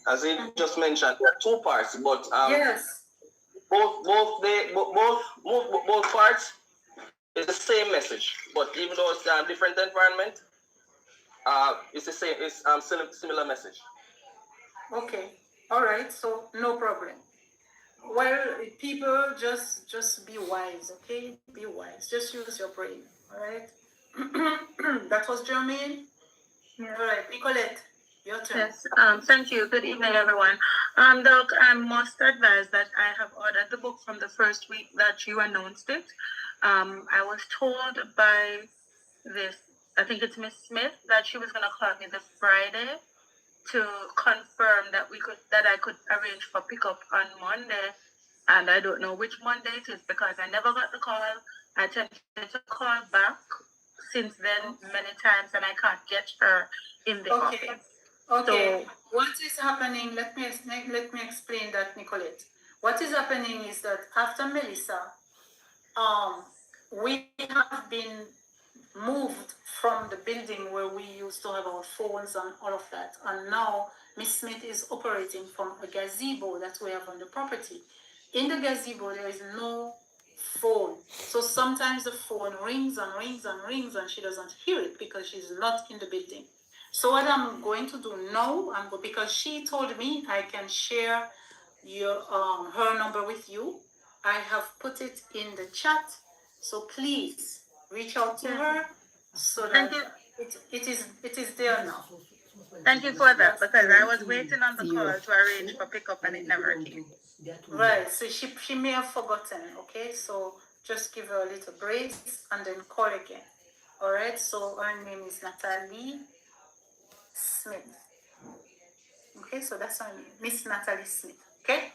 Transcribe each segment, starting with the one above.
As he just mentioned, there are two parts, but yes, both parts is the same message, but even though it's a different environment, it's the same. It's similar message. okay, all right. So no problem. Well, people, just be wise, okay? Be wise. Just use your brain, all right? That was Jermaine. Yeah. All right, Nicolette, your turn. Yes, thank you. Good evening, everyone. Doc, I must advise that I have ordered the book from the first week that you announced it. I was told by this, I think it's Miss Smith, that she was going to call me this Friday to confirm that I could arrange for pickup on Monday. And I don't know which Monday it is because I never got the call. I attempted to call back since then many times and I can't get her in the Okay. office. Okay, So, what is happening? Let me explain that, Nicolette. What is happening is that after Melissa, we have been moved from the building where we used to have our phones and all of that, and now Miss Smith is operating from a gazebo that we have on the property. In the gazebo, there is no phone, so sometimes the phone rings and rings and rings, and she doesn't hear it because she's not in the building. So what I'm going to do now, because she told me I can share your her number with you. I have put it in the chat, so please reach out to her so that it is there now. thank you for that because I was waiting on the call to arrange for pickup and it never came. Right, so she may have forgotten, okay? So just give her a little grace and then call again. All right, so her name is Natalie Smith. Okay, so that's her name, Miss Natalie Smith. Okay,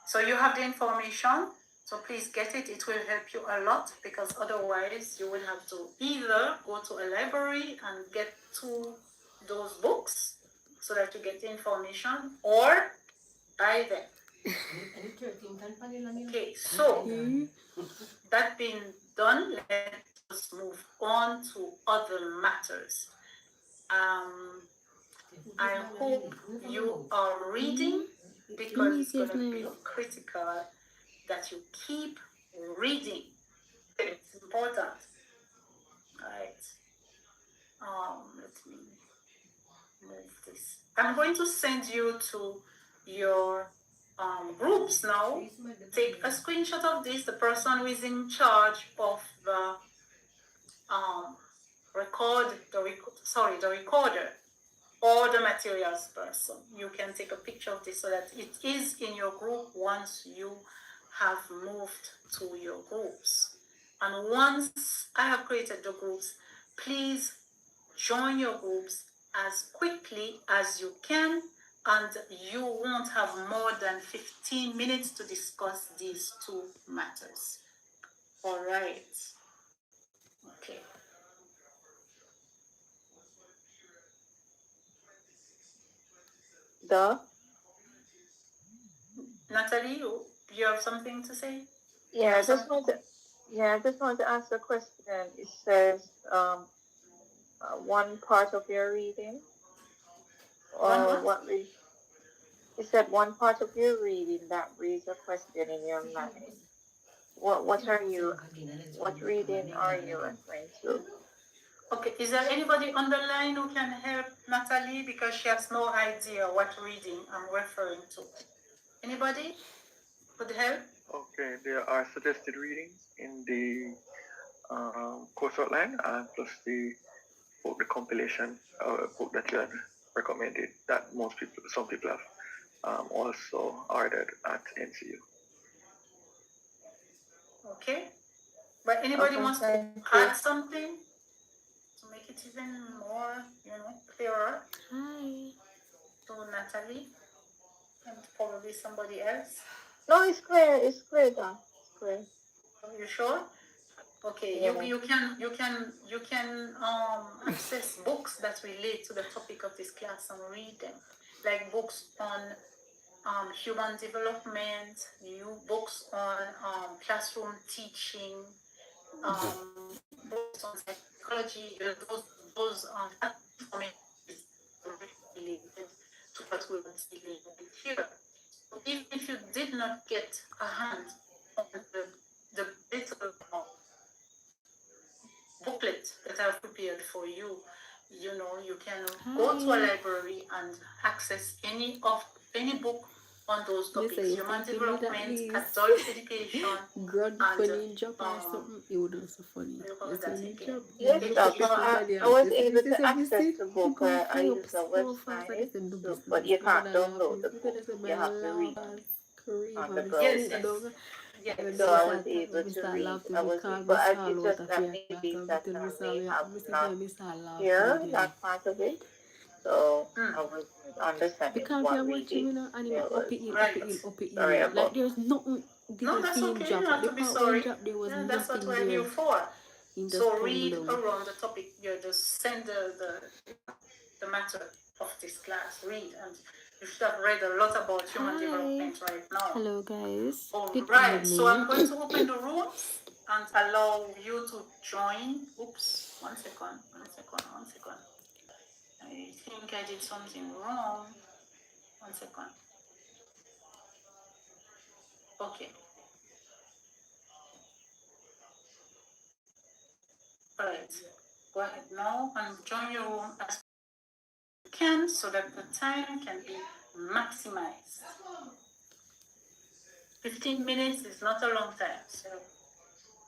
so you have the information, so please get it. It will help you a lot because otherwise you will have to either go to a library and get those books so that you get the information, or buy them. Okay, so that being done, let us move on to other matters. I hope you are reading because it's going to be critical that you keep reading. It's important. All right. Let me move this. I'm going to send you to your groups now. Take a screenshot of this. The person who is in charge of the the recorder or the materials person. You can take a picture of this so that it is in your group once you have moved to your groups. And once I have created the groups, please join your groups as quickly as you can, and you won't have more than 15 minutes to discuss these two matters. All right. Okay. Natalie, you have something to say? Yeah, I just want to ask a question. It says one part of your reading, or what? It said one part of your reading that reads a question in your mind. What reading are you referring to? Okay, is there anybody on the line who can help Natalie because she has no idea what reading I'm referring to? Anybody could help? Okay, there are suggested readings in the course outline and plus the book, the compilation book that you had recommended that some people have also ordered at NCU. Okay, but anybody wants to add something to make it even more, clearer? Hi. To Natalie and probably somebody else. No, it's clear. It's clear, Don. It's clear. Are you sure? Okay, yeah. you can access books that relate to the topic of this class and read them, like books on human development, books on classroom teaching, books on psychology. Those information is related to what we were dealing with here. So even if you did not get a hand on the little booklet that I've prepared for you, you know, you can go to a library and access any book on those topics: human development, adult education, Grad and funny job or something. It would also funny. Yes, Doctor. I was able to access the book. I Fly up use a so fast. I website, said, do so, business. but you can't Brother download the laughing. book. You have to read on the go. yes, yes. So I was able to read. It's just that maybe that I may have not hear that part of it. So I was understanding Because we what are watching, reading you know, anime there up was. it in, Right. Sorry Like about there's nothing. No, that's okay. You don't have to be sorry. There was Yeah, that's what nothing we're here there. for. In the So read down. around the topic. You just send the matter of this class. Read, and you should have read a lot about human development right now. Hello, guys. All Good right. evening. So I'm going to open the rooms and allow you to join. Oops. One second. I think I did something wrong. 1 second. Okay. All right. Go ahead now and join your room as you can so that the time can be maximized. 15 minutes is not a long time, so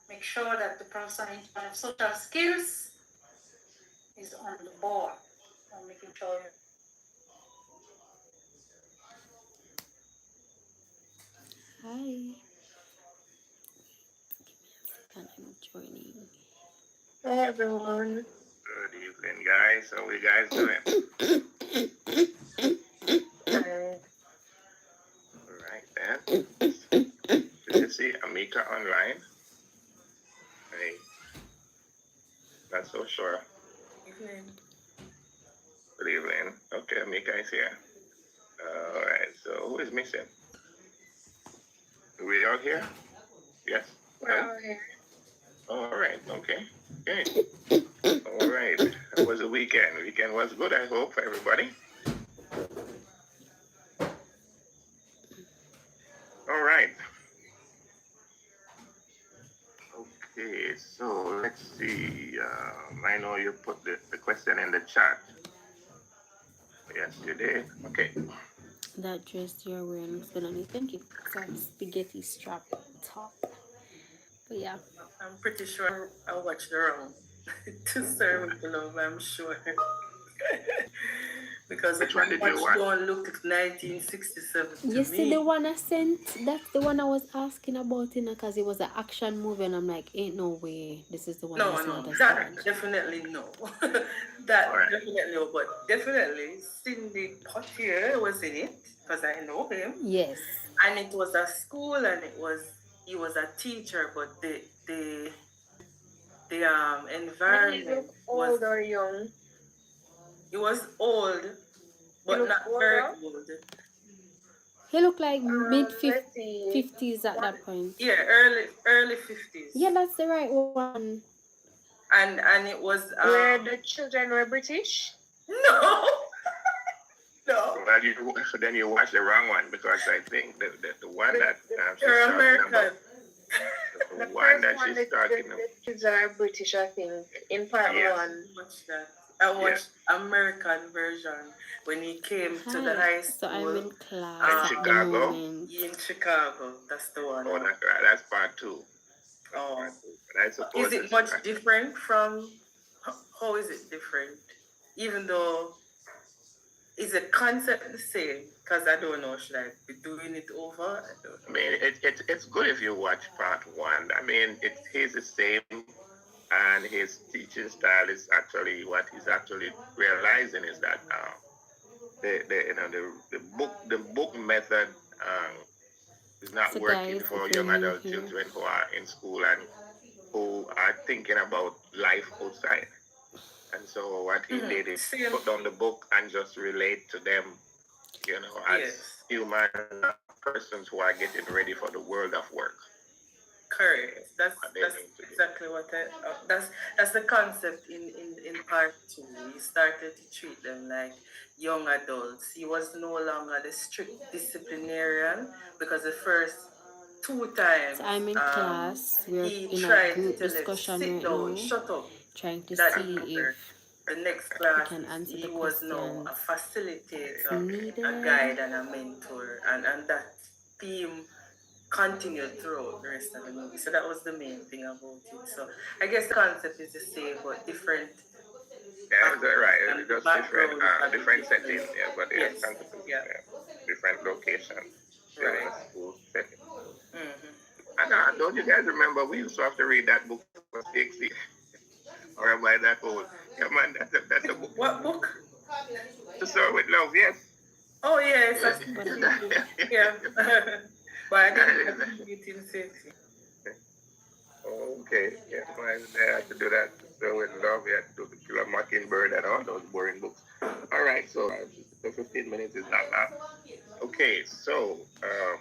make sure that the person in charge of social skills is on the board. I'm making sure. Hi. I'm joining. Hey everyone. Good evening, guys. How are you guys doing? All right, then. Did you see Amika online? Hey, not so sure. Good evening. Okay, Amika is here. All right, so who is missing? Are we all here? Yes? We're all here. All right, okay. All right. How was the weekend? The weekend was good, I hope, for everybody. All right. Okay, so let's see. I know you put the question in the chat. Yes, you did. Okay. That dress you're wearing looks good on you. Thank you. Sorry, spaghetti strap top. But yeah. I'm pretty sure I watched around to serve with love, I'm sure. Because which one did you watch? Don't look 1967 to You me. see the one I sent? That's the one I was asking about, you know, because it was an action movie, and I'm like, ain't no way this is the one. No, that definitely no. That right. definitely no, but definitely Cindy Poitier was in it because I know him. Yes. And it was a school, and he was a teacher, but the environment was Old or young? He was old, but not very old. He looked like mid-50s at that point. Yeah, early 50s. Yeah, that's the right one. And it was where the children were British? No. No. Well, then you watched the wrong one, because I think the one that she's You're talking American. about, the one that she's talking about. The kids are British, I think, in part one. I watched American version when he came to the high school. So I'm in class in Chicago. In Chicago, that's the one. Oh, that's part two. Is it much different from? How is it different? Even though, is the concept the same? Because I don't know, should I be doing it over? I mean, it's good if you watch part one. I mean, he's the same, and his teaching style is actually what he's actually realizing is that the book method is not working for young adult children who are in school and who are thinking about life outside. And so what he did is put down the book and just relate to them, you know, as human persons who are getting ready for the world of work. Correct. That's exactly what that's the concept in part two. He started to treat them like young adults. He was no longer the strict disciplinarian because the first two times I'm in class. We're he in a tried to group tell them discussion sit right down, now, shut up. trying to That didn't see work. if The next we class can answer he the was now questions a facilitator, a needed. guide and a mentor, and that theme continued throughout the rest of the movie. So that was the main thing about it. So I guess the concept is the same but different. Yeah, is that right? It's just different, different setting, different. yeah, but Yes. yeah, concept is Yeah. different location, still in Right. a school setting. Mm-hmm. And don't you guys remember we used to have to read that book for 6 years? Or am I that old? Yeah, man, that's a book. What book? To Serve with Love, yes. Oh yes, yeah. But I didn't read it in safety. Okay, yeah, man, I had to do that. To Serve with Love, we had to do The Killer Mockingbird and all those boring books. All right, so 15 minutes is not long. Okay, so let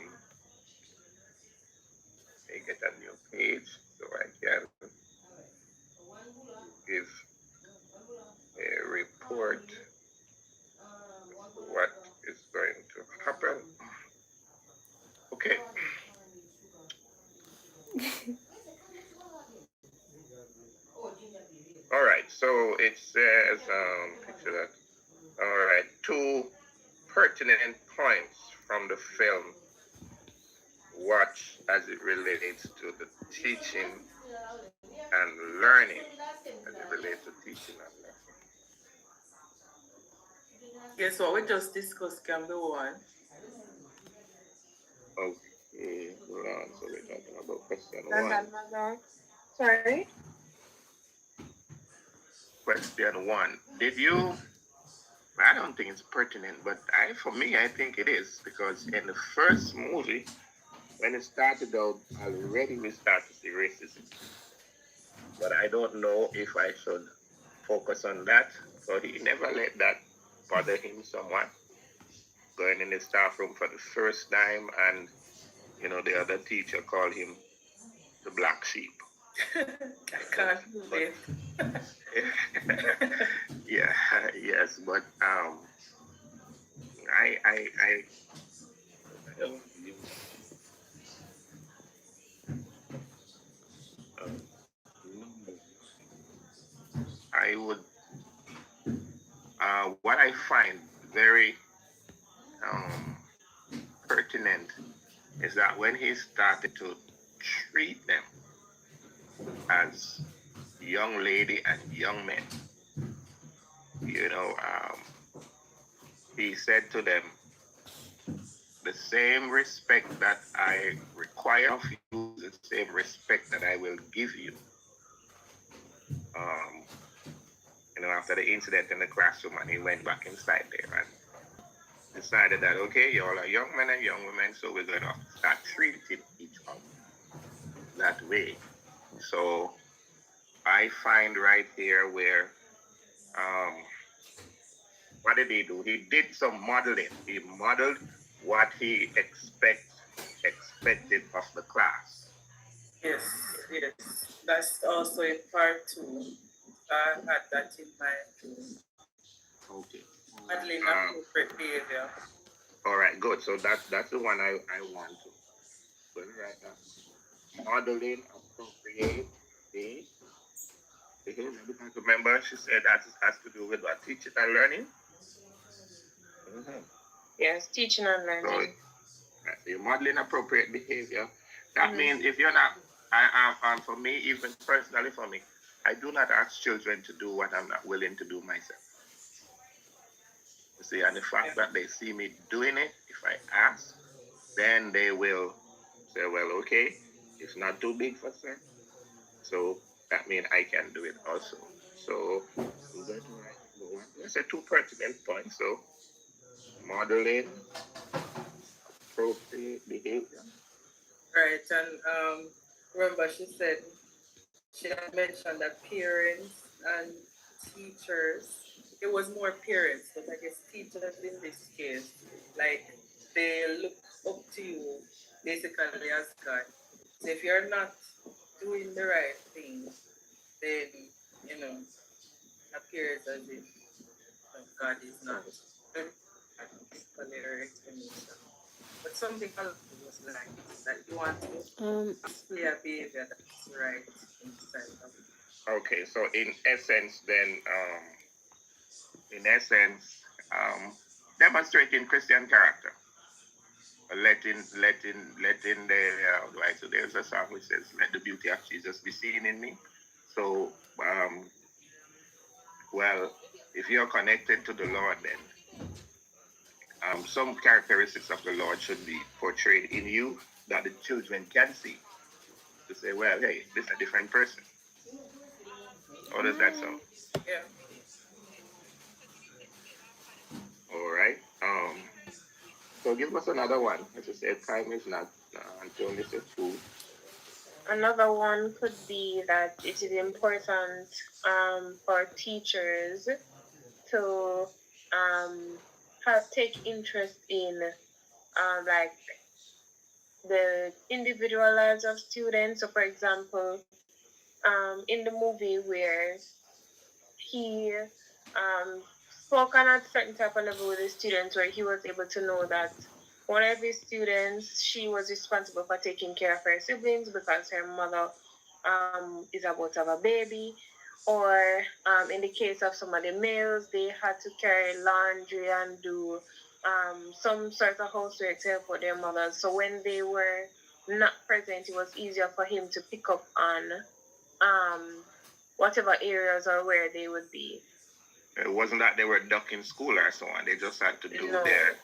me get a new page so I can give a report what is going to happen. Okay. All right. So it says, picture that. All right. Two pertinent points from the film. Watch as it relates to the teaching and learning. As it relates to teaching and learning. Yes, what we just discussed can be one. Okay. Hold on. So we're talking about question one. Sorry? Question one. Did you? I don't think it's pertinent, but for me, I think it is because in the first movie, when it started out, already we start to see racism. But I don't know if I should focus on that. So he never let that bother him somewhat. Going in the staff room for the first time, and the other teacher called him the black sheep. I can't believe Yeah, yes, but I don't want to use I would what I find very pertinent is that when he started to treat them as young lady and young men, he said to them, the same respect that I require of you is the same respect that I will give you. After the incident in the classroom, and he went back inside there and decided that, okay, you all are young men and young women, so we're going to start treating each other that way. So I find right here where, what did he do? He did some modeling. He modeled what he expected of the class. Yes. That's also in part two. I had that in mind too. Okay. Modeling appropriate behavior. All right, good. So that's the one I want to put right now. Modeling appropriate behavior. Because remember, she said that it has to do with what? Teaching and learning? Mm-hmm. Yes, teaching and learning. So you're modeling appropriate behavior. That means if you're not, and for me, even personally for me, I do not ask children to do what I'm not willing to do myself. You see, and the fact that they see me doing it, if I ask, then they will say, well, okay, it's not too big for sir. So that means I can do it also. So I'm going to write number one. That's a two pertinent points. So modeling appropriate behavior. Right, and remember she said she had mentioned that parents and teachers, it was more parents, but I guess teachers in this case, like they look up to you basically as God. So if you're not doing the right thing, then you know appears as if God is not disciplinary explanation. But something along those lines that you want to display a behavior that's right in the sight of. Okay, so in essence, then, demonstrating Christian character, letting the right. So there's a song which says, "Let the beauty of Jesus be seen in me." So, well, if you're connected to the Lord, then some characteristics of the Lord should be portrayed in you that the children can see to say, well, hey, this is a different person. How does that sound? Yeah. All right. So give us another one. As I said, time is not until this is food. Another one could be that it is important for teachers to take interest in like the individual lives of students. So, for example, in the movie where he spoke on a certain type of level with the students, where he was able to know that one of his students, she was responsible for taking care of her siblings because her mother is about to have a baby. Or in the case of some of the males, they had to carry laundry and do some sort of housework to help with their mothers. So when they were not present, it was easier for him to pick up on whatever areas or where they would be. It wasn't that they were ducking school or so on. They just had to do their.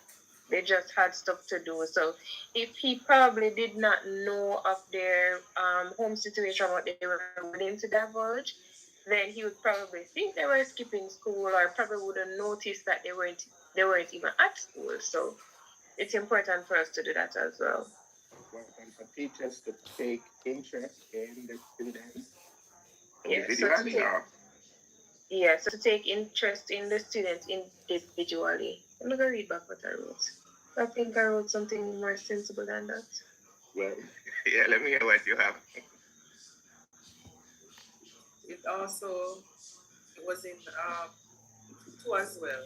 They just had stuff to do. So if he probably did not know of their home situation, what they were willing to divulge, then he would probably think they were skipping school, or probably wouldn't notice that they weren't even at school. So it's important for us to do that as well. Important for teachers to take interest in the students individually. So to take interest in the students individually. I'm gonna read back what I wrote. I think I wrote something more sensible than that. Well, yeah, let me hear what you have. It was in two as well,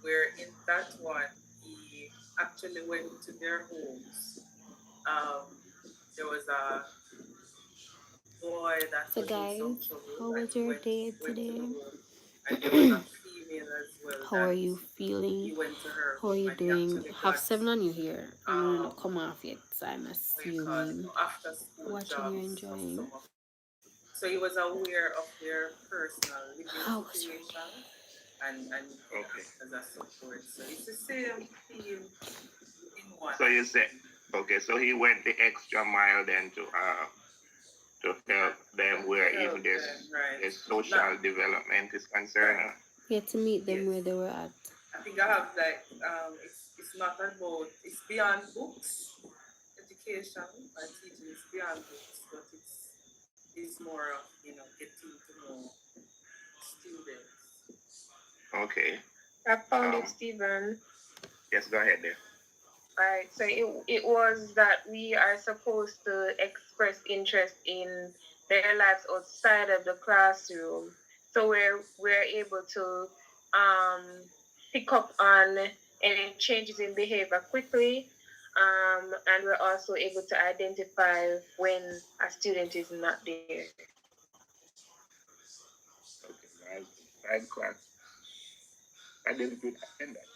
where in that one he actually went to their homes. There was a boy that So, was in some guys, trouble, how and was he your went day to the today? home, and there was a female as well How are that you he feeling? went to her How are home, you and he doing? actually Have got 7 on you here. I'm gonna um come off yet, so I'm what you call it, assuming after school watching you're jobs for enjoying. some of them. So he was aware of their personal living How was your situation, and he could Okay. act as a support. So it's the same theme in one. So you said, okay, so he went the extra mile then to help them where even their social development is concerned. You had to meet them where they were at. I think I have like it's not about, it's beyond books. Education and teaching is beyond books, but it's more of getting to know students. Okay. I found it, Stephen. Yes, go ahead there. Right. So it was that we are supposed to express interest in their lives outside of the classroom. So we're able to um, pick up on any changes in behavior quickly. And we're also able to identify when a student is not there. Okay, guys, time class. I didn't attend that.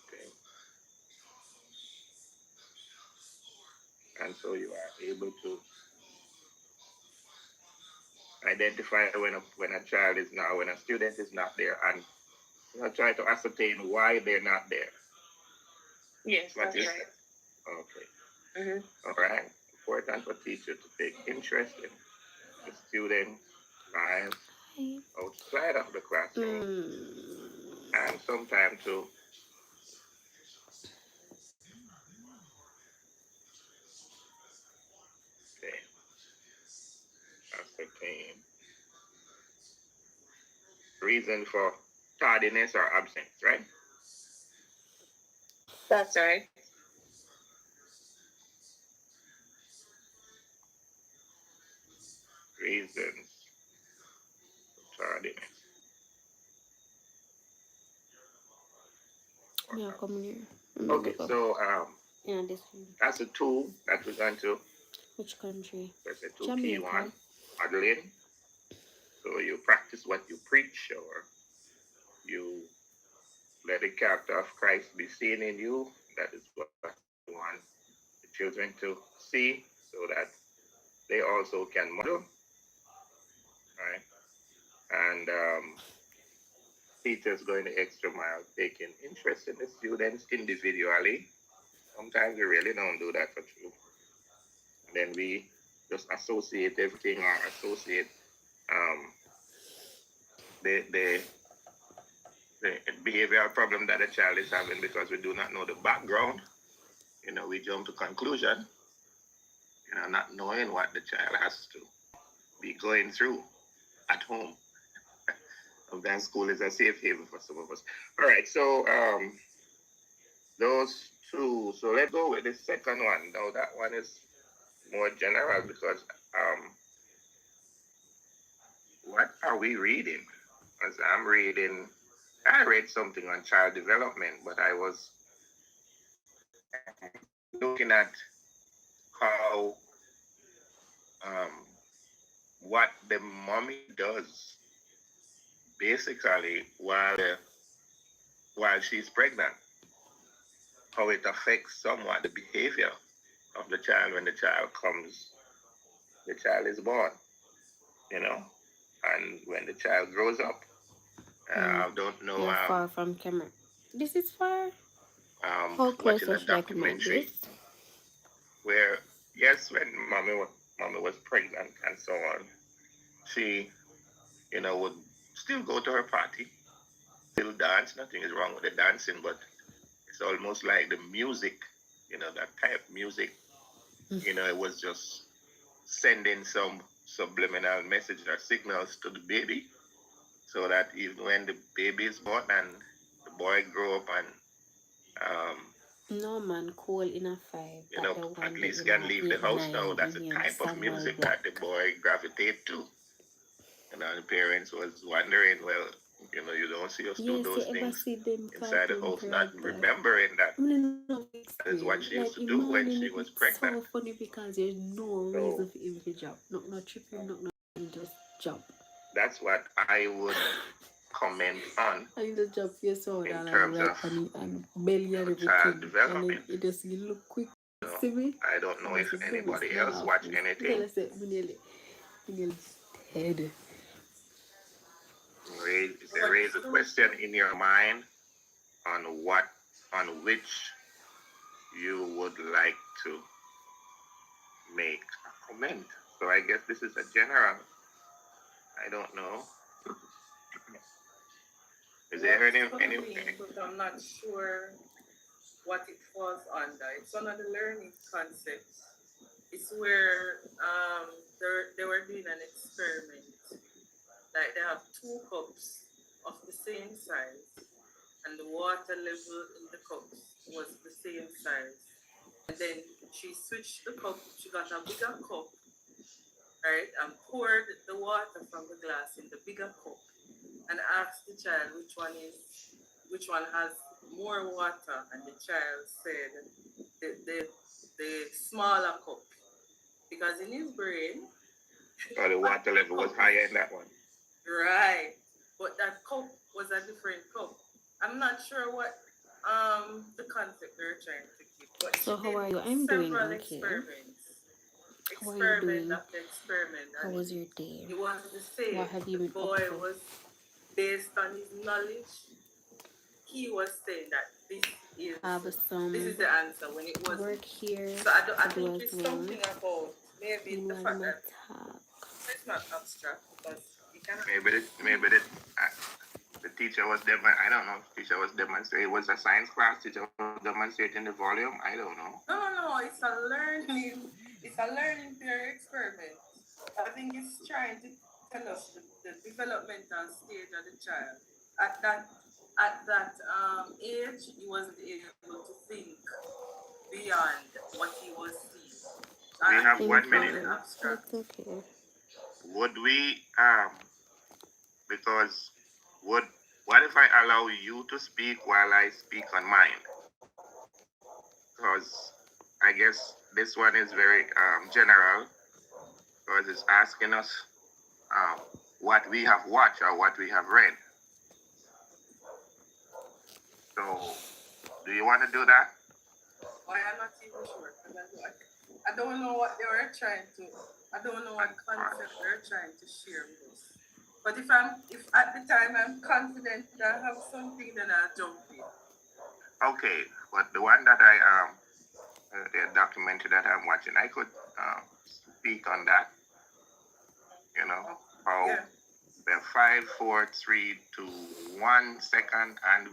Okay. And so you are able to identify when a child is not, when a student is not there, and try to ascertain why they're not there. Yes, that's right. Okay. Mm-hmm. All right. Important for teachers to take interest in the students' lives outside of the classroom, and sometimes to ascertain reason for tardiness or absence, right? That's right. Reasons for tardiness. Yeah, come here. Okay, so yeah, this one. that's a tool that we're going to. Which country? That's a two key Jamaica. one. Modeling. So you practice what you preach, or you let the character of Christ be seen in you. That is what we want the children to see, so that they also can model, right? And teachers going the extra mile, taking interest in the students individually. Sometimes we really don't do that for true. And then we just associate everything, or associate um, the behavioral problem that a child is having because we do not know the background. We jump to conclusion, not knowing what the child has to be going through at home. Sometimes school is a safe haven for some of us. All right, so those two. So let's go with the second one. Now that one is more general because what are we reading? As I read something on child development, but I was looking at how what the mommy does basically while she's pregnant, how it affects somewhat the behavior of the child when the child is born, and when the child grows up. I don't know. You're far from camera. This is far. How close Watching a should I come like documentary this? where, yes, when mommy was pregnant and so on, she, would still go to her party, still dance. Nothing is wrong with the dancing, but it's almost like the music, that type of music, it was just sending some subliminal message or signals to the baby, so that even when the baby is born and the boy grow up and no man cool in a five. at least can leave the house now. That's a type of music that the boy gravitate to. The parents was wondering, well, you don't see us do those things inside the house, not remembering that is what she used to do when she was pregnant. So funny because there's no reason for him to jump. No tripping, no just jump. That's what I would comment on. I just jump your sword in terms of and belly and everything. child development. And it just you look quick. See me? I don't know if anybody else watch anything. Head. Raise a question in your mind on which you would like to make a comment. So I guess this is a general. I don't know. Is there any? But I'm not sure what it falls under. It's one of the learning concepts. It's where they were doing an experiment. Like they have two cups of the same size, and the water level in the cups was the same size. And then she switched the cup. She got a bigger cup, right, and poured the water from the glass in the bigger cup, and asked the child which one has more water, and the child said the smaller cup, because in his brain, the water level was higher in that one. Right, but that cup was a different cup. I'm not sure what the concept they're trying to keep. But so how are you? I'm doing okay. Experiment after experiment. How was your day? It was the same. What have you been the boy was based on his knowledge. He was saying that this is the answer when it was work here. So I think it's something about maybe the fact that it's not abstract, because you cannot. Maybe the teacher was I don't know. Teacher was demonstrating. It was a science class. Teacher was demonstrating the volume. I don't know. No. It's a learning. It's a learning theory experiment. I think it's trying to tell us the developmental stage of the child at that at that age, he wasn't able to think beyond what he was seeing. We have And 1 minute. Abstract. Okay. Would we because what if I allow you to speak while I speak on mine? Because I guess this one is very general, because it's asking us what we have watched or what we have read. So, do you want to do that? Well, I'm not even sure because I don't know what they were trying to. I don't know what concept they're trying to share with us. But if at the time I'm confident that I have something, then I'll jump in. Okay, but the one that I the documentary that I'm watching, I could speak on that. You know how the 5, 4, 3, 2, 1 second, and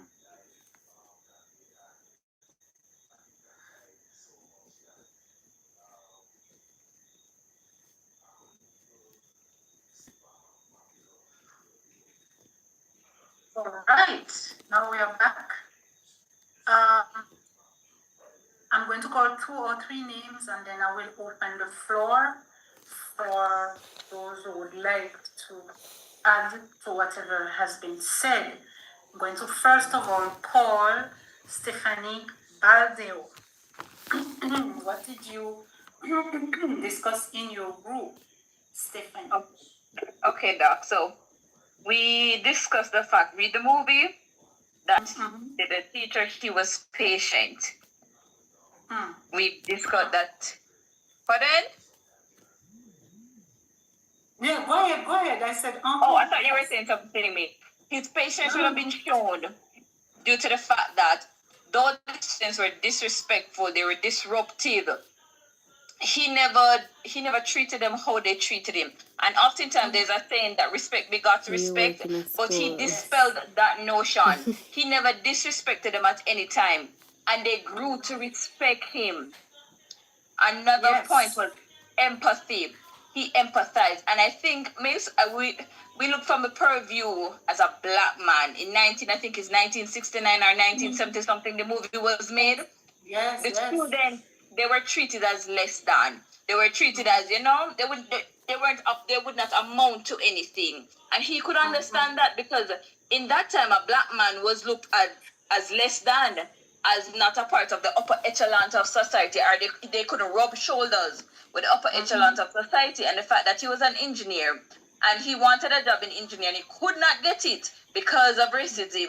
All right, now we are back. I'm going to call 2 or 3 names and then I will open the floor for those who would like to add to whatever has been said. I'm going to first of all call Stephanie Baldeo. What did you discuss in your group, Stephanie? Okay, Doc. So we discussed the fact, read the movie, that the teacher, she was patient. We discussed that. Pardon? Yeah, go ahead. I said, Oh, I thought you were saying something to me. His patience would have been shown due to the fact that though the students were disrespectful, they were disruptive, he never treated them how they treated him. And oftentimes there's a saying that respect begots respect, but he dispelled that notion. He never disrespected them at any time, and they grew to respect him. Another point was empathy. He empathized, and I think we look from the purview as a black man in I think it's 1969 or 1970 something. The movie was made. Yes, the students, they were treated as less than. They were treated as, they would not amount to anything. And he could understand that because in that time a black man was looked at as less than, as not a part of the upper echelon of society, or they couldn't rub shoulders with the upper echelon of society. And the fact that he was an engineer and he wanted a job in engineering, he could not get it because of racism,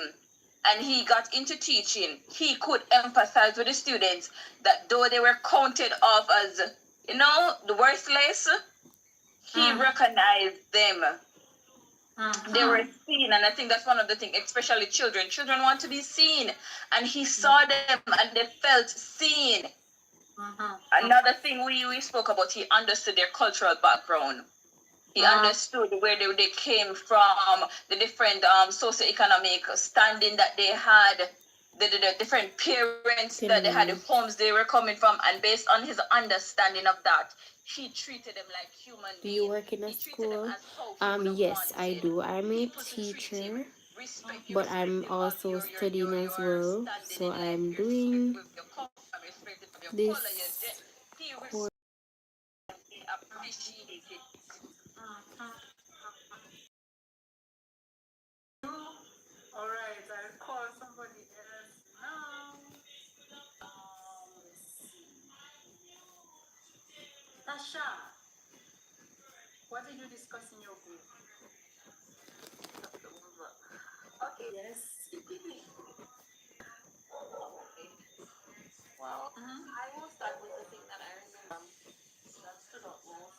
and he got into teaching, he could empathize with the students that though they were counted off as, the worthless, he recognized them. They were seen, and I think that's one of the things, especially children. Children want to be seen, and he saw them and they felt seen. Another thing we spoke about, he understood their cultural background. He understood where they came from, the different socioeconomic standing that they had, the different parents that they had, the homes they were coming from, and based on his understanding of that, he treated them like human beings. Do you work in a school? Yes, I do. I'm a teacher, but I'm also studying as well. So I'm doing this course. All right, I'll call somebody else now. Let's see. Tasha, what did you discuss in your group? Okay. Yes. Well, I will start with the thing that I remember that stood out most.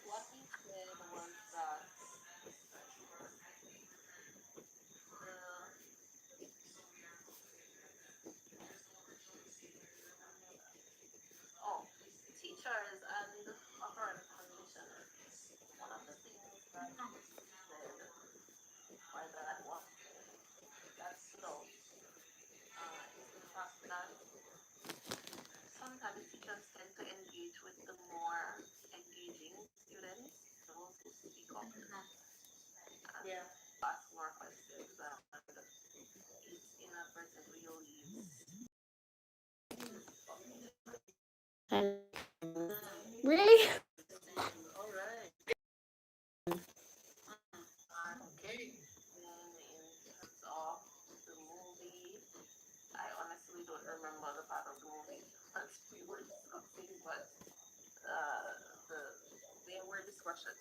What he said was that teachers and operant conditioners. One of the things that he said, or that stood out, is the fact that sometimes teachers tend to engage with the more engaging students, those who speak up. Yeah. ask more questions, and it inadvertently leads Really? All right. Okay. in terms of the movie. I honestly don't remember the part of the movie that we were discussing, but the there were discussions.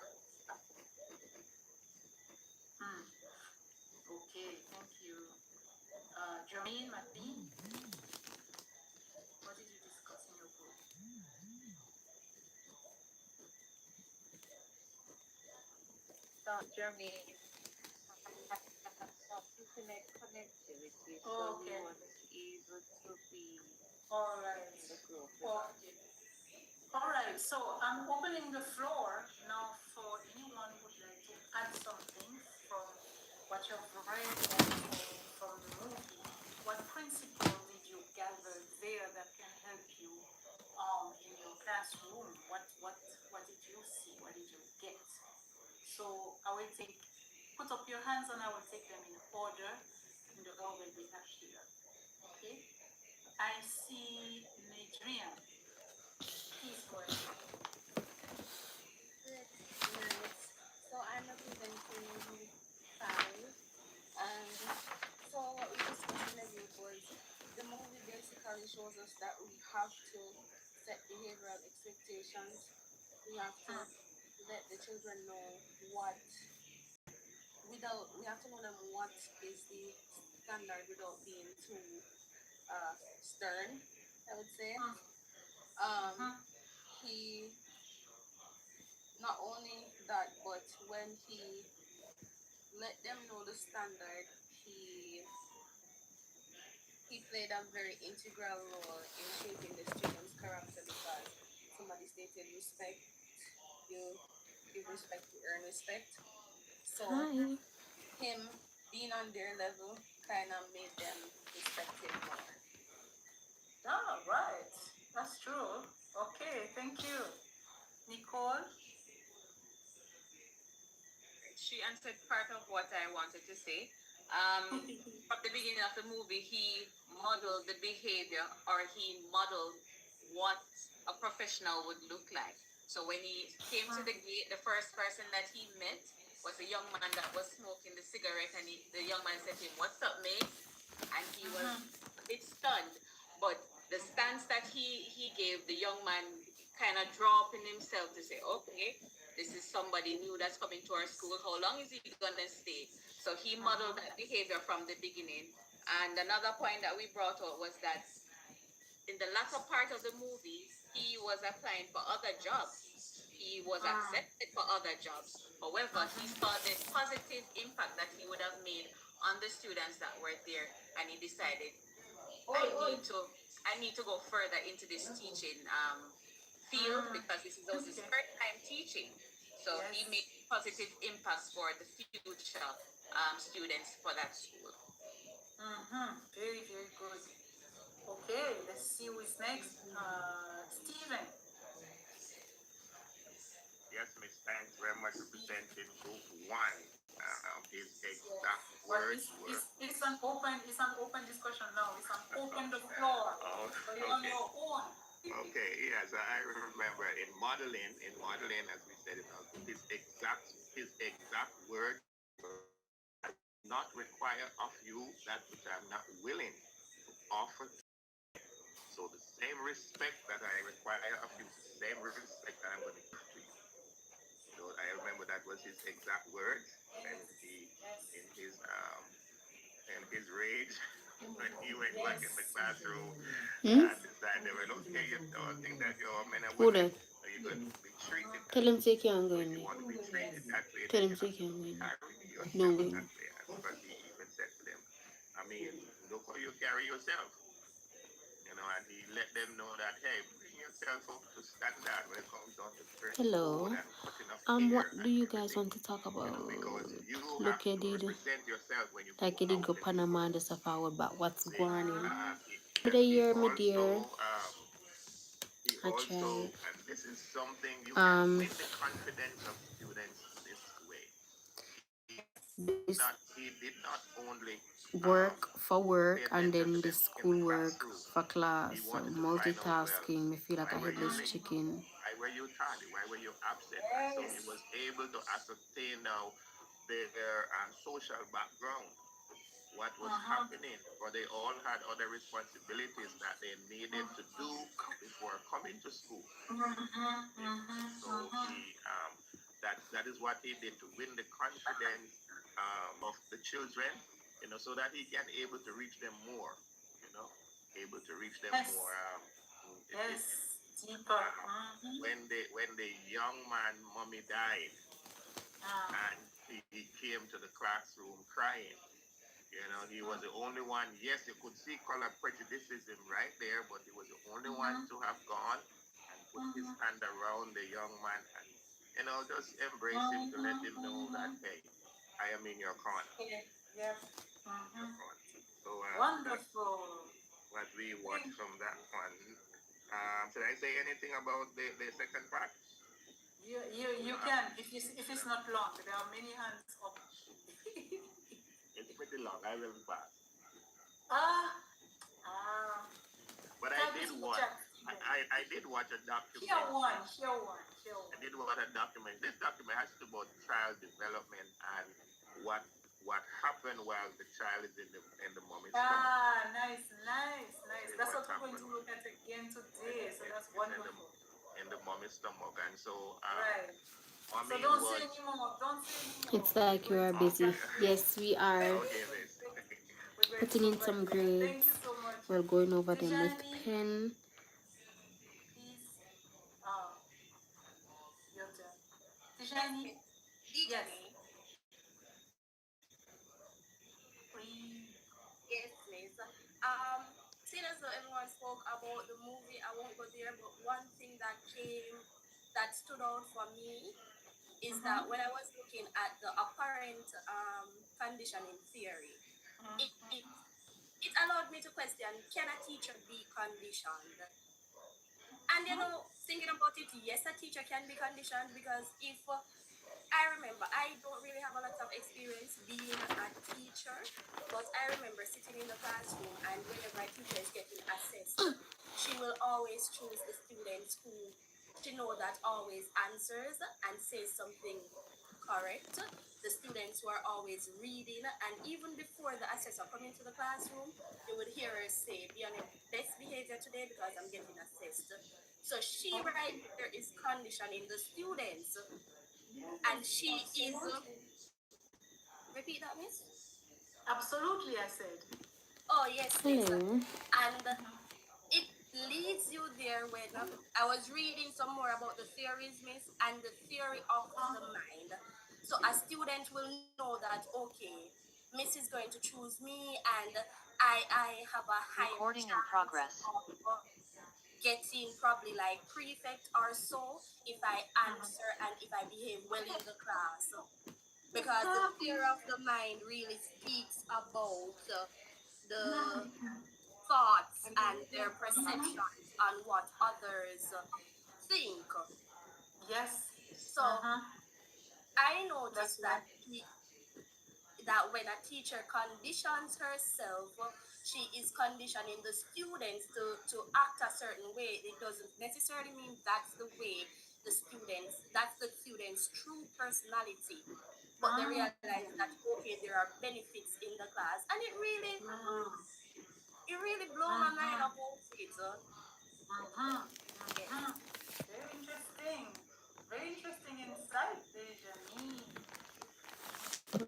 Okay, thank you. Jermaine, Madeline, what did you discuss in your group? Germany had some internet connectivity, so he Okay. wasn't able to be All right. in the group with us. Okay. All right. So I'm opening the floor now for anyone who would like to add something from what you've read or from the movie. What principle did you gather there that can help you in your classroom? What did you see? What did you get? So I will take, put up your hands and I will take them in the order they appear. Okay? I see Nadrian. Please go ahead. Nice. So I'm representing five, and so what we discussed in the group was the movie basically shows us that we have to set behavioral expectations. We have to let the children know what we have to know them what is the standard without being too stern, I would say. He not only that, but when he let them know the standard, he played a very integral role in shaping the student's character because somebody stated respect, you give respect, you earn respect. So Hi. him being on their level kind of made them respect him more. Ah, right. That's true. Okay, thank you. Nicole? She answered part of what I wanted to say. From the beginning of the movie, he modeled the behavior, or he modeled what a professional would look like. So when he came to the gate, the first person that he met was a young man that was smoking the cigarette, and the young man said to him, "What's up, mate?" And he was a bit stunned. But the stance that he gave, the young man kind of drew up in himself to say, "Okay, this is somebody new that's coming to our school. How long is he gonna stay?" So he modeled that behavior from the beginning. And another point that we brought out was that in the latter part of the movie, he was applying for other jobs. He was accepted for other jobs. However, he saw the positive impact that he would have made on the students that were there, and he decided, I need to I need to go further into this teaching field because this is his first time teaching. So he made positive impacts for the future students for that school. Very, very good. Okay, let's see who is next. Stephen. Yes, Miss, thanks very much for presenting group one. His exact words were. It's an open discussion now. It's an open the floor. Oh, So you're on your own. Okay, yes, I remember in modeling, as we said, his exact words were, "I will not require of you that which I'm not willing to offer to you. So the same respect that I require of you is the same respect that I'm going to give to you." So I remember that was his exact words, and he, in his rage, when he went back in the classroom, decided, well, okay, you don't think that you're men and Who women, that? are you going to be treated that Tell him way? say can't go So if in you want to be treated that way, Tell then him you say have to can't go in carry Don't yourself go that way. Because he even said to them, I mean, look how you carry yourself. And he let them know that, hey, bring yourself up to standard when it comes down to dress Hello. code and cutting of What hair do and you guys everything. want to talk about? Because you have Look, I to did represent yourself when you go like I did out go in the Panama and world. the stuff forward, but what's See, going on? Did yes, I hear my dear? he I also, tried. and this is something you can win the confidence of students this way. He this he did not only work for pay work and attention to then the them in the school work classroom. for He class. So wanted to find out, well, multitasking, me feel like why a were you headless late? chicken. Why were you tardy? Why were you absent? And so he was able to ascertain now their social background, what was happening, for they all had other responsibilities that they needed to do before coming to school. So he that is what he did to win the confidence of the children, so that he can able to reach them more, able to reach them more. Deeper. When the young man mommy died, and he came to the classroom crying. He was the only one. Yes, you could see color prejudicism right there, but he was the only one to have gone and put his hand around the young man and, just embrace him to let him know that, hey, I am in your corner. Yeah. So Wonderful. What we watched from that one. Should I say anything about the second part? You can, if it's not long. There are many hands up. It's pretty long. I will pass. But I did watch. I did watch a documentary. Share one. I did watch a document. This document has to do about child development and what happened while the child is in the mommy's stomach. Nice. That's what we're going to look at again today. So that's wonderful. In the mommy's stomach, and so right. So don't say anymore. It's like you are busy. Yes, we are putting in some grades. Thank you so much. We're going over them with pen. Please, your turn. Tijani? Yes. Yes, please. Seeing as though everyone spoke about the movie, I won't go there, but one thing that stood out for me is that when I was looking at the apparent condition in theory, it allowed me to question, can a teacher be conditioned? And thinking about it, yes, a teacher can be conditioned, because if I remember, I don't really have a lot of experience being a teacher, but I remember sitting in the classroom, and whenever a teacher is getting assessed, she will always choose the students who she knows that always answers and says something correct. The students who are always reading, and even before the assessor come into the classroom, you would hear her say, be on your best behavior today because I'm getting assessed. So she right there is conditioning the students. And she is. Repeat that, miss? Absolutely, I said. Oh, yes, miss. Hello. And it leads you there when I was reading some more about the theories, miss, and the theory of the mind. So a student will know that, okay, miss is going to choose me, and I have a higher Recording in chance progress. of getting probably like prefect or so if I answer and if I behave well in the class. Because the fear of the mind really speaks about the thoughts and their perceptions on what others think. Yes. So I noticed that when a teacher conditions herself, she is conditioning the students to act a certain way. It doesn't necessarily mean that's the way that's the student's true personality. But they realize that, okay, there are benefits in the class. And it really blew my mind about it. Yes. Very interesting insight, Dejani.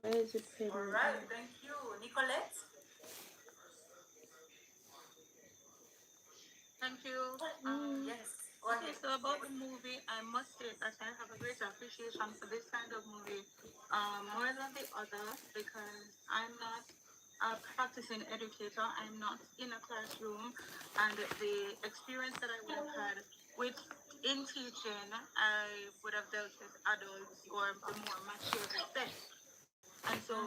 Where is it? All right, thank you. Nicolette? Thank you. Yes. Okay, so about the movie, I must say that I have a great appreciation for this kind of movie, more than the other, because I'm not a practicing educator. I'm not in a classroom, and the experience that I would have had with in teaching, I would have dealt with adults or the more mature sex. And so,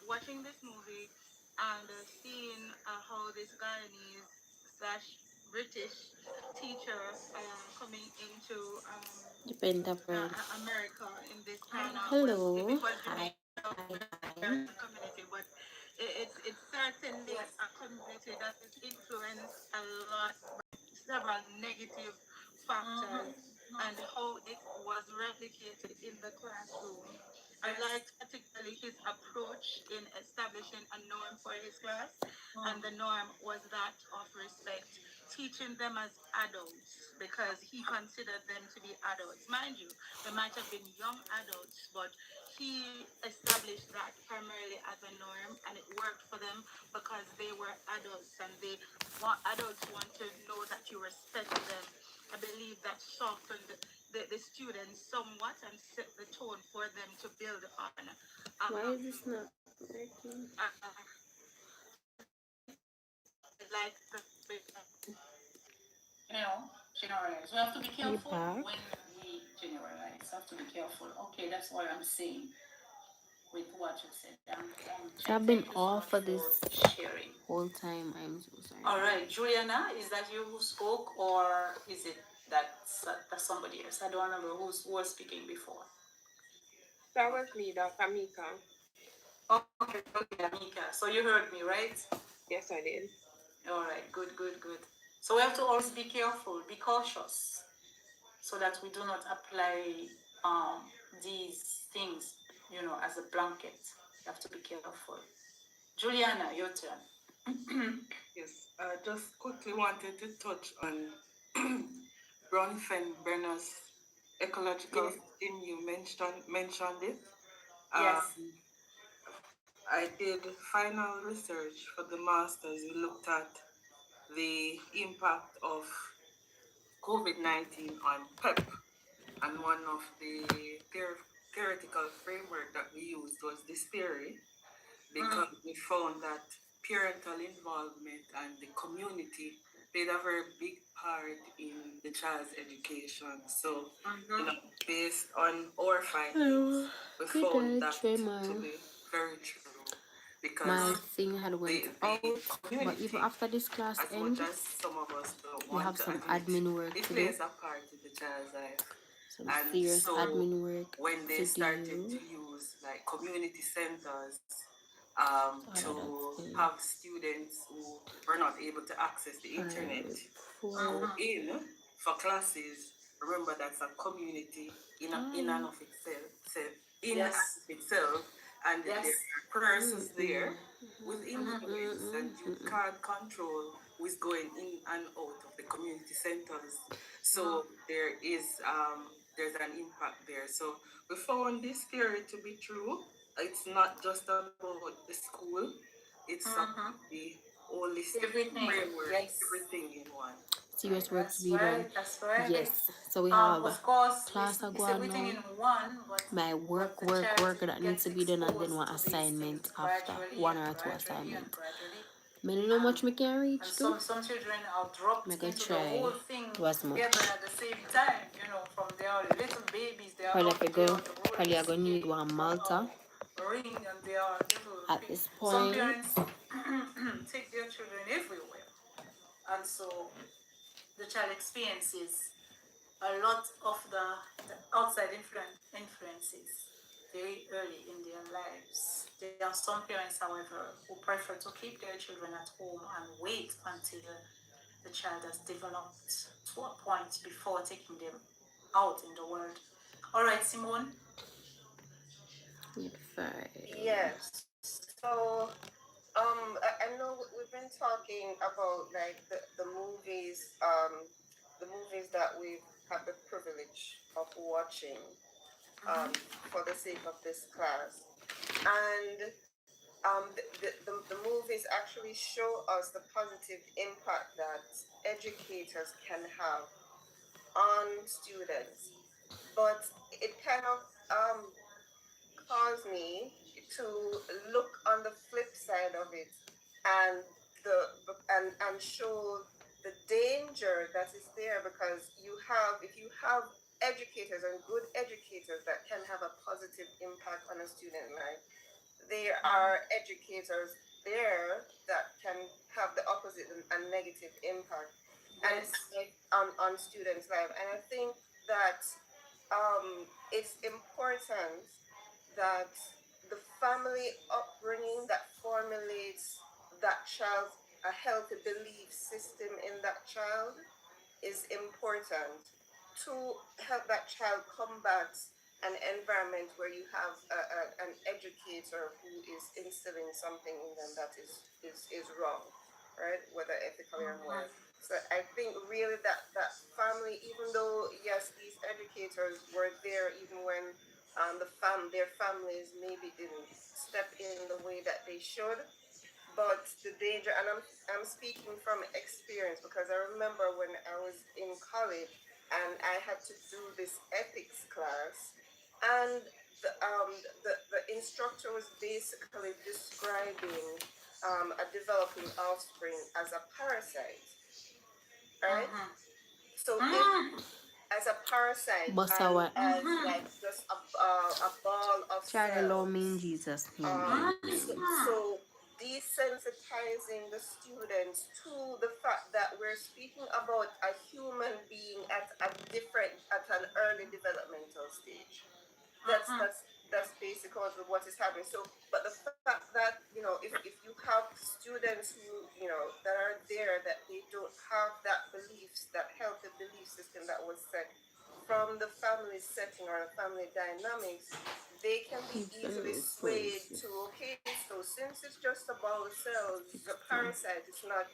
watching this movie and seeing how this Guyanese slash British teacher coming into Depend upon. America in this kind of, Hello. if it was Hi. a community, but it's certainly a community that is influenced a lot by several negative factors and how it was replicated in the classroom. I liked particularly his approach in establishing a norm for his class, and the norm was that of respect, teaching them as adults because he considered them to be adults. Mind you, they might have been young adults, but he established that primarily as a norm, and it worked for them because they were adults and adults want to know that you respect them. I believe that softened the students somewhat and set the tone for them to build on. Why is this not working? Like the generalize. We have to be Are you careful back? when we generalize. Have to be careful. Okay, that's what I'm saying with what you said. So I've been Thank you so off much for for this sharing. whole time. I'm so sorry. All right, Juliana, is that you who spoke, or is it that's somebody else? I don't remember who was speaking before. That was me, Dr. Mika. Okay, Mika. So you heard me, right? Yes, I did. All right, good. So we have to always be careful, be cautious, so that we do not apply these things, as a blanket. You have to be careful. Juliana, your turn. Yes, I just quickly wanted to touch on Bronfenbrenner's ecological system. You mentioned it. Yes. I did final research for the masters. We looked at the impact of COVID-19 on PEP, and one of the theoretical framework that we used was this theory, because we found that parental involvement and the community played a very big part in the child's education. So, based on our findings, we found that to be very true, because My thing had went out, but even after this class as end, much as some of us don't we want have to some admit, admin work it to do. plays a part in the child's life. Some And serious so admin work when they to started do. to use like community centers to That's have students who were not able to access the internet go in for classes, remember that's a community in and of itself, and there are persons there with influence, and you can't control who is going in and out of the community centers. So there is there's an impact there. So we found this theory to be true. It's not just about the school, it's about the holistic framework, everything in one. Serious work to be done. That's right. Yes. So we have Of course, class it's go on everything now. in one, but My work that needs to be done, and then one assignment after, one or two assignment. I don't know much me can reach to. Some children are dropped I'm gonna into the try whole thing was much. together at the same time. From their little babies, they are Probably out if I there go, on the road. probably I gonna need one Malta Ring, and they are little. at this point. Some parents take their children everywhere, and so the child experiences a lot of the outside influences very early in their lives. There are some parents, however, who prefer to keep their children at home and wait until the child has developed to a point before taking them out in the world. All right, Simone. Yes. So, I know we've been talking about like the movies that we've had the privilege of watching, for the sake of this class, and the movies actually show us the positive impact that educators can have on students, but it kind of caused me to look on the flip side of it, and and show the danger that is there, because if you have educators and good educators that can have a positive impact on a student life, there are educators there that can have the opposite and negative impact, and on students' life. And I think that it's important that the family upbringing that formulates that child a healthy belief system in that child is important to help that child combat an environment where you have an educator who is instilling something in them that is wrong, right? Whether ethically or moral. So I think really that family, even though yes, these educators were there even when their families maybe didn't step in the way that they should, but the danger, and I'm speaking from experience because I remember when I was in college and I had to do this ethics class, and the instructor was basically describing a developing offspring as a parasite, right? So if as a parasite and as like just a ball of Try allow me in cells. Jesus' name. So desensitizing the students to the fact that we're speaking about a human being at an early developmental stage. That's basically what is happening. So, but the fact that if you have students who that are there that they don't have that healthy belief system that was set from the family setting or the family dynamics, they can be easily swayed to, okay, so since it's just a ball of cells, a parasite, it's not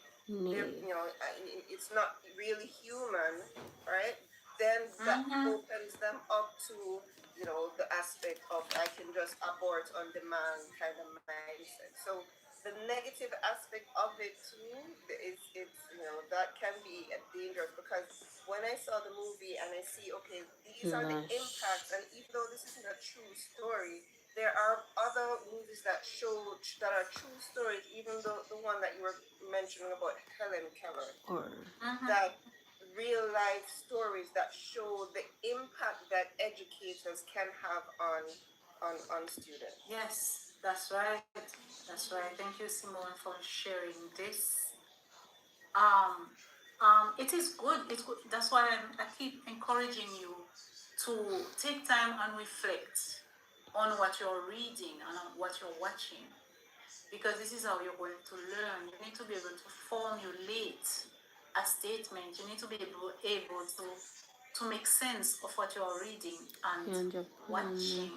really human, right? Then that opens them up to the aspect of I can just abort on demand kind of mindset. So the negative aspect of it too is that can be dangerous because when I saw the movie and I see, okay, these are the impacts, and even though this isn't a true story, there are other movies that that are true stories, even though the one that you were mentioning about Helen Keller, that real life stories that show the impact that educators can have on students. Yes, that's right. That's right. Thank you, Simone, for sharing this. Um, it is good. It's good. That's why I keep encouraging you to take time and reflect on what you're reading and on what you're watching, because this is how you're going to learn. You need to be able to formulate a statement. You need to be able to make sense of what you're reading and watching,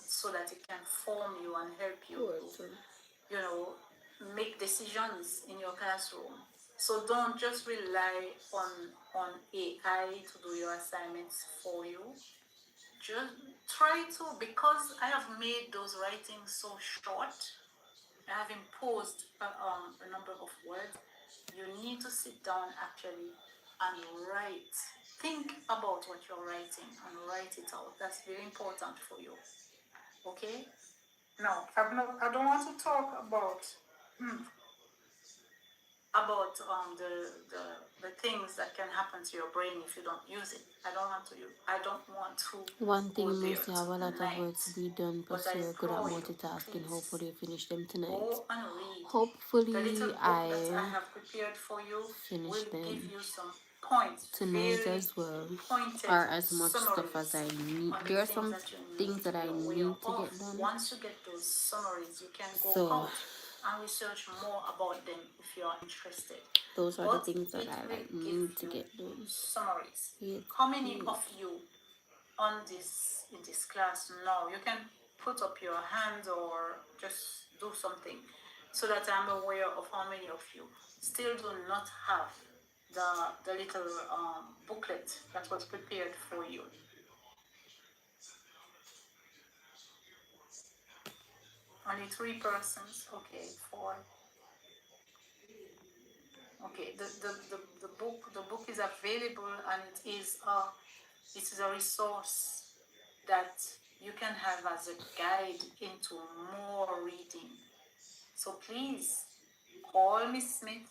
so that it can form you and help you make decisions in your classroom. So don't just rely on AI to do your assignments for you. Just try to, because I have made those writings so short, I have imposed a number of words. You need to sit down actually and write. Think about what you're writing and write it out. That's very important for you. Okay? Now, I don't want to talk about the things that can happen to your brain if you don't use it. I don't want to One thing go you there must have a lot of work tonight. to be done, But plus I you're good at implore you, multitasking. please Hopefully you finish them tonight. go and read. The little Hopefully book that I I have prepared for you finish will give them you some points, tonight very as well, pointed or as much stuff as I summaries need. on the There are things some that you things need to that be I aware need to of. get done, Once you get those summaries, you can go so out and research more about them if you are interested. those are the But things that it I will like give need to you get done. summaries. Yes, How many yes. of you on this in this class now? You can put up your hand or just do something so that I'm aware of how many of you still do not have the little booklet that was prepared for you. Only 3 persons. Okay, 4. Okay, the book is available, and it is a resource that you can have as a guide into more reading. So please call Miss Smith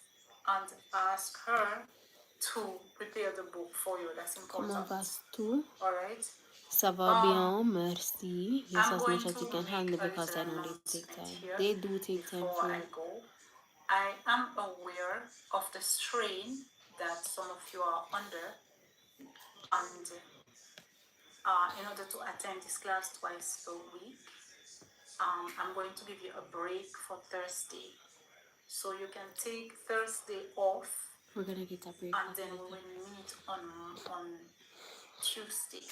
and ask her to prepare the book for you. That's Comment important. vas-tu? All right. Ça va bien, merci. Just I'm as going much as you to can make handle, a because I little know they take announcement time. here They do take time before for I you. go. I am aware of the strain that some of you are under, and in order to attend this class twice a week, I'm going to give you a break for Thursday. So you can take Thursday off. We're gonna get a break. And then we will meet on Tuesday.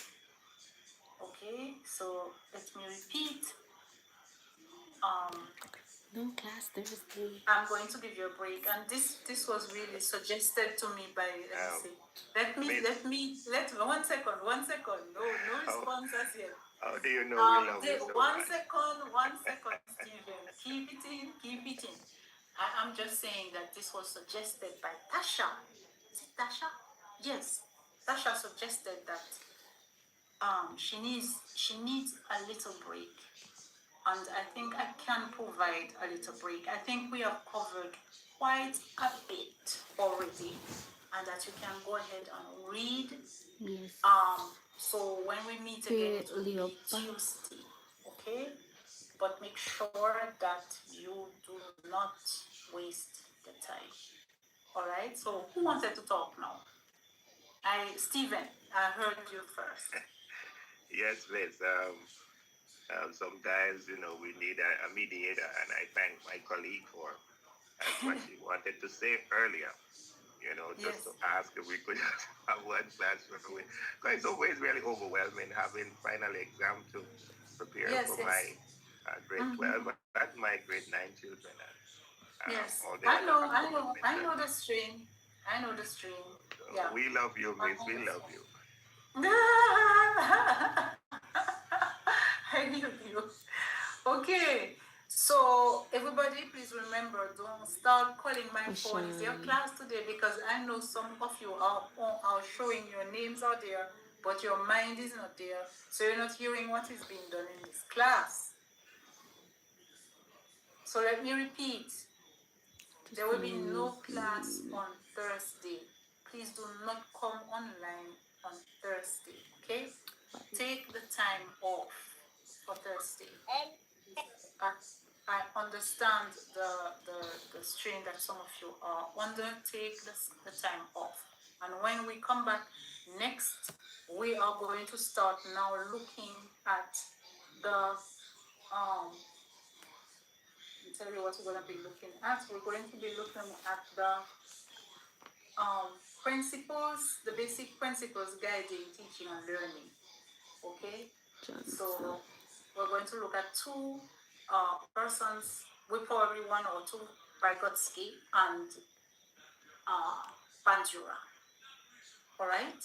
Okay, so let me repeat. No class Thursday. I'm going to give you a break, and this was really suggested to me by let me 1 second. No responses yet. How do you know we love you so One much? second, Stephen. Keep it in. I'm just saying that this was suggested by Tasha. Is it Tasha? Yes. Tasha suggested that she needs a little break. And I think I can provide a little break. I think we have covered quite a bit already, and that you can go ahead and read. Yes. So when we meet again, it will be Tuesday, okay? But make sure that you do not waste the time. All right. So who wanted to talk now? Stephen, I heard you first. Yes, Liz. Sometimes, we need a mediator, and I thank my colleague for what she wanted to say earlier. Just to ask if we could have one class for the week. Because it's always really overwhelming having final exam to prepare for my grade 12 and my grade 9 children. And, yes, all the I know the commitments. stream. I know the stream. So Yeah. we love you, Miss. We love you. I knew you. Okay. So everybody, please remember, don't start calling my phone. Is your class today? Because I know some of you are showing your names out there, but your mind is not there. So you're not hearing what is being done in this class. So let me repeat. There will be no class on Thursday. Please do not come online on Thursday, okay? Take the time off for Thursday. I understand the strain that some of you are under. Take the time off. And when we come back next, we are going to start now looking at the I'll tell you what we're going to be looking at. We're going to be looking at the principles, the basic principles guiding teaching and learning. Okay? So we're going to look at two persons, we probably one or two, Vygotsky and Bandura. All right?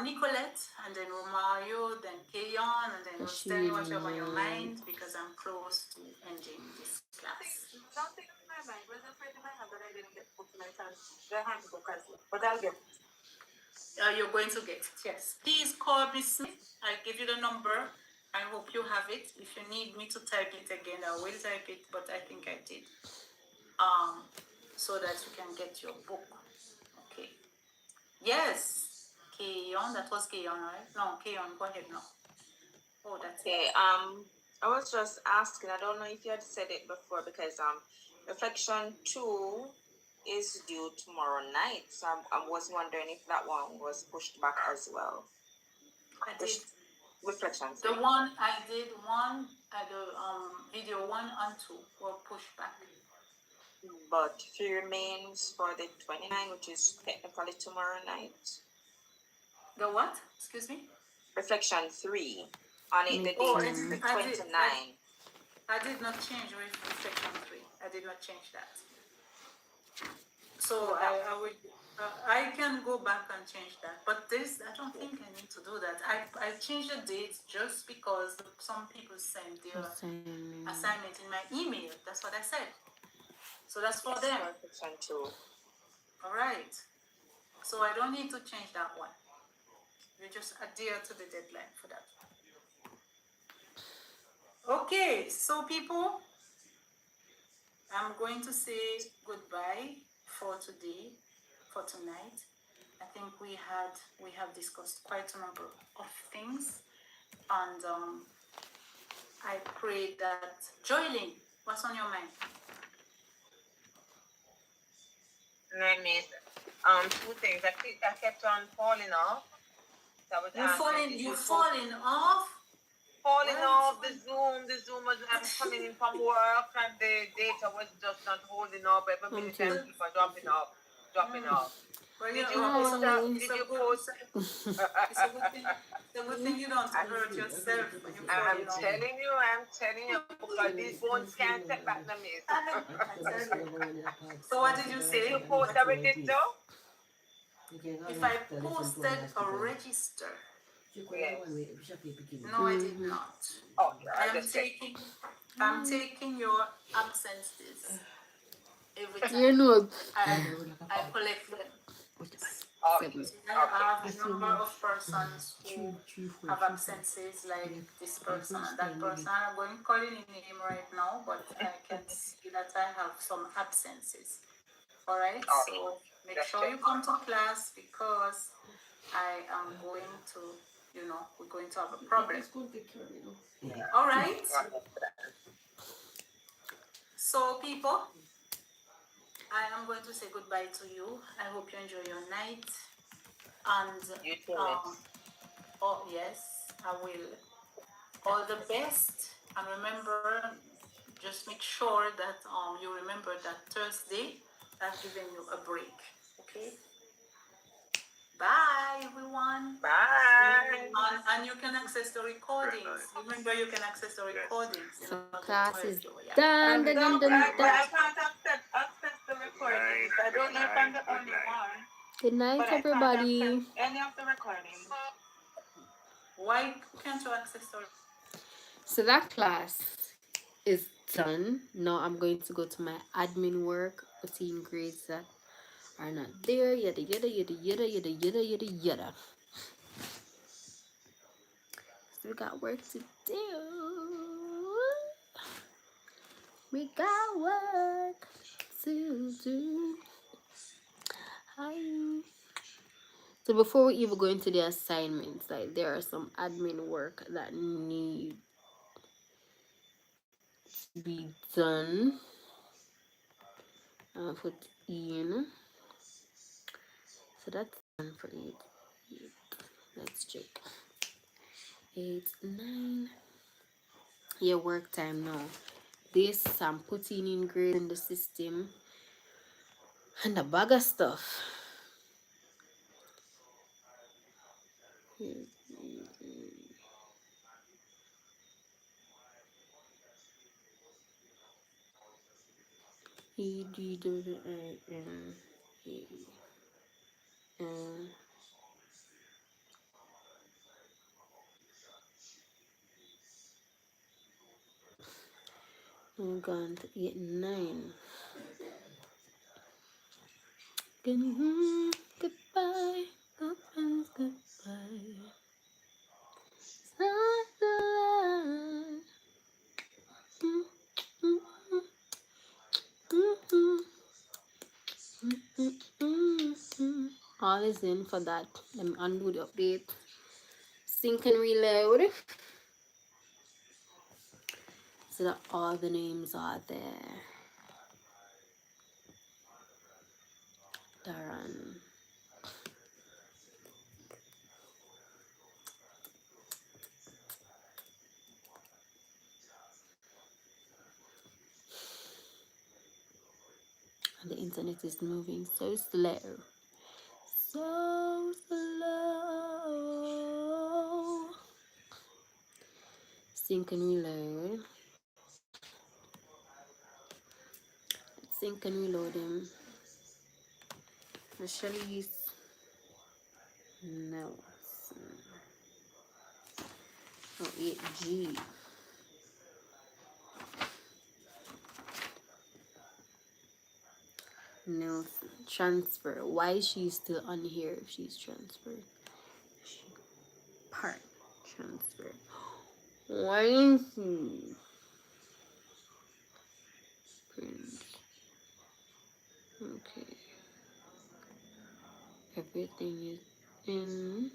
Nicolette, and then Romario, then Kayon, and then just tell me what you have on your mind, because I'm close to ending this class. Something on my mind. Was afraid if I have that I didn't get book my time. The handbook as well. But I'll get it. You're going to get it, yes. Please call Miss Smith. I'll give you the number. I hope you have it. If you need me to type it again, I will type it, but I think I did. So that you can get your book. Okay. Yes. Kayon, that was Kayon, right? No, Kayon, go ahead now. Oh, that's okay. it. I was just asking, I don't know if you had said it before, because reflection 2 is due tomorrow night. So I was wondering if that one was pushed back as well. I did. Reflection 3. The one I did, video 1 and 2 were pushed back. But 3 remains for the 29, which is technically tomorrow night. The what? Excuse me? Reflection 3. On it, the date is the 29. I did not change reflection 3. I did not change that. So I can go back and change that. But I don't think I need to do that. I changed the date just because some people send their assignment in my email. That's what I said. So that's for them. All right. So I don't need to change that one. You just adhere to the deadline for that. Okay, so people, I'm going to say goodbye for today, for tonight. I think we have discussed quite a number of things, and I pray that Joylyn, what's on your mind? Two things. I kept on falling off. You're falling off? falling off the Zoom was I'm coming in from work and the data was just not holding up. Every minute I keep on dropping off. Well, Did you you know, post that? it's Did a you good, post? it's a good thing. It's a good thing you don't hurt yourself when you fall, I'm you know. telling you, because these bones can't take back the miss. I tell you. So what did you Did say? you post everything though? If I posted a register? Yes. No, I did not. Okay, I I am just checked. I'm taking your absences every You time. know. I collect them. Okay. I have a number of persons who have absences, like this person and that person. I'm going to call any name right now, but I can see that I have some absences. All right, so make sure you come to class because I am going to, we're going to have a problem. All right. So people, I am going to say goodbye to you. I hope you enjoy your night. And You too, Miss. oh yes, I will. All the best. And remember, just make sure that you remember that Thursday I've given you a break. Okay. Bye, everyone. Bye. And you can access the recordings. Remember, you can access the recordings. So class is done. I can't access the recordings. I don't know if I'm the only one. Good night, But I can't everybody. access any of the recordings. Why can't you access the? So that class is done. Now I'm going to go to my admin work, putting grades that are not there. Yada yada yada yada yada yada yada yada. So we got work to do. We got work to do. Hi. So before we even go into the assignments, like there are some admin work that need to be done. I'll put in. So that's done for 8. Let's check. 8, 9. Yeah, work time now. This I'm putting in grades in the system and a bag of stuff. E D W I N A N. I'm going to 8, 9. Goodbye, goodbye, goodbye. Not the line. All is in for that. Let me undo the update. Sync and reload. So that all the names are there. Darren. And the internet is moving so slow. So slow. Sync and reload. Sync and reload him. Michelle's Nelson. Oh, 8G. Nelson. Transfer. Why is she still on here if she's transferred? Part. Transfer. Why is she? Print. Okay. Everything is in.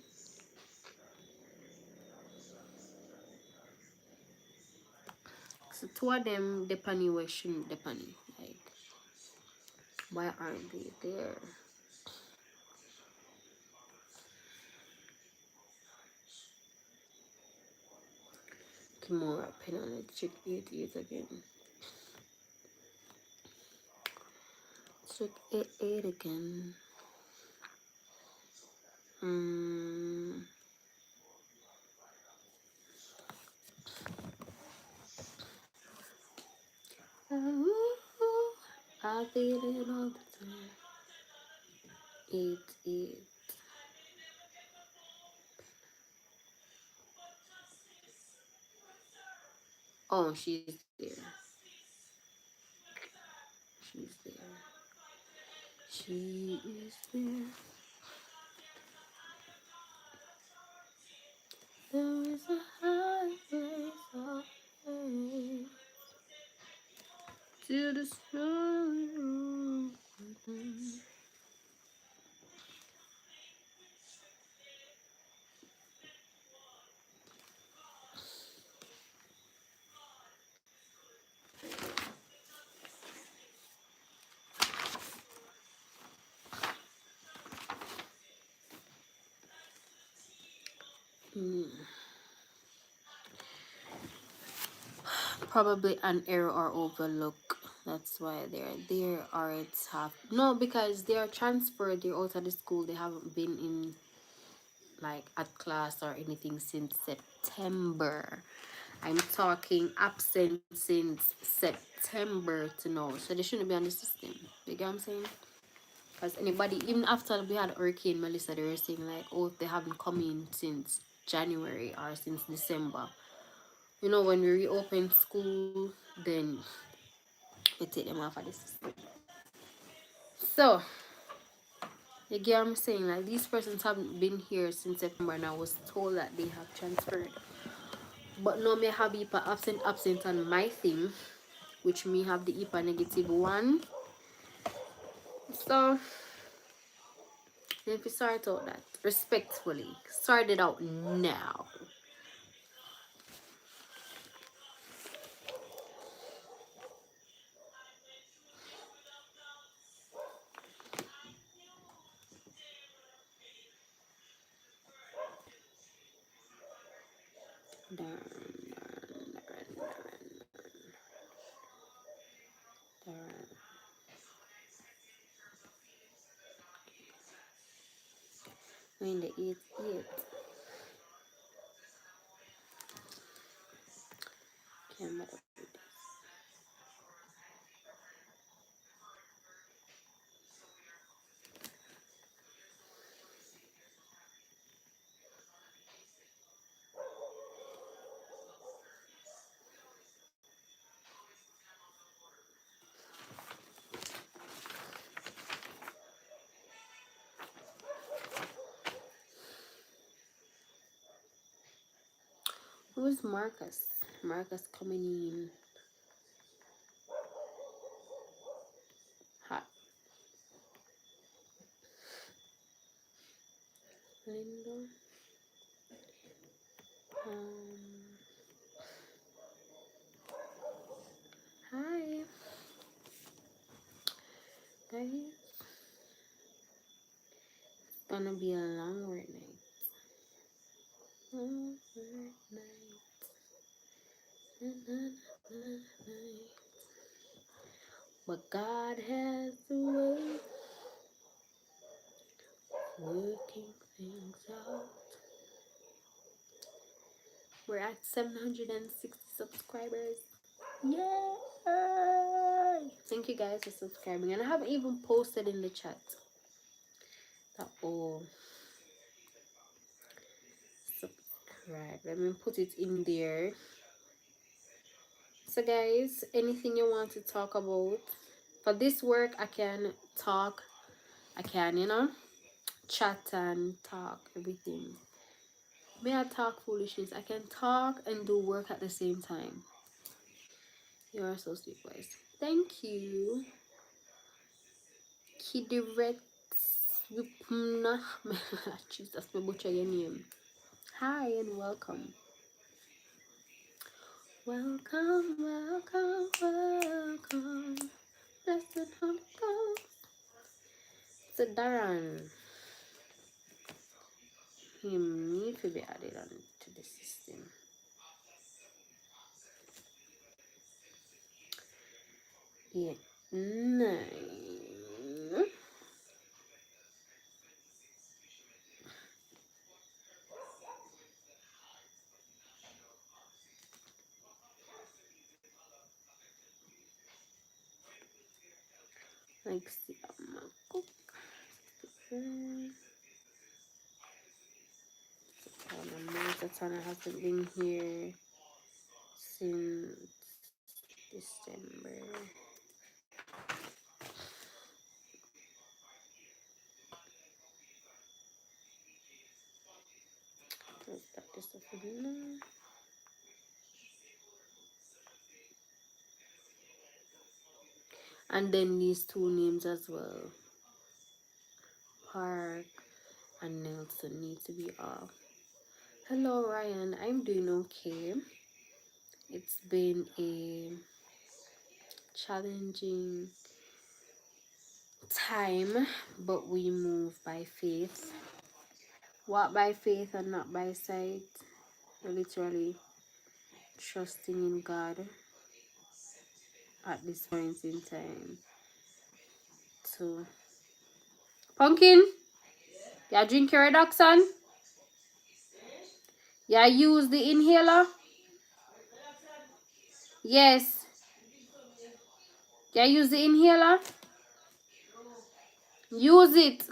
So two of them depending where shouldn't depending. Like, why aren't they there? Kimura pen on it. Check 88 again. Check 88 again. I feel it all the time. 88. Oh, she's there. She's there. She is there. There is a high place of faith to destroy you. Probably an error or overlook. That's why they're there, or it's half. No, because they are transferred. They're out of the school. They haven't been in like at class or anything since September. I'm talking absent since September to now. So they shouldn't be on the system. You get what I'm saying? Because anybody, even after we had Hurricane Melissa, they were saying like, oh, if they haven't come in since January or since December. You know, when we reopen school, then we take them off of the system. So, you get what I'm saying? Like, these persons haven't been here since September, and I was told that they have transferred. But now me have IPA absent on my thing, which me have the IPA -1. So, if you sort out that respectfully, sort it out now. We're in the 8th. Can't Who's Marcus? Marcus coming in hot. Linda. Hi. Guys. It's gonna be a long work night. Long work night. But God has a way working things out. We're at 760 subscribers. Yay! Thank you guys for subscribing. And I haven't even posted in the chat that all subscribe. Let me put it in there. So guys, anything you want to talk about? For this work, I can talk. I can, chat and talk everything. May I talk foolishness? I can talk and do work at the same time. You are so sweet, boys. Thank you. Kidiret Wipna. Jesus, me butcher your name. Hi and welcome. Welcome, welcome, welcome. Blessed Holy Ghost. So Darren, he need to be added on to the system. 8, 9. Like, see, Satana hasn't been here since December. Let's start this off again. And then these two names as well, Park and Nelson, need to be off. Hello Ryan, I'm doing okay. It's been a challenging time, but we move by faith. Walk by faith and not by sight. Literally trusting in God at this point in time. So, Pumpkin, you drink your redoxon? You use the inhaler? Yes. You use the inhaler? Use it.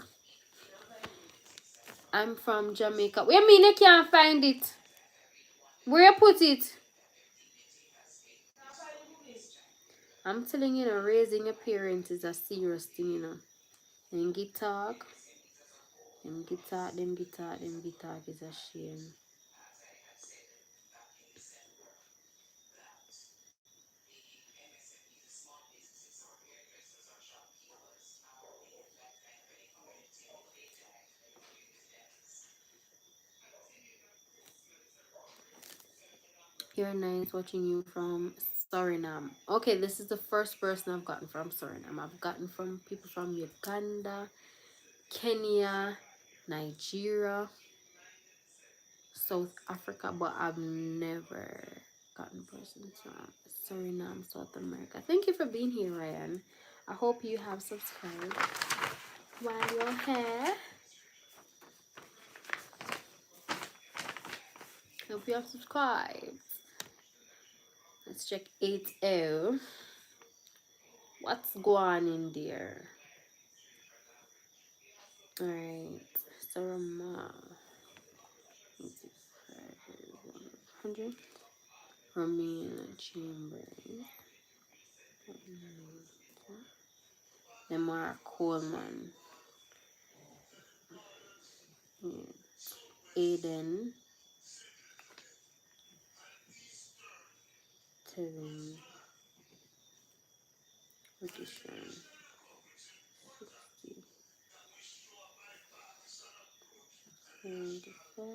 I'm from Jamaica. What you mean you can't find it? Where you put it? I'm telling you, raising a parent is a serious thing, you know. Them get talk is a shame. You're nice, watching you from Suriname. Okay, this is the first person I've gotten from Suriname. I've gotten from people from Uganda, Kenya, Nigeria, South Africa, but I've never gotten persons from Suriname, South America. Thank you for being here, Ryan. I hope you have subscribed while you're here. Hope you have subscribed. Let's check 8-0. What's going on in there? Alright, Sarama 100. Romina Chambers. Lamar Coleman. Aiden. Tevin. Audition. 60. 75.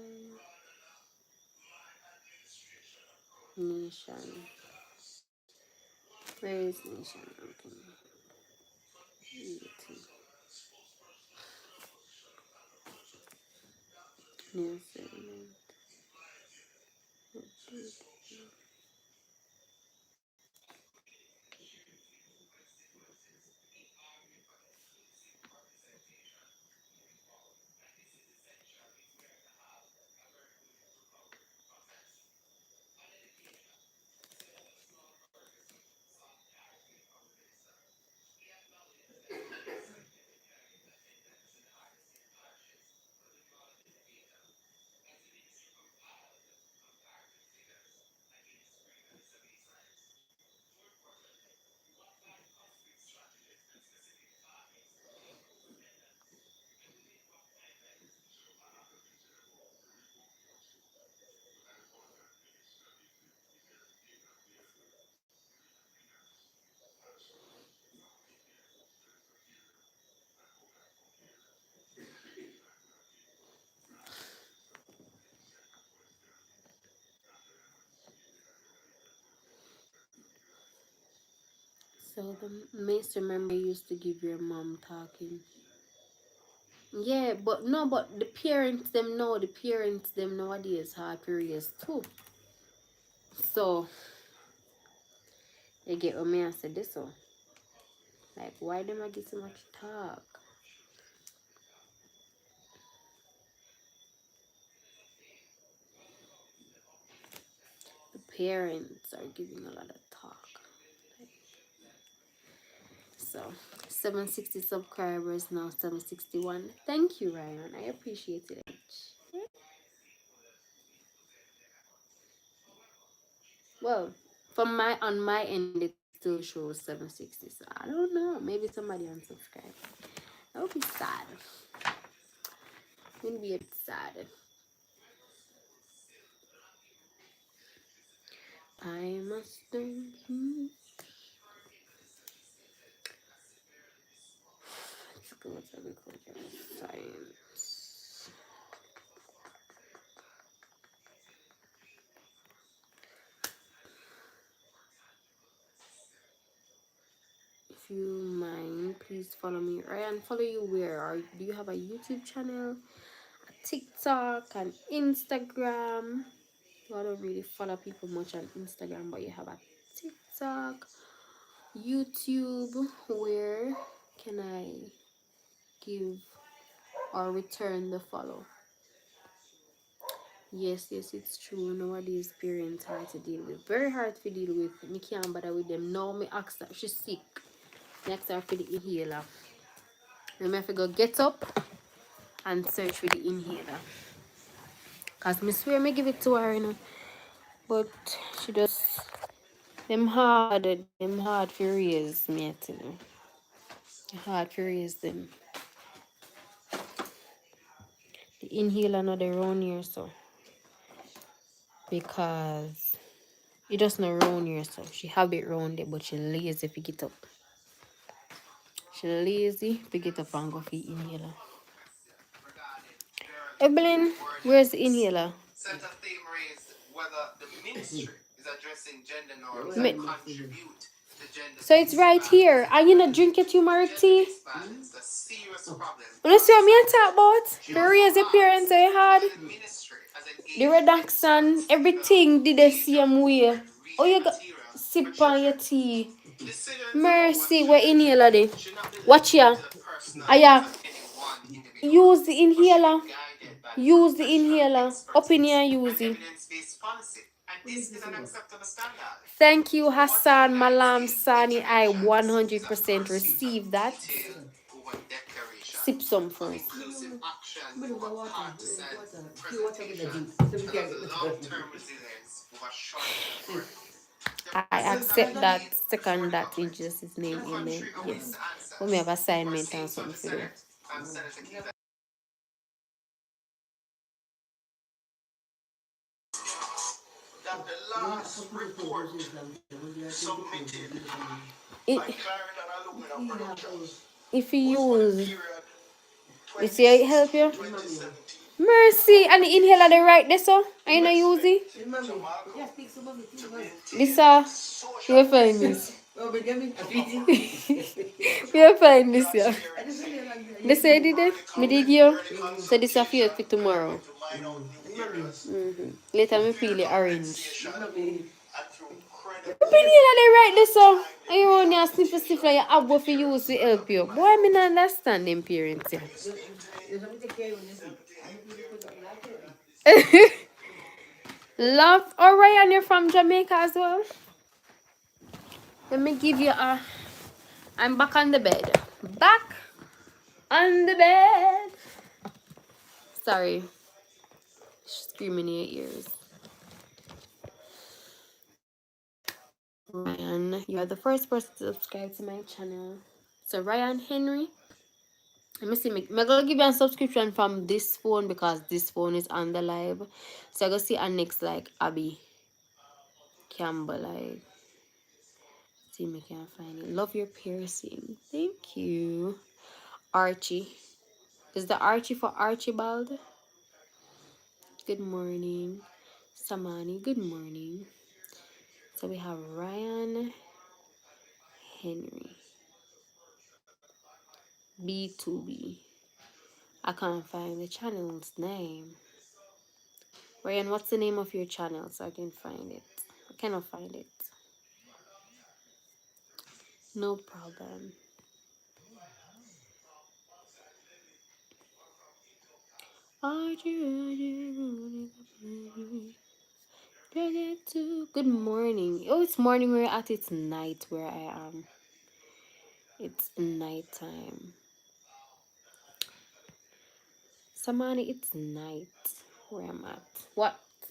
Nation. Where is Nation? Okay. 80. Nelson. So the master member used to give your mom talking. Yeah, but no, but the parents them nowadays have periods too. So you get what me I said this one. Like, why them I get so much talk? The parents are giving a lot of talk. So 760 subscribers, now 761. Thank you, Ryan. I appreciate it. Well, from my end, it still shows 760. So I don't know. Maybe somebody unsubscribed. That would be sad. It would be a bit sad. I must thank you. Let's go with agriculture science. If you mind, please follow me. Ryan, follow you where? Do you have a YouTube channel, a TikTok, and Instagram? Well, I don't really follow people much on Instagram, but you have a TikTok, YouTube. Where can I give or return the follow? Yes, it's true. Nowadays, parents hard to deal with. Very hard to deal with. Me can't bother with them. Now, me ask her, she's sick. Me ask her for the inhaler. Then me have to go get up and search for the inhaler. Cause me swear me give it to her, you know. But she just them hard for raise me, I tell you. Hard for raise them. The inhaler not around here, so because it just not around here, so she have it round there, but she lazy to get up. She lazy to get up and go for the inhaler. Evelyn, where's the inhaler? So it's right here. Are you not drink it, you Mark tea? Wanna see what me I talk about? The raise appearance I had. The reduction, everything did the same way. Oh, you got sip on your tea. Mercy, we're inhaler there. Watch ya. Aya. Use the inhaler. Use the inhaler. Up in here, use it. Thank you, Hassan Malam Sani. I 100% receive that. Sip some first. I accept that, second that in Jesus' name, amen. Yes. We may have assignment and something to do. If you use, you see it help you? Mercy, and the inhaler they right there, so I not use it. This you will find this. We will find this, yeah. They say did it? Me did you? So this is for you for tomorrow. Later me peel the orange. You peel it right there, so and you run your sniff like you have what you use to help you. Boy, me not understand them parents, yeah. Love, alright, and you're from Jamaica as well. Let me give you a. I'm back on the bed. Back on the bed. Sorry, screaming in your ears. Ryan, you are the first person to subscribe to my channel. So Ryan Henry. Let me see. I'm gonna give you a subscription from this phone because this phone is on the live. So I go see our next like Abby Campbell. Like, see me can find it. Love your piercing. Thank you. Archie. Is the Archie for Archibald? Good morning. Samani, good morning. So we have Ryan Henry. B2B. I can't find the channel's name. Ryan, what's the name of your channel so I can find it? I cannot find it. No problem. Good morning. Oh, it's morning where at it's night where I am. It's nighttime. Samani, it's night where I'm at.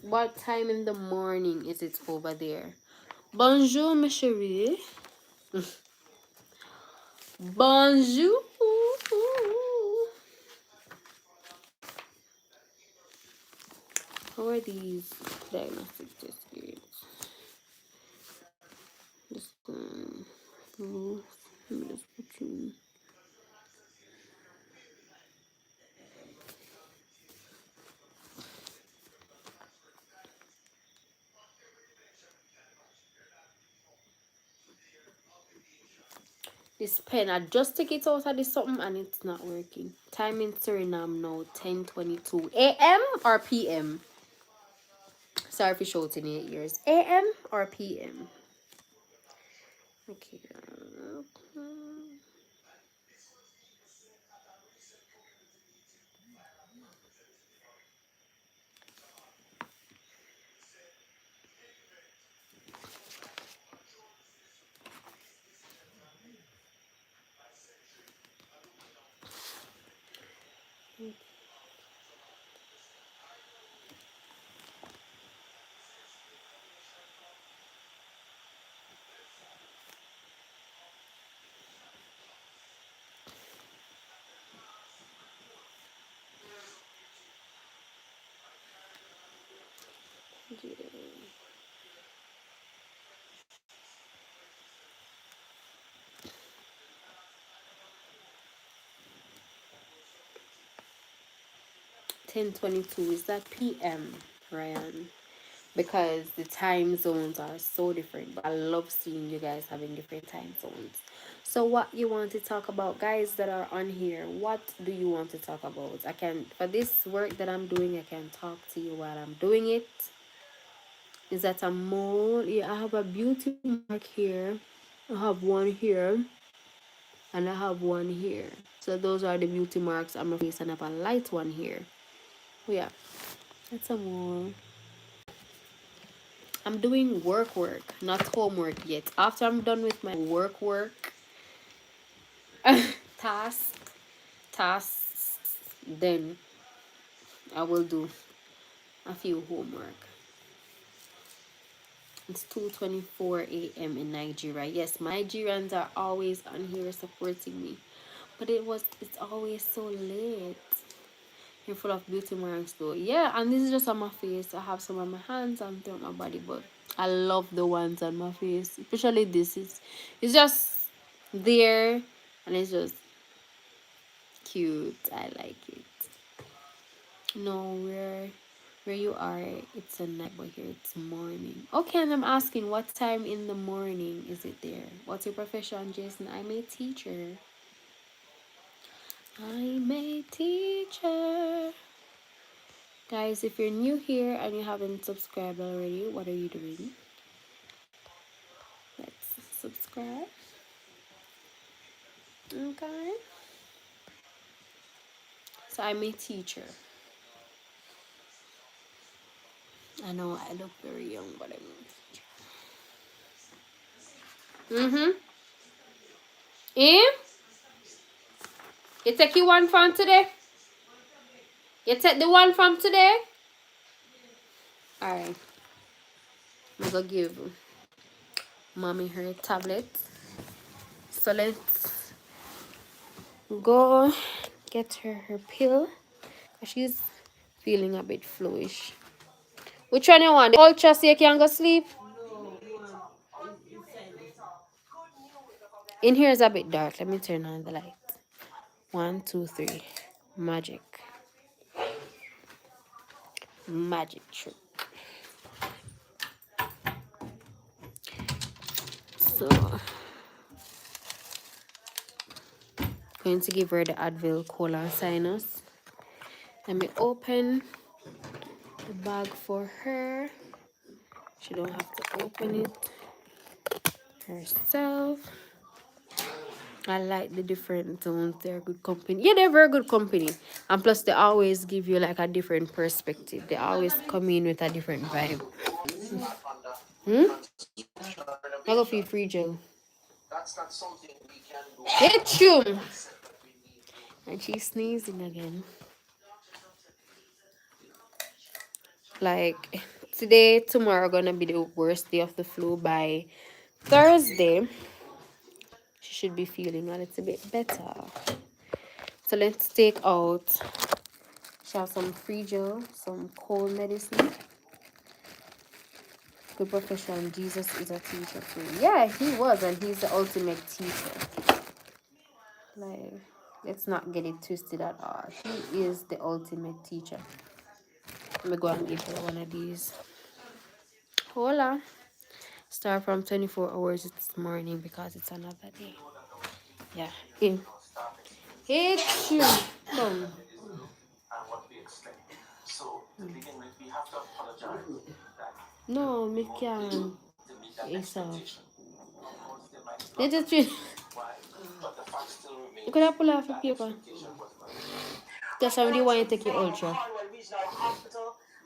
What time in the morning is it over there? Bonjour, ma chérie. Bonjour. How are these diagnostic test kits? This one. Let me just put you. This pen, I just take it out of this something and it's not working. Time in Suriname now, 10:22 a.m. or p.m. Sorry for shouting in your ears. A.m. or p.m. Okay. 10:22, is that p.m. Ryan? Because the time zones are so different, but I love seeing you guys having different time zones. So what you want to talk about, guys that are on here, what do you want to talk about? I can, for this work that I'm doing, I can talk to you while I'm doing it. Is that a mole? Yeah, I have a beauty mark here. I have one here and I have one here. So those are the beauty marks on my face, and I have a light one here. Oh yeah, that's a mole. I'm doing work, not homework yet. After I'm done with my work, task, tasks, then I will do a few homework. It's 2:24 a.m. in Nigeria. Yes, my Nigerians are always on here supporting me. But it's always so late. You're full of beauty marks though. Yeah, and this is just on my face. I have some on my hands and throughout my body, but I love the ones on my face. Especially this is, it's just there and it's just cute. I like it. No, where you are, it's a night, but here it's morning. Okay, and I'm asking, what time in the morning is it there? What's your profession, Jason? I'm a teacher. I'm a teacher. Guys, if you're new here and you haven't subscribed already, what are you doing? Let's subscribe. Okay. So I'm a teacher. I know I look very young, but I'm a teacher. You take you one from today? You take the one from today? Alright. I'm gonna give mommy her tablet. So let's go get her pill. She's feeling a bit fluish. Which one you want? The ultra so you can go sleep? In here is a bit dark. Let me turn on the light. 1, 2, 3. Magic. Magic trick. So, going to give her the Advil Cola Sinus. Let me open the bag for her. She don't have to open it herself. I like the different tones. They're good company. Yeah, they're very good company. And plus, they always give you like a different perspective. They always come in with a different vibe. Hmm? I go for free gel. It's you. And she's sneezing again. Like today, tomorrow gonna be the worst day of the flu. By Thursday, she should be feeling a little bit better. So let's take out. She have some free gel, some cold medicine. Good profession. Jesus is a teacher too. Yeah, he was, and he's the ultimate teacher. Like, let's not get it twisted at all. He is the ultimate teacher. Let me go and give her one of these. Hola. Start from 24 hours this morning because it's another day. Yeah. In. Hey, you. Come. No, me can't. It's off. Let us you could have pull off the paper. Because somebody want you to take your ultra.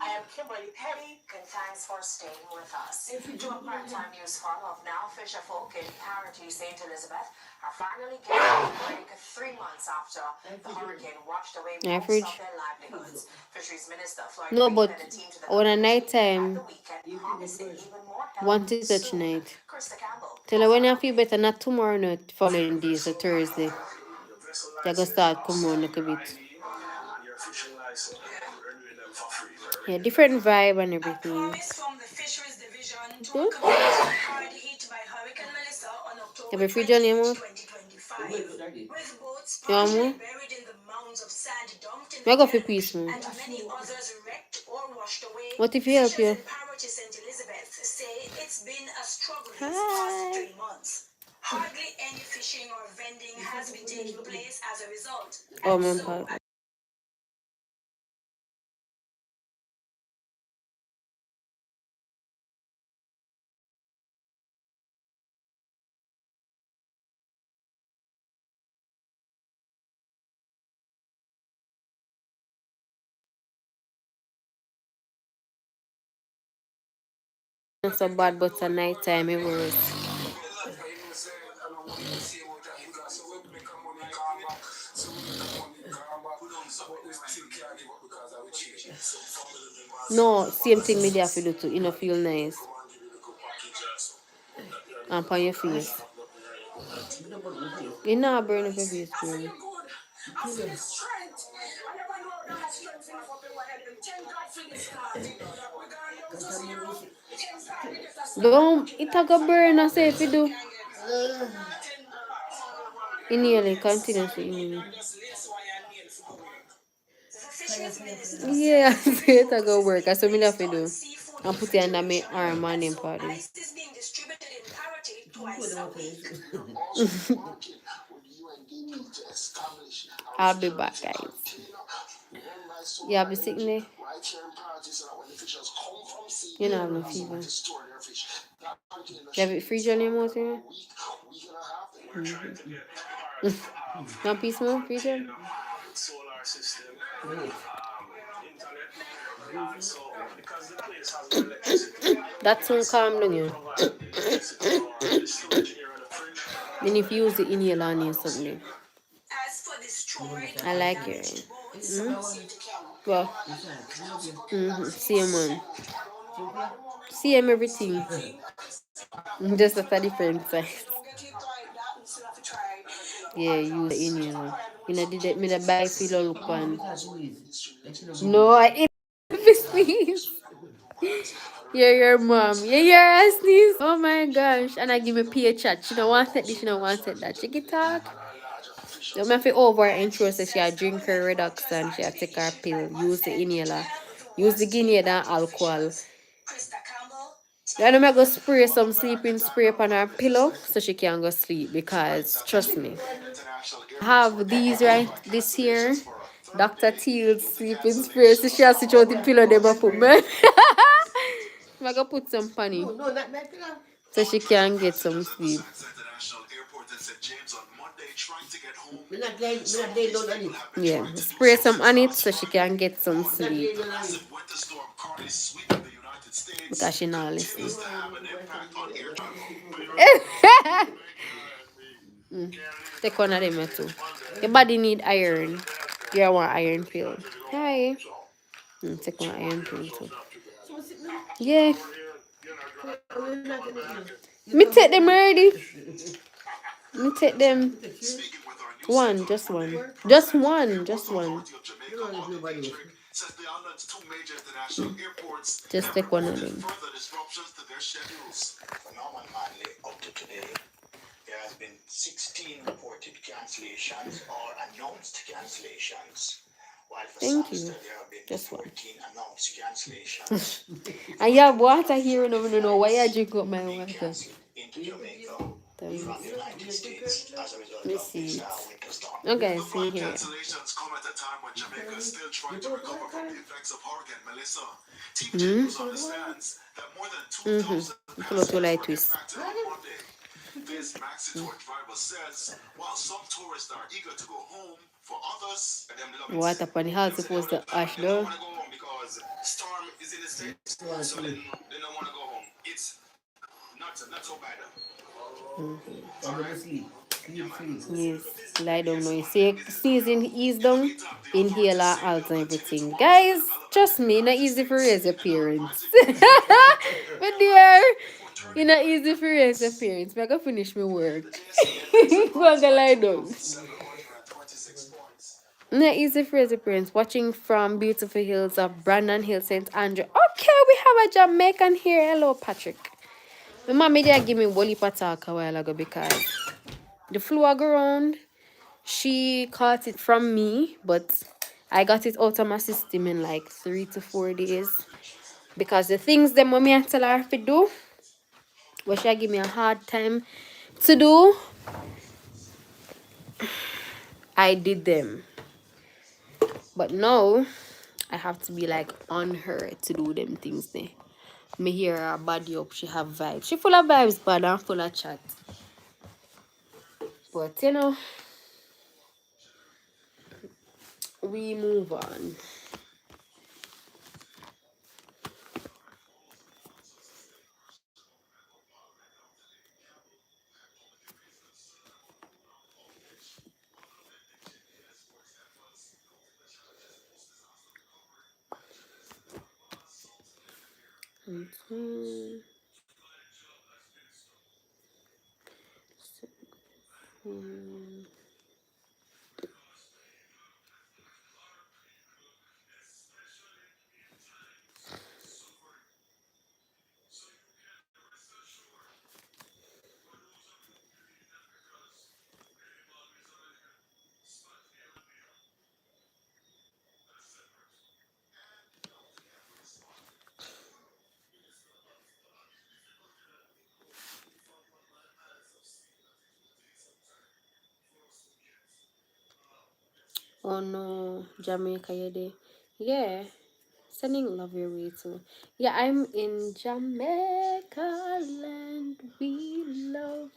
I am Kimberly Petty, and thanks for staying with us. To a primetime news farm of now fisherfolk in Parity, St. Elizabeth are finally getting a break 3 months after the hurricane washed away most of their livelihoods. Fisheries Minister Floyd No, Green but led a team to the on a night community at time, the weekend, promising even more want help to touch soon. night. Krista Campbell. Tell her when you feel better, not tomorrow, not following days, so Thursday. You're going to start come on a little bit. Yeah, different vibe and everything. Good. Have a free journey, amount? You want more? I go for peace, man. What if he help you? Hi. Hardly any fishing or vending has been taking place as a result. Oh, my God. Not so bad, but at night time it worse. No, same thing me they have to do too. You know, feel nice. And on your face. You know, burn up your face, bro. Don't, it a go burn, I say if you do. Inhale, continuously inhale. Yeah, it a go work. That's what me have to do. And put it under my arm and them party. I'll be back, guys. You have a sickness? You don't have no fever. You have it free on your mouth here? No peace more, free gel? That's so calm down you. Then if you use the inhaler on you something. I like it. Well, same one. Same everything. Just at a different size. Yeah, use the inhaler. You know, did me the buy feel look one. No, I ain't sneeze. Yeah, your mom. Yeah, your sneeze. Oh my gosh. And I give me peer chat. She don't want it this, she don't want it that. She can talk. You have to over intro so she a drink her reduction, she a take her pill, use the inhaler, use the guinea and alcohol. Then I'm go spray some sleeping spray upon her pillow so she can go sleep because trust me. I have these right this here. Dr. Teal's sleeping spray. So she has to throw the pillow never put me. I'm gonna put some funny so she can get some sleep. Yeah, spray some on it so she can get some sleep. Because she not listen. Take one of them too. Your body need iron. You want iron pill. Hi. Take one iron pill too. Yeah. Me take them already. Me take them. One, just one. Just one, just one. Just take one of them. Up to today, there has been 16 reported cancellations or announced cancellations. While for Thank you. Samster, there have been Just 14 one. announced cancellations. And you have water here and I don't know why I drink up my water. Into Jamaica from the United States as a result Let me of see this it. winter storm. Okay, see here. Cancellations come at a time when Jamaica is still trying to recover from the effects of Hurricane Melissa. Team News understands that more than 2,000 passengers were impacted on Monday. This Maxi Tour driver says while some tourists are eager to go home, for others, them love it. What upon the house supposed to ash They don't though? want to go home because storm is in the States, so they don't want to go home. It's not so bad. Yes, lie down now. You see, season ease down, inhaler, alt and everything. Guys, trust me, not easy for raise your parents. My dear, it's not easy for raise your parents. I gotta finish my work. Go and go lie down. Not easy for raise your parents. Watching from beautiful hills of Brandon Hill, St. Andrew. Okay, we have a Jamaican here. Hello, Patrick. My mommy did give me Wally Patak a while ago because the flu I go around. She caught it from me, but I got it out of my system in like 3 to 4 days. Because the things that mommy I tell her to do, what she give me a hard time to do, I did them. But now, I have to be like on her to do them things there. Me hear her body up, she have vibes. She full of vibes, but I'm full of chat. But you know, we move on. Oh no, Jamaica, you there? Yeah, sending love your way too. Yeah, I'm in Jamaica land. We love.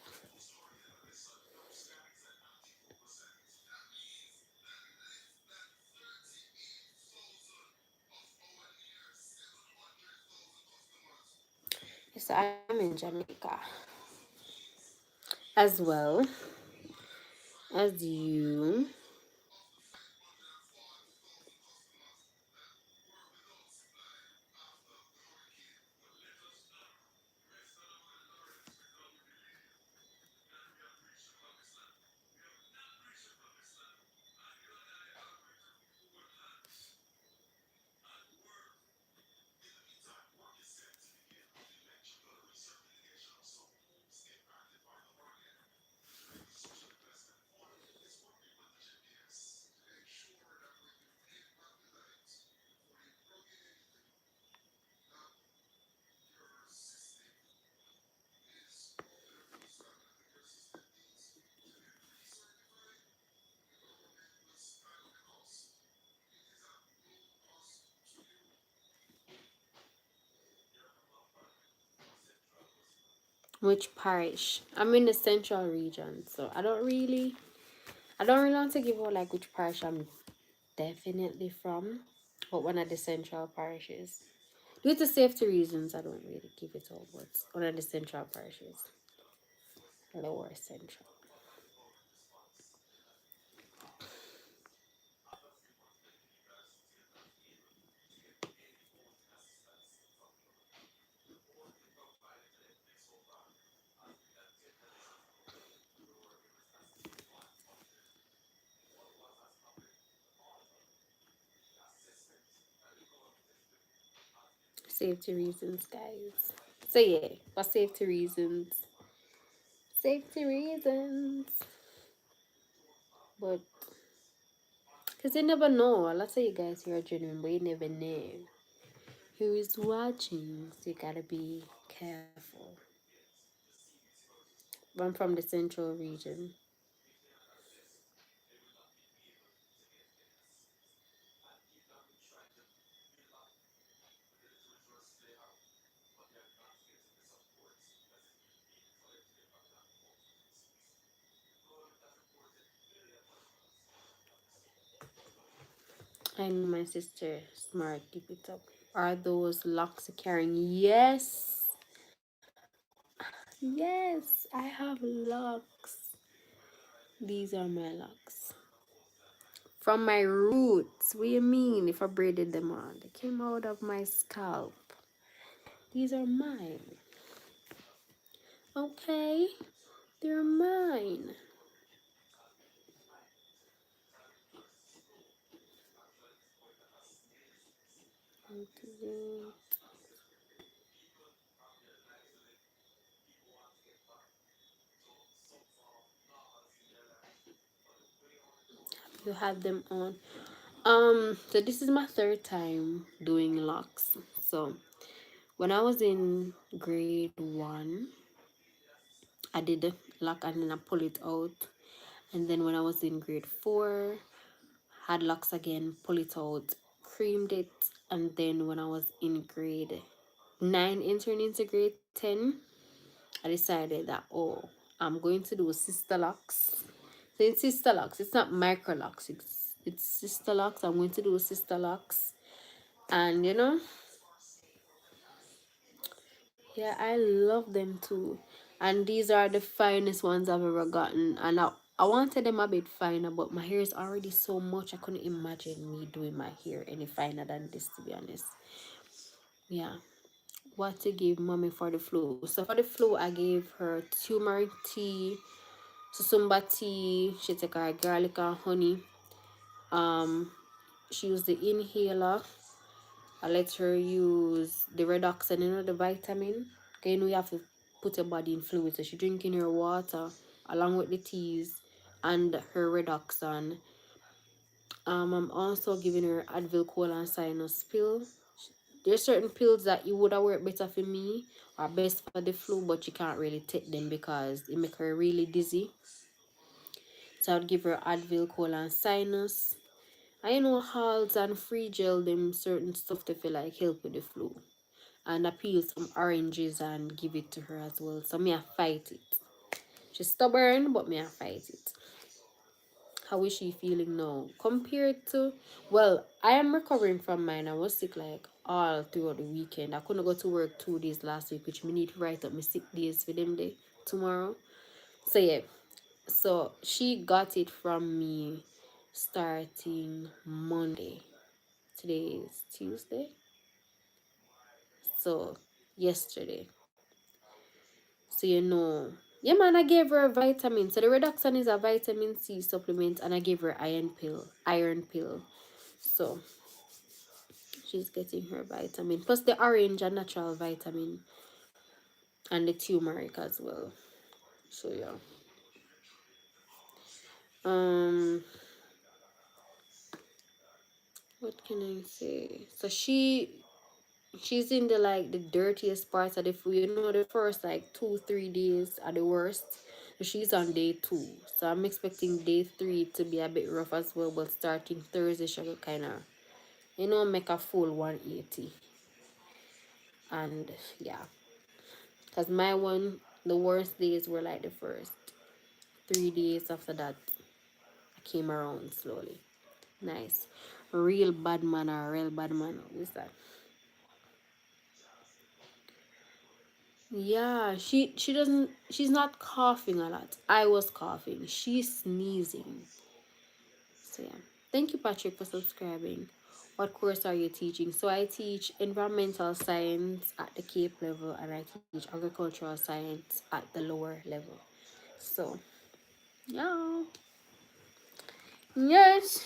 Yes, I'm in Jamaica as well as you. Which parish? I'm in the central region, so I don't really I don't really want to give out like which parish I'm definitely from, but one of the central parishes. Due to safety reasons, I don't really give it all, but one of the central parishes. Lower central. Safety reasons, guys. So yeah, for safety reasons. Safety reasons. But because you never know. A lot of you guys here are genuine, but you never know who is watching. So you gotta be careful. But I'm from the central region. I know my sister smart, keep it up. Are those locks carrying? Yes. Yes, I have locks. These are my locks. From my roots. What do you mean if I braided them on? They came out of my scalp. These are mine. Okay? They're mine. You have them on. So this is my third time doing locks. So when I was in grade 1, I did the lock and then I pull it out. And then when I was in grade 4, had locks again, pull it out, creamed it. And then when I was in grade 9, entering into grade 10, I decided that, oh, I'm going to do sister locks. So it's sister locks. It's not micro locks. It's sister locks. I'm going to do sister locks. And yeah, I love them too. And these are the finest ones I've ever gotten. And I wanted them a bit finer, but my hair is already so much. I couldn't imagine me doing my hair any finer than this, to be honest. Yeah. What to give mommy for the flu? So for the flu, I gave her turmeric tea, susumba tea. She take her garlic and honey. She used the inhaler. I let her use the redoxon, the vitamin. Okay, you have to put your body in fluid. So she drinking her water along with the teas and her redoxon. I'm also giving her Advil colon sinus pill. There's certain pills that you would have worked better for me or best for the flu, but you can't really take them because it make her really dizzy. So I would give her Advil colon sinus. I know Halls and free gel them certain stuff to feel like help with the flu. And I peel some oranges and give it to her as well. So me I fight it. She's stubborn, but me I fight it. How is she feeling now? Compared to, well, I am recovering from mine. I was sick like all throughout the weekend. I couldn't go to work 2 days last week, which me need to write up my sick days for them day tomorrow. So yeah, so she got it from me starting Monday. Today is Tuesday. So yesterday. So yeah man, I gave her a vitamin. So the reduction is a vitamin C supplement and I gave her iron pill. So she's getting her vitamin. Plus the orange and natural vitamin and the turmeric as well. So yeah. What can I say? So she's in the dirtiest parts of the food. The first 2-3 days are the worst. So she's on day 2. So I'm expecting day 3 to be a bit rough as well. But starting Thursday, she will kind of, make a full 180. And yeah, because my one, the worst days were like the first 3 days after that. came around slowly. Nice. Real bad man or real bad man. Who's that? Yeah, she doesn't, she's not coughing a lot. I was coughing. She's sneezing. So yeah. Thank you, Patrick, for subscribing. What course are you teaching? So I teach environmental science at the Cape level, and I teach agricultural science at the lower level. So yeah. Yes.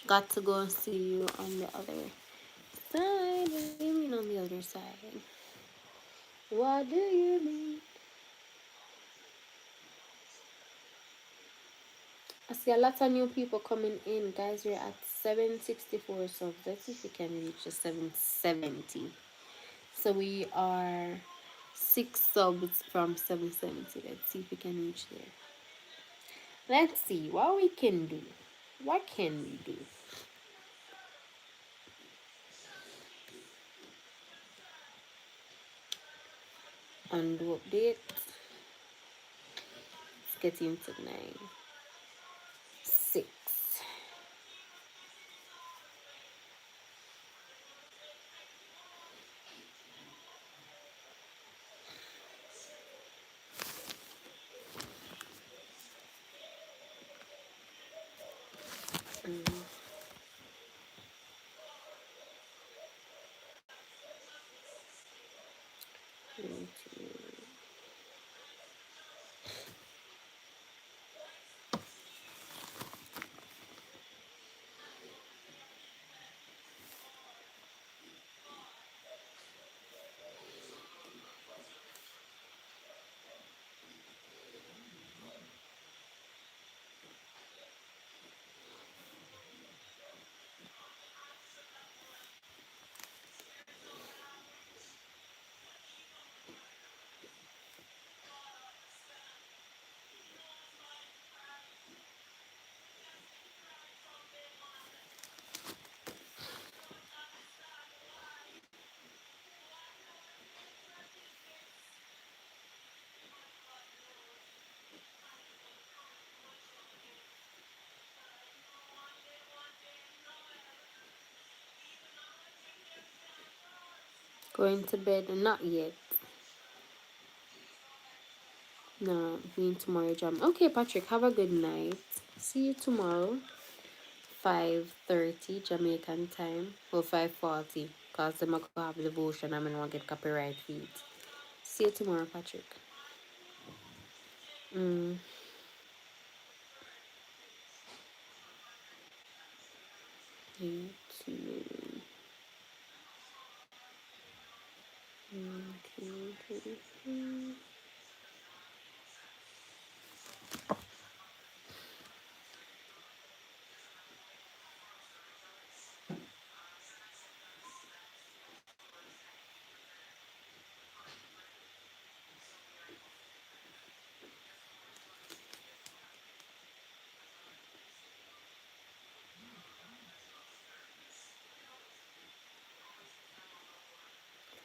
Got to go and see you on the other side. What do you mean on the other side? What do you mean? I see a lot of new people coming in. Guys, we're at 764 subs. Let's see if we can reach the 770. So we are 6 subs from 770. Let's see if we can reach there. Let's see what we can do. What can we do? Undo update. Let's get into 9. 6. Going to bed? Not yet. No, being tomorrow jam. Okay, Patrick, have a good night. See you tomorrow. 5:30 Jamaican time. Or 5:40. Because I'm going to have devotion. I'm going to get copyright feed. See you tomorrow, Patrick. Mm. YouTube. Okay.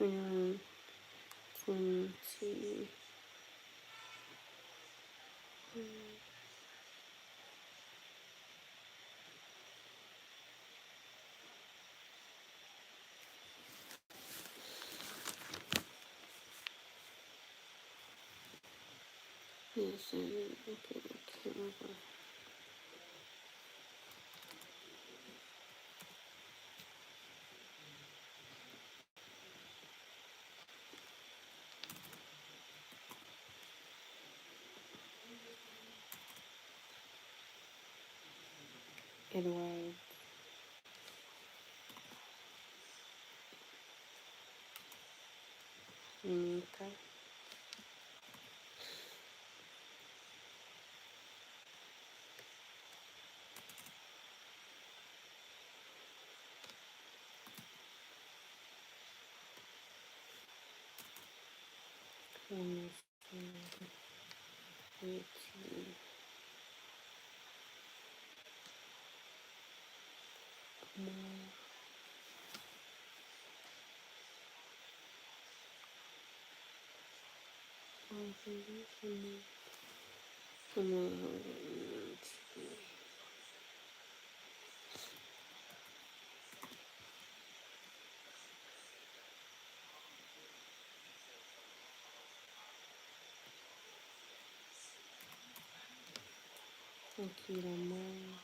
Mm, 20. Yes, okay. Edward. Nika. Akira Moore.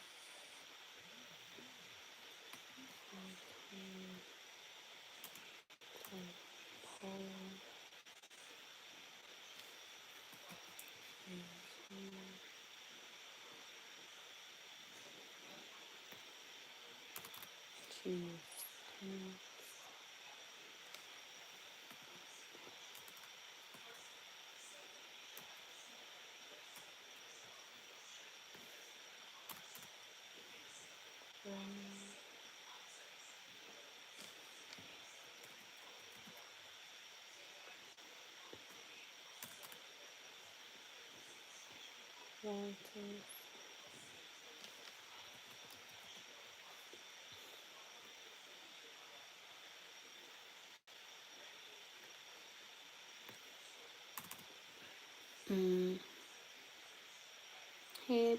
Hey,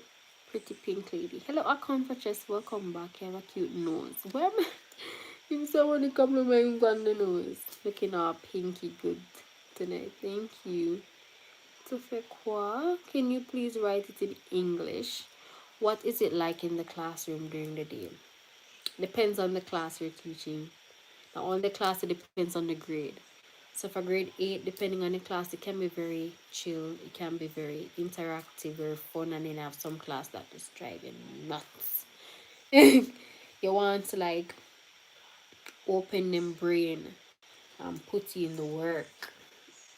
pretty pink lady. Hello, Acomfortress. Welcome back. You have a cute nose. Where am I? If someone compliments on the nose. Looking all pinky good tonight. Thank you. Tufekwa, can you please write it in English? What is it like in the classroom during the day? Depends on the class you're teaching. Now, on the class, it depends on the grade. So for grade 8, depending on the class, it can be very chill. It can be very interactive, very fun, and then have some class that just drive you nuts. You want to like open them brain and put in the work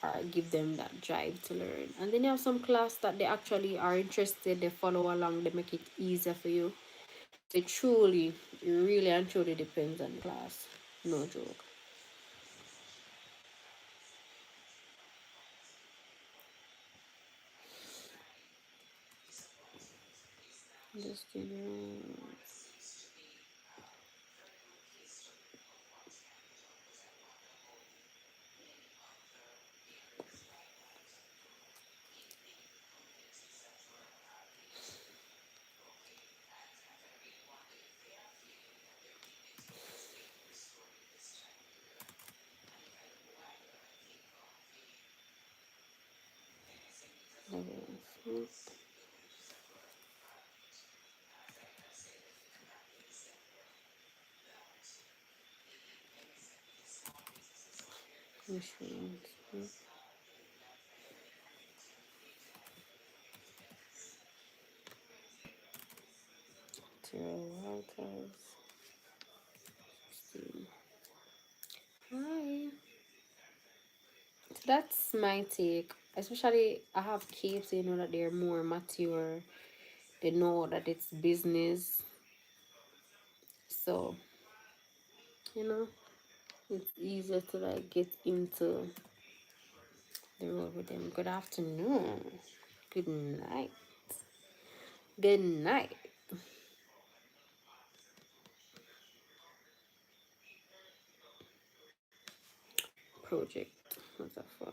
or give them that drive to learn. And then you have some class that they actually are interested, they follow along, they make it easier for you. So it really and truly depends on the class. No joke. Just Hi. So that's my take. Especially, I have kids, you know, that they're more mature. They know that it's business. So, you know, it's easier to like get into the road with them. Good afternoon. Good night. Good night. Project. What's that for?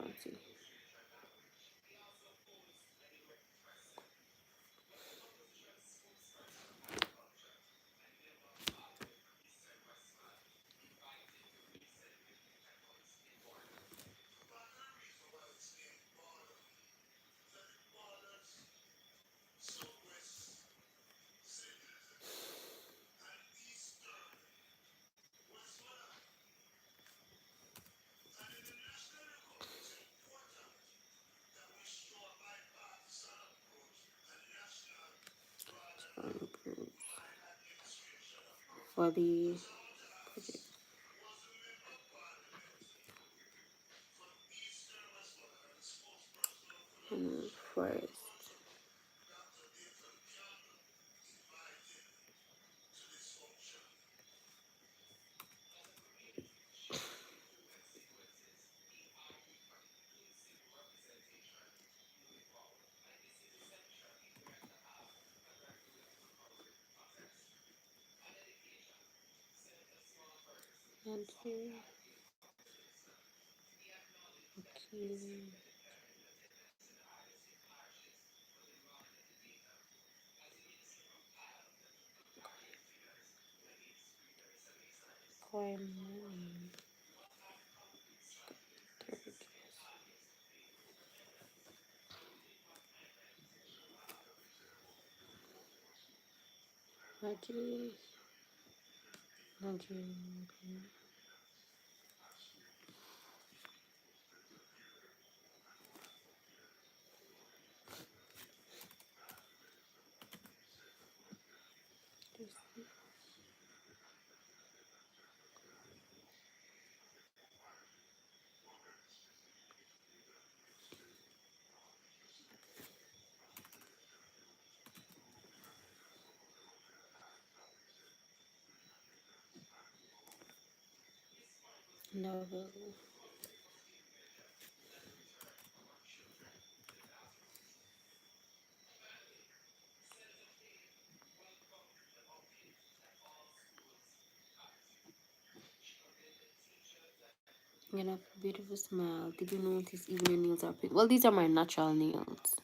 for the forest. And here, okay. Coin money. Magic. Magic. Novel. You have a beautiful smile. Did you notice even your nails are pink? Well, these are my natural nails,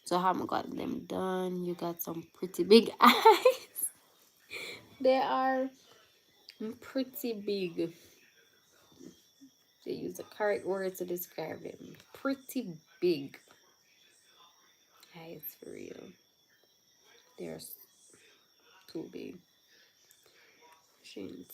so I haven't got them done. You got some pretty big eyes. They are pretty big. They use the correct word to describe them. Pretty big eyes for real. They're too big. Shins.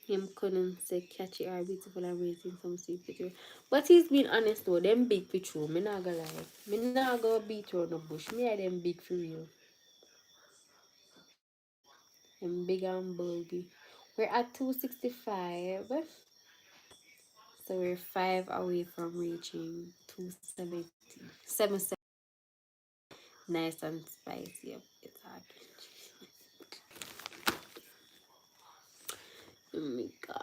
Him couldn't say catchy or beautiful and raising some sweet picture. But he's been honest though, them big picture. Me not gonna lie. Me not gonna beat around the bush. Me are them big for real. Them big and bulgy. We're at 265. So we're 5 away from reaching 270. 770. Nice and spicy. Yep, it's hot. Oh my god.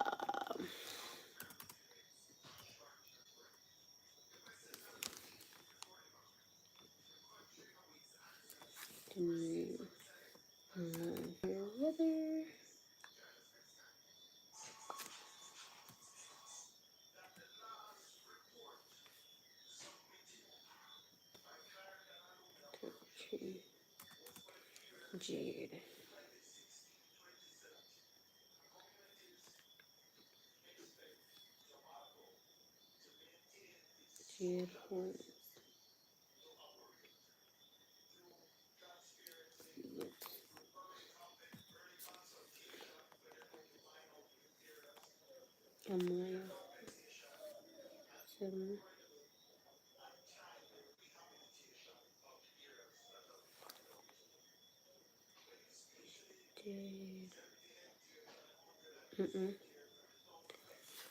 Weather. Jade. Jade horns. Amaya 7. Did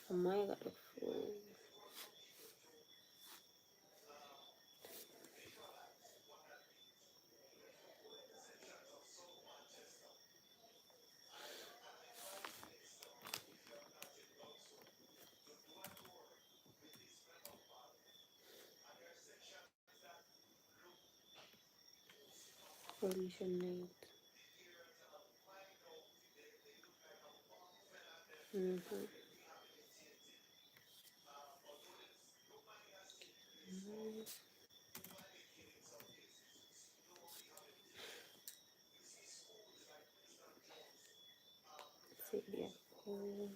Amaya got a full Felicia Nate. Celia Cole.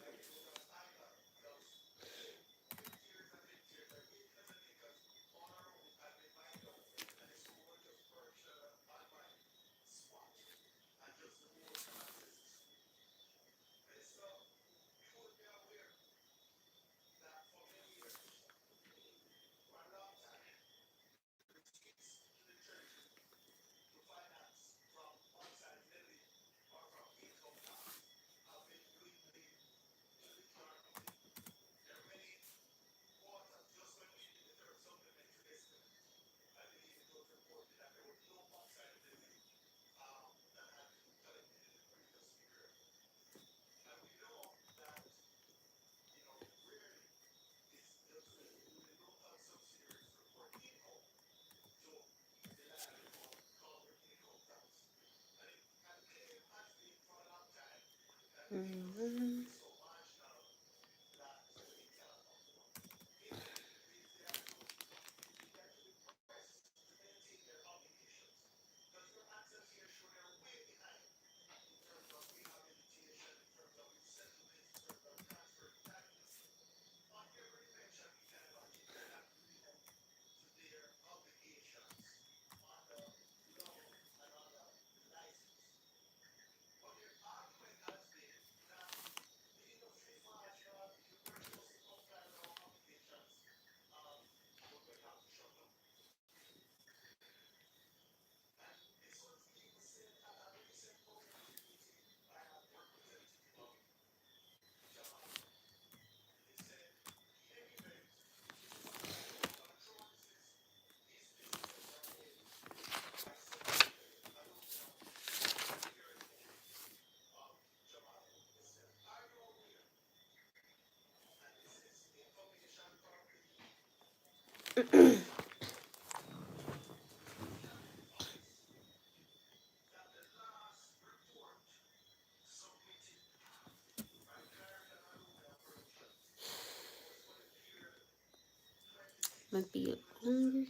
Might be hungry.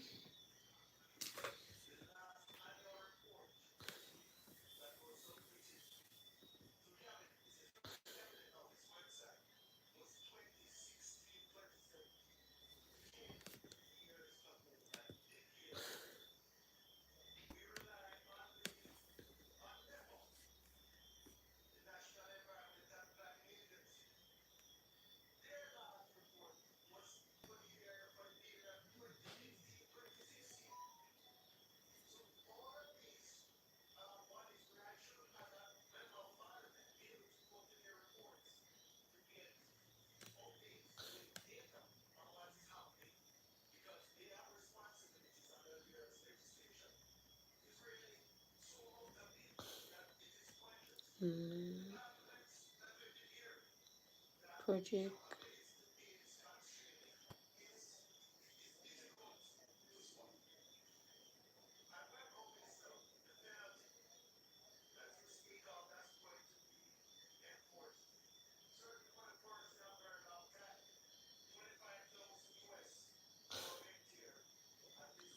Project.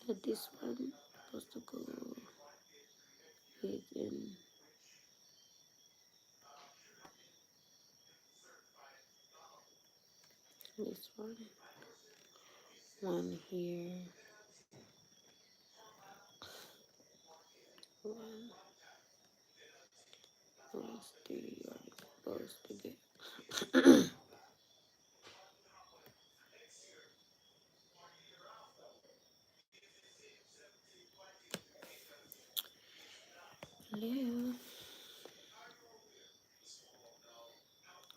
But this one supposed to go in this one here, one those three are supposed to get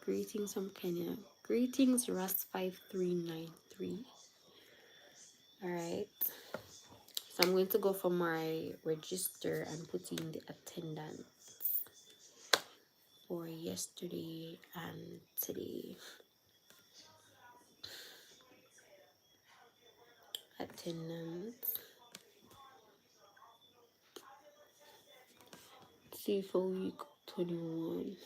Greetings from Kenya. Greetings, Ras5393. Alright. So I'm going to go for my register and put in the attendance for yesterday and today. Attendance. See for week 21.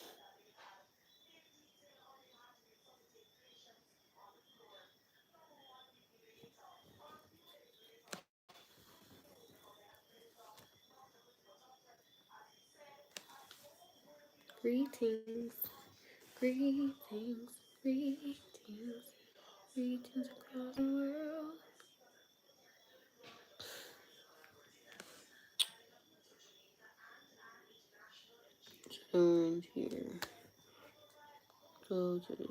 Greetings, greetings, greetings, greetings across the world. Turn here. Go to this.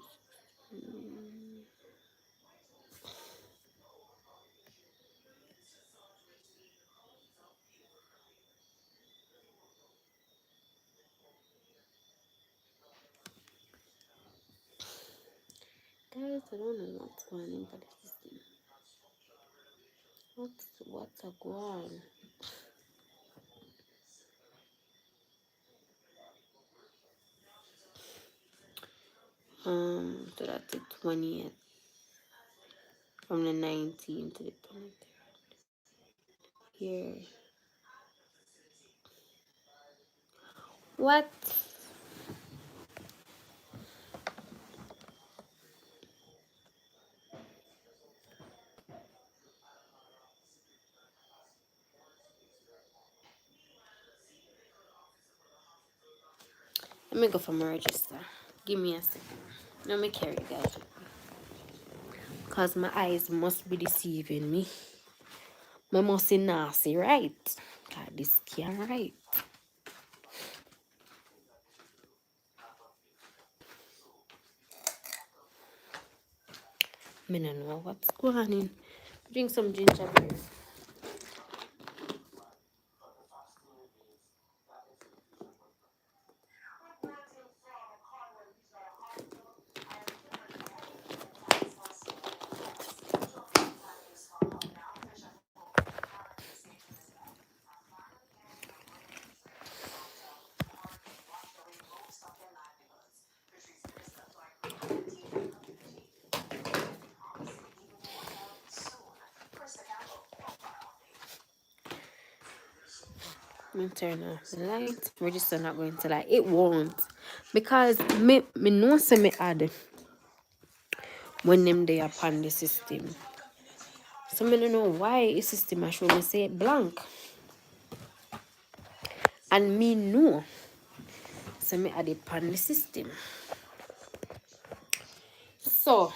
Guys, I don't know what's going on, but it's what's a go on? So that's the 20th, from the 19th to the 23rd. Here. What? Let me go for my register. Give me a second. Let me carry it, guys. Because my eyes must be deceiving me. My must be nasty, right? God, this can't right. I don't know what's going on. Drink some ginger beer. I'm gonna turn off the light. Register not going to light. It won't. Because me know say me add when them they upon the system. So I don't know why the system I show me say it blank. And me know. So me add it upon the system. So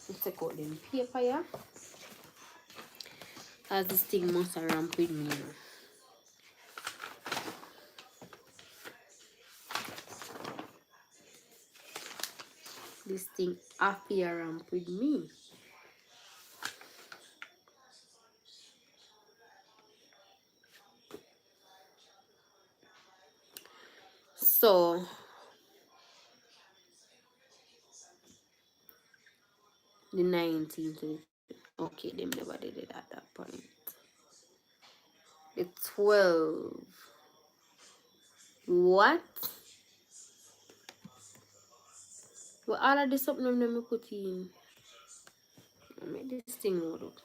let's take out them paper here. As this thing must ramp with me now. This thing happy ramp with me. So the 19th. Okay, them never did it at that point. The 12. What? Well, all of this something them me put in. I make this thing load up.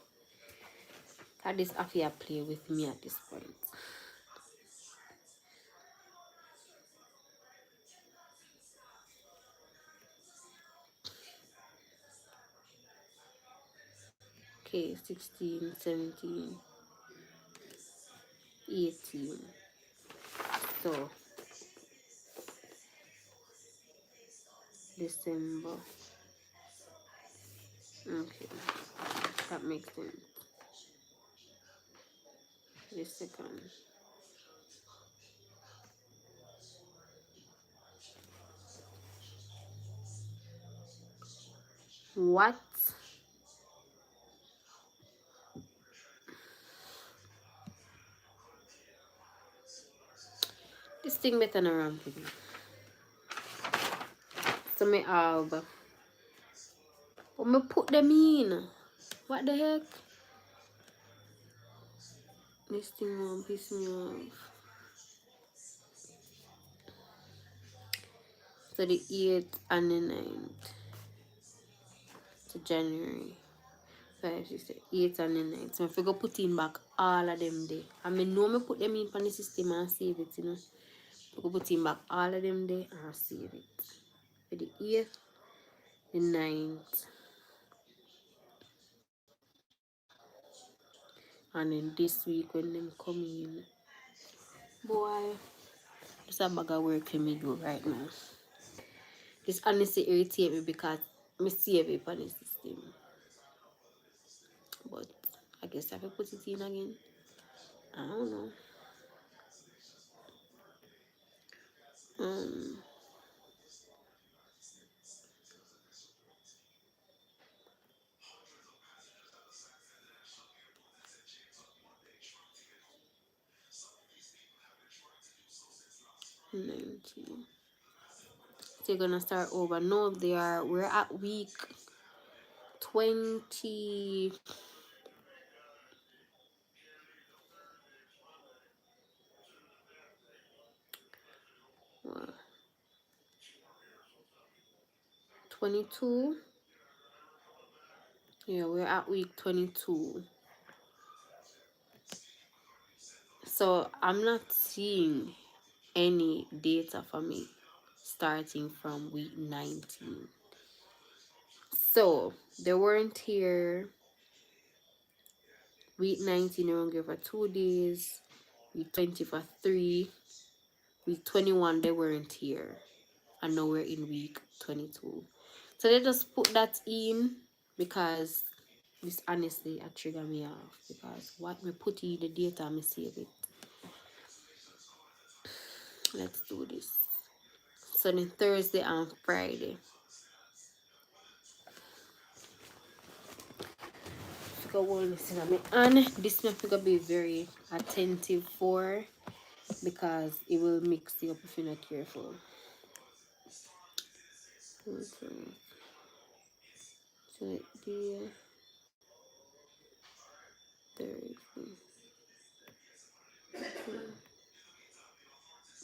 Cause this affair play with me at this point. Okay, 16, 17, 18. So December. Okay, that makes sense. The second. What? This thing better not ramp with me. So me have, but me put them in. What the heck? This thing won't piss me off. So the 8th and the 9th. To January. 5, 6, 8 and the 9th. So if I go put in back all of them there. I mean, know me put them in on the system and save it, you know. I go put in back all of them there and save it. For the 8th, the 9th. And then this week when them come in. Boy, it's a bag of work for me do right now. This honestly irritate me because I save it on the system. But I guess I have to put it in again. I don't know. 19. So you're gonna start over. No, we're at week 20. What? 22. Yeah, we're at week 22. So I'm not seeing any data for me starting from week 19. So they weren't here week 19. They won't give for 2 days. Week 20 for 3. Week 21 they weren't here, and now we're in week 22. So they just put that in because this honestly a trigger me off, because what me put in the data me save it. Let's do this. So then Thursday and Friday. Figure one listen at me, and this me figure be very attentive for, because it will mix you up if you're not careful. Okay. So the Thursday.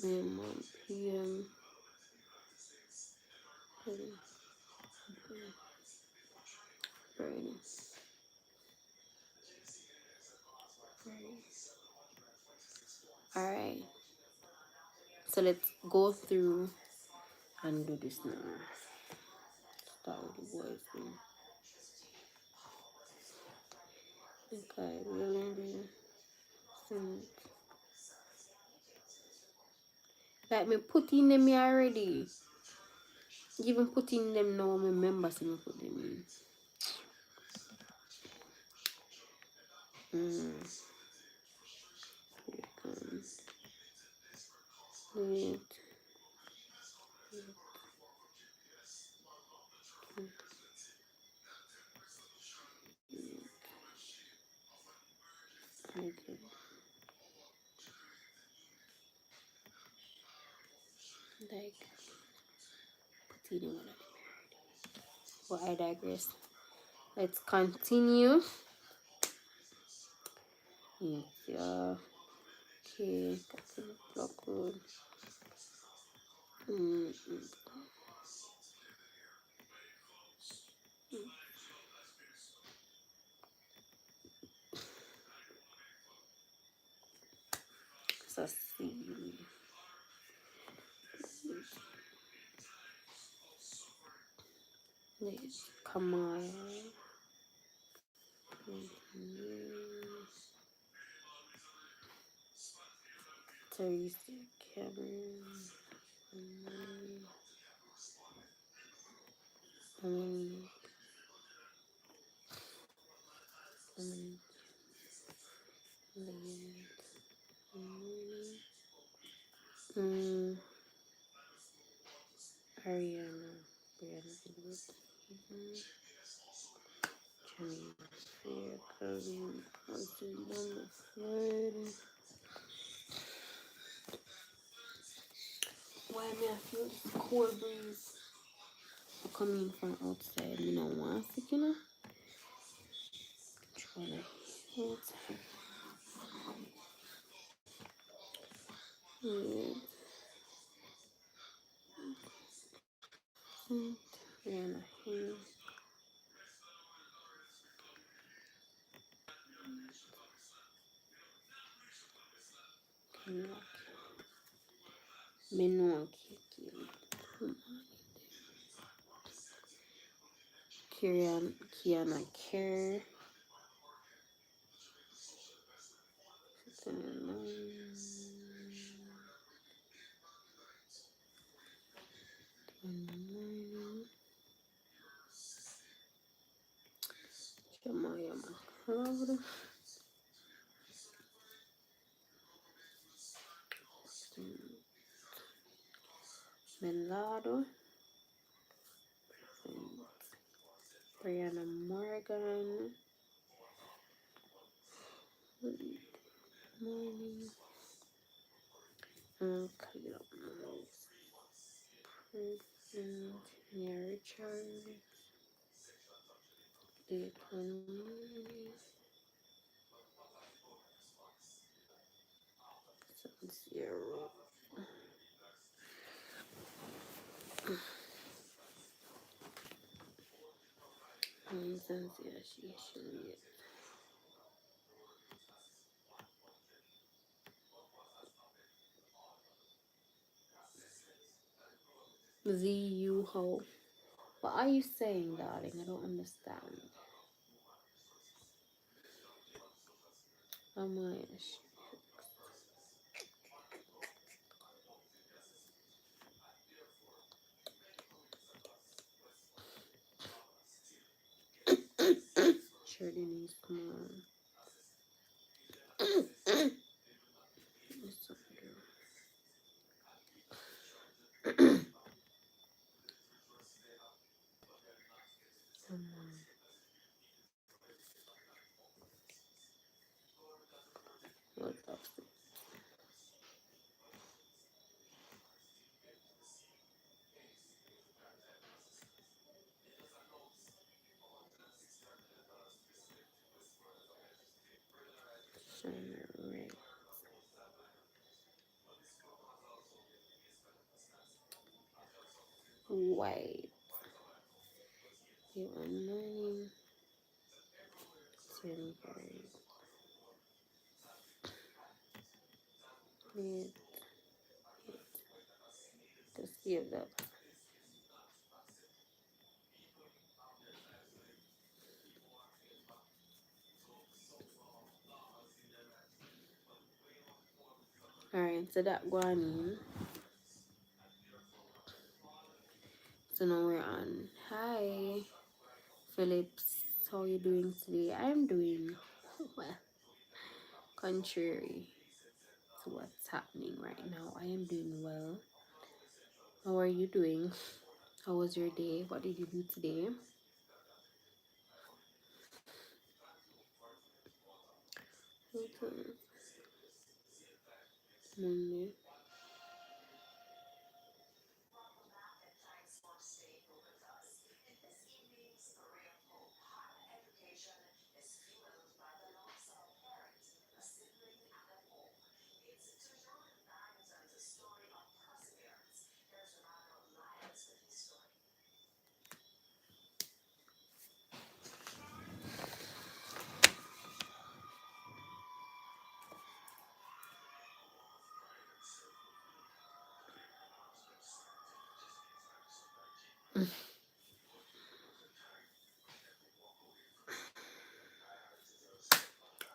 Then 1 p.m. Friday. Alright. So let's go through and do this now. Start with the boys thing. Okay, really. Like me put in them here already. Even put in them now, my members so me put them in. Wait. Okay. Like put in one of them. But I digress. Let's continue. Yes, yeah. Okay, block road. So see. Let's come on. Teresa Cameron. Ariana. Jenny. Fair. Kevin. Austin. Number Floyd. Why me I feel this cold breeze? coming from outside, me no want sick, you know. Try to hit. Rihanna here. Menu Kiana Care. Jamaya McLeod. Melado. Brianna Morgan. Morning. Caleb Morris. President. Nia Richards. Declan Morris. 0. ZU Ho. What are you saying, darling? I don't understand. Amayash. Sure, Denise, come on. What's up? Right. White. You are 9. 10 grade. Hit. Just give that. Alright, so that going in. So now we're on. Hi, Phillips. How are you doing today? I'm doing well. Contrary to what's happening right now, I am doing well. How are you doing? How was your day? What did you do today? Monday.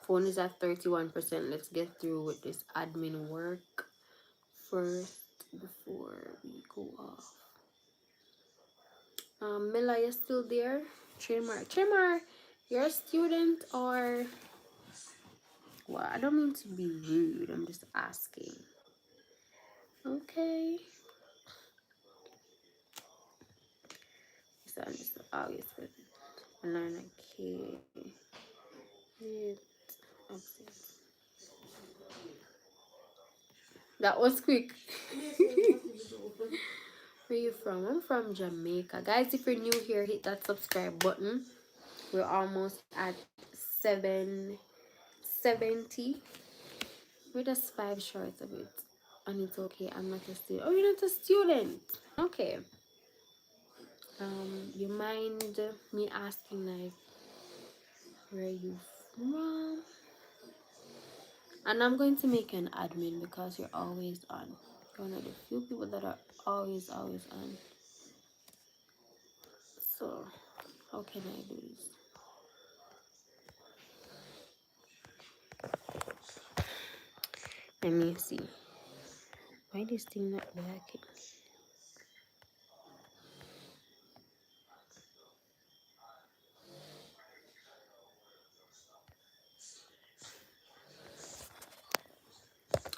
Phone is at 31%. Let's get through with this admin work first before we go off. Mila, you still there? Trimar, you're a student or well, I don't mean to be rude, I'm just asking. Okay. So I'm just August with Alana K. That was quick. Where you from? I'm from Jamaica. Guys, if you're new here, hit that subscribe button. We're almost at 770. We're just 5 short of it. And it's okay. I'm not a student. Oh, you're not a student. Okay. You mind me asking like where you from? And I'm going to make you an admin because you're always on. You're one of the few people that are always on. So how can I do this? Let me see. Why this thing not working?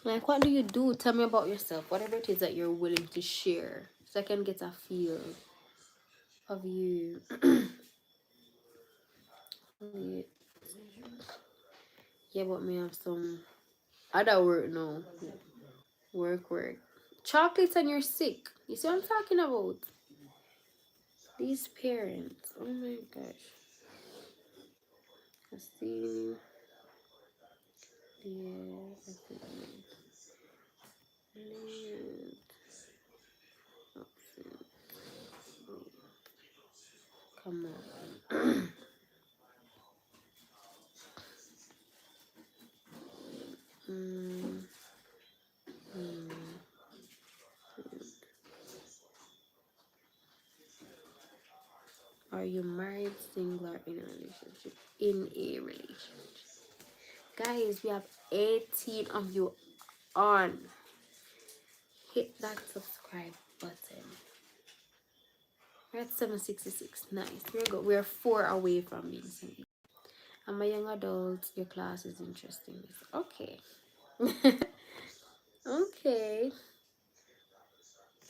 Like, what do you do? Tell me about yourself. Whatever it is that you're willing to share, so I can get a feel of you. Yeah, but me have some other work now. Work. Chocolates and you're sick. You see what I'm talking about? These parents. Oh my gosh. I see. Yeah, I see. Come on. Are you married, single, or in a relationship? In a relationship. Guys, we have 18 of you on. Hit that subscribe button. We're at 766. Nice. We're 4 away from being single. I'm a young adult. Your class is interesting. Okay. Okay.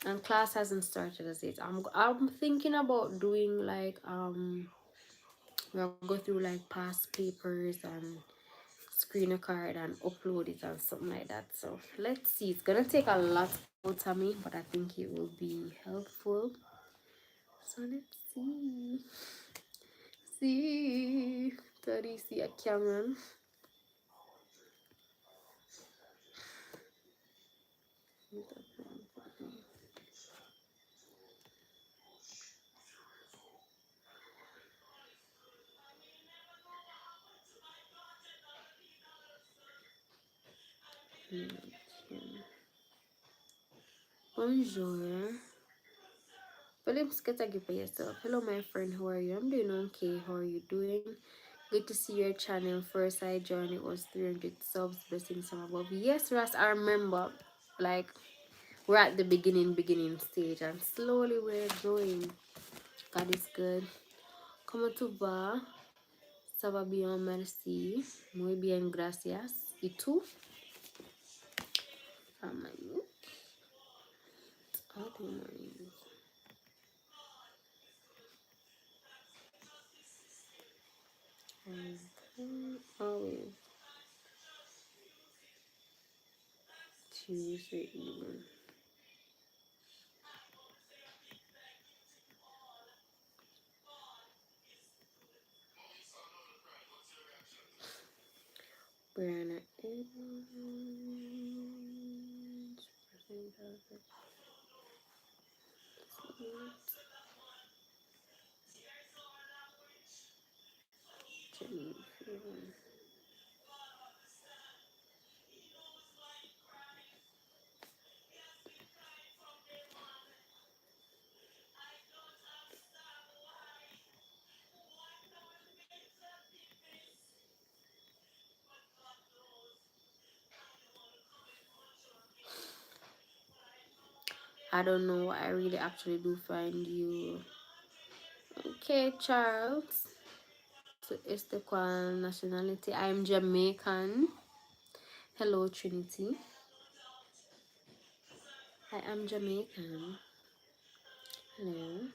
And class hasn't started as yet. I'm thinking about doing like we'll go through like past papers and screen a card and upload it and something like that. So let's see. It's gonna take a lot out of me, but I think it will be helpful. So let's see. See a Cameron. Bonjour. Phillips, get a gift for yourself. Hello, my friend. How are you? I'm doing okay. How are you doing? Good to see your channel. First I joined, it was 300 subs. Blessings from above. Yes, Ras, I remember. Like, we're at the beginning stage, and slowly we're growing. God is good. Como tu va? Ça va bien, merci. Muy bien, gracias. ¿Y tú? All the mornings. Always Tuesday evening. Brianna Evans. Jenny. I don't know. I really actually do find you. Okay, Charles. So it's the qual nationality. I'm Jamaican. Hello, Trinity. I am Jamaican. Hello.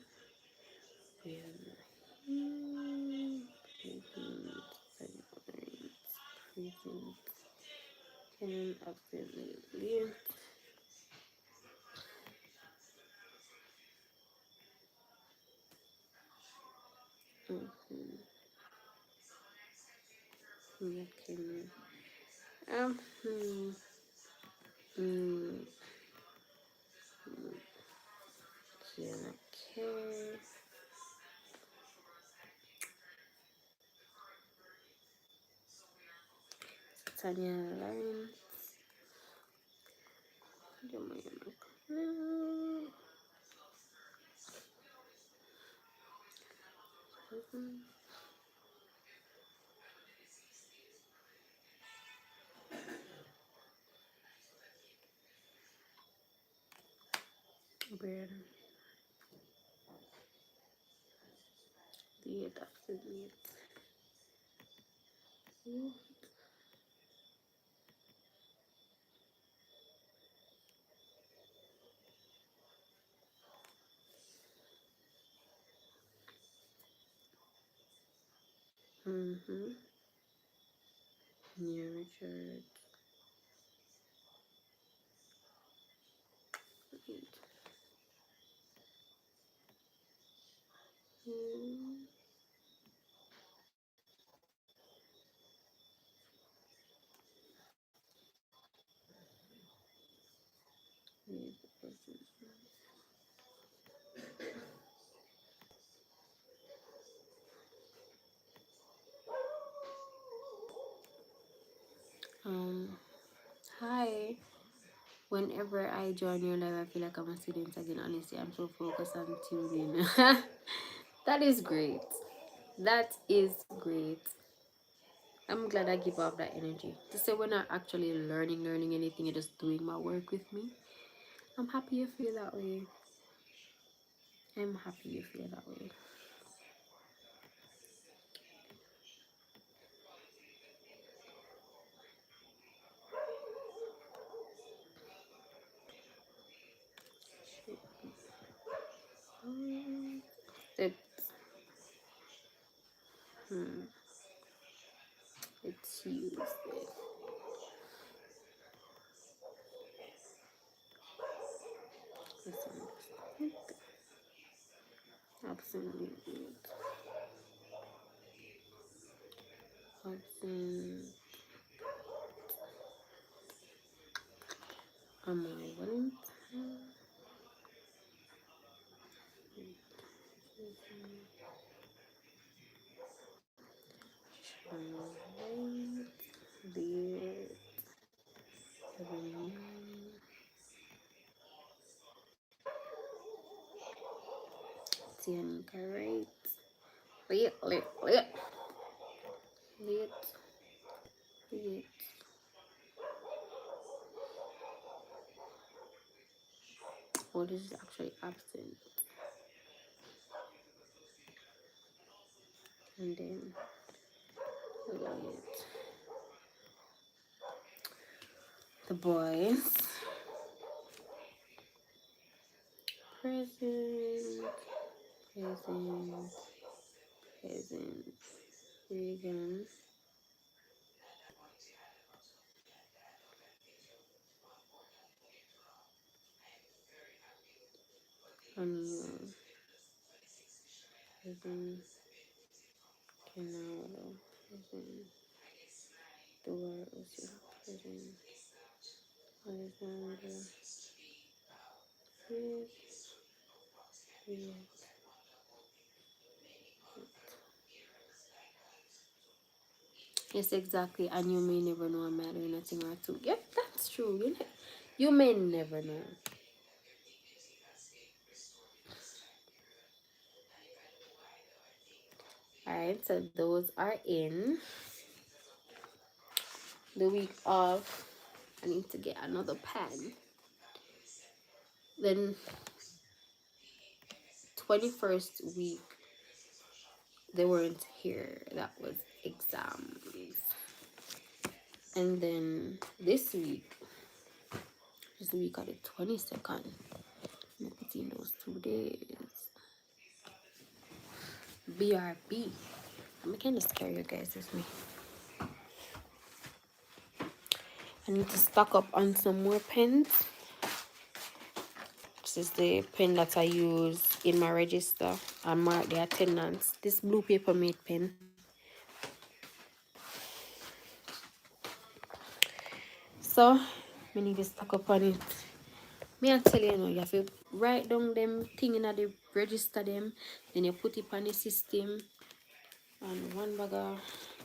Can affiliate. Tanya Lawrence. Yeah, Richard. Hi. Whenever I join your live, I feel like I'm a student again. Honestly, I'm so focused on tuning. That is great. That is great. I'm glad I give off that energy. To say we're not actually learning anything, you're just doing my work with me. I'm happy you feel that way. I'm happy you feel that way. It's it's Tuesday. Absolutely. Absent. Am I willing? Beard. Tianika, right? Lit. Oh, this is actually absent. And then lit. The boys. Present. Regan. Anil. Present. Canalo. Present. Dora. Present. Alexander. Yes, exactly. And you may never know, a matter nothing or two. Yep, that's true. You may never know. Alright, so those are in. The week of, I need to get another pen. Then 21st week, they weren't here. That was exams. And then this week is the week of the 22nd. I'm putting those 2 days. BRB. I'm kind of scare you guys with me. I need to stock up on some more pens. Just is the pen that I use in my register and mark the attendance. This blue paper mate pen. So, I need to stock up on it. Me I tell you, you have to write down them thing in the register them, then you put it on the system, and one bag of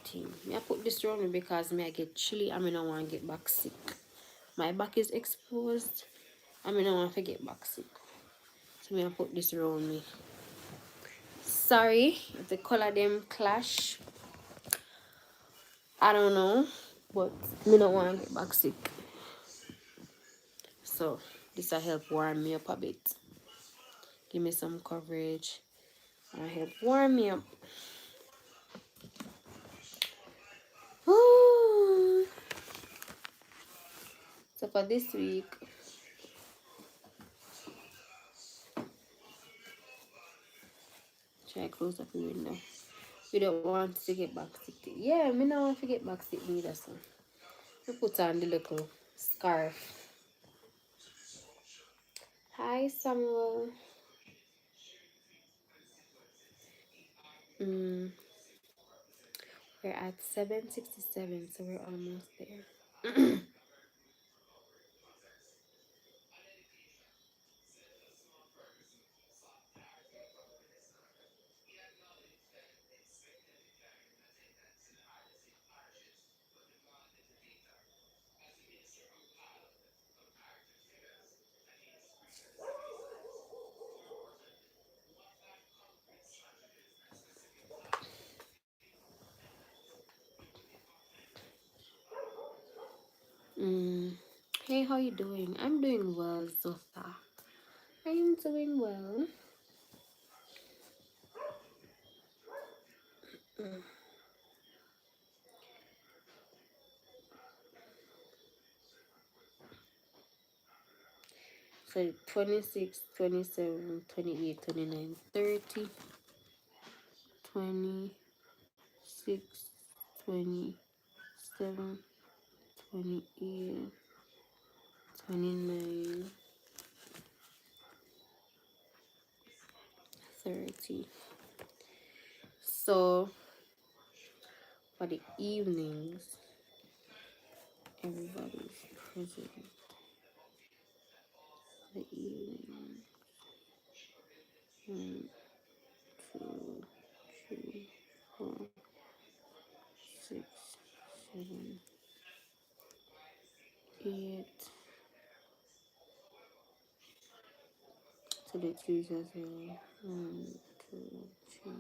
thing. Me I put this around me because me I get chilly and me don't want to get back sick. My back is exposed and me don't want to get back sick. So me I put this around me. Sorry if the color them clash. I don't know, but me don't want to get back sick. So this will help warm me up a bit. Give me some coverage and help warm me up. So for this week, try close up the window. We don't want to get back sick. Yeah, me don't want to get back sick neither, so we put on the little scarf. Hi Samuel. We're at 7:67, so we're almost there. Hey, how you doing? I'm doing well, Zotha. I am doing well. So 26, 27, 28, 29, 30, 26, 27, 28, 29, 30. So for the evenings, everybody's present. The evening. 1, 2, 3, 4, 6, 7, 8. So let's use as well. 1, 2, 3,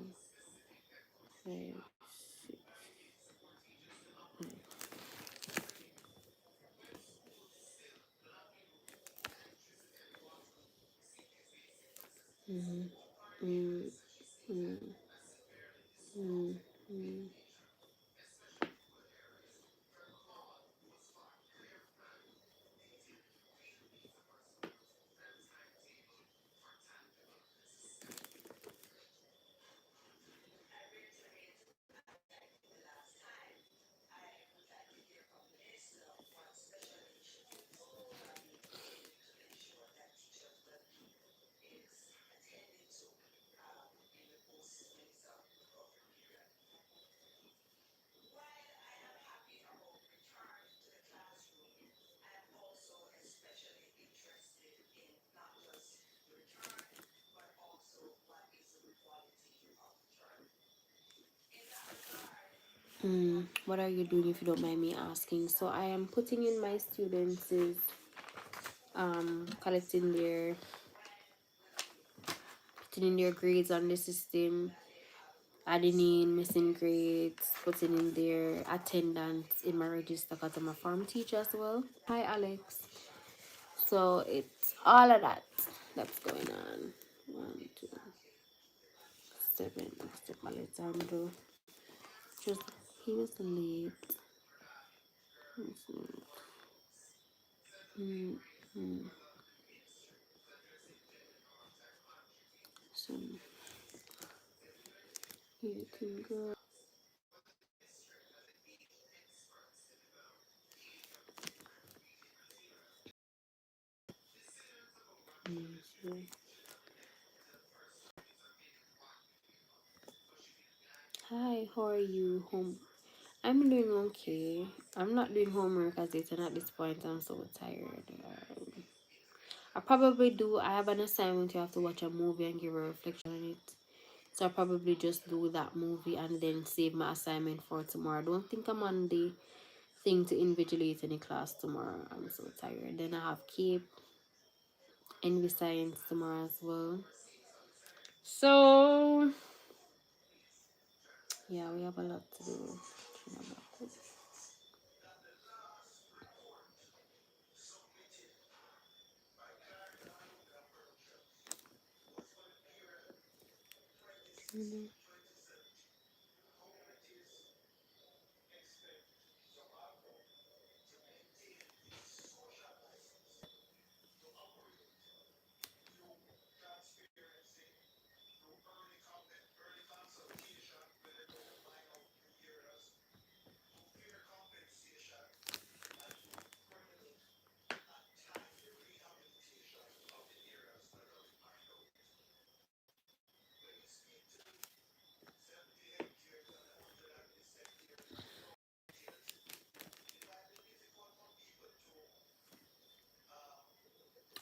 5, 6, 9. Mm, mm, mm, mm, mm. What are you doing if you don't mind me asking? So I am putting in my students' collecting their putting in their grades on the system, adding in missing grades, putting in their attendance in my register because I'm a farm teacher as well. Hi Alex. So it's all of that that's going on. 1, 2, 7, step Alexandro. Just he was late. So you can go. So Hi, how are you? I'm doing okay. I'm not doing homework as yet, and at this point, I'm so tired. I probably do. I have an assignment. You have to watch a movie and give a reflection on it. So I probably just do that movie and then save my assignment for tomorrow. I don't think I'm on the thing to invigilate any class tomorrow. I'm so tired. Then I have Cape Envy Science tomorrow as well. So yeah, we have a lot to do.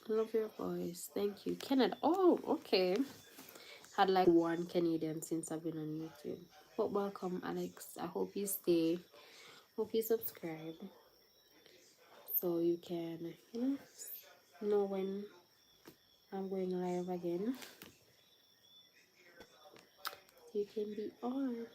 Love your voice. Thank you. Canada. Oh, okay. Had like one Canadian since I've been on YouTube. But welcome, Alex. I hope you stay. Hope you subscribe. So you can, know when I'm going live again. You can be on.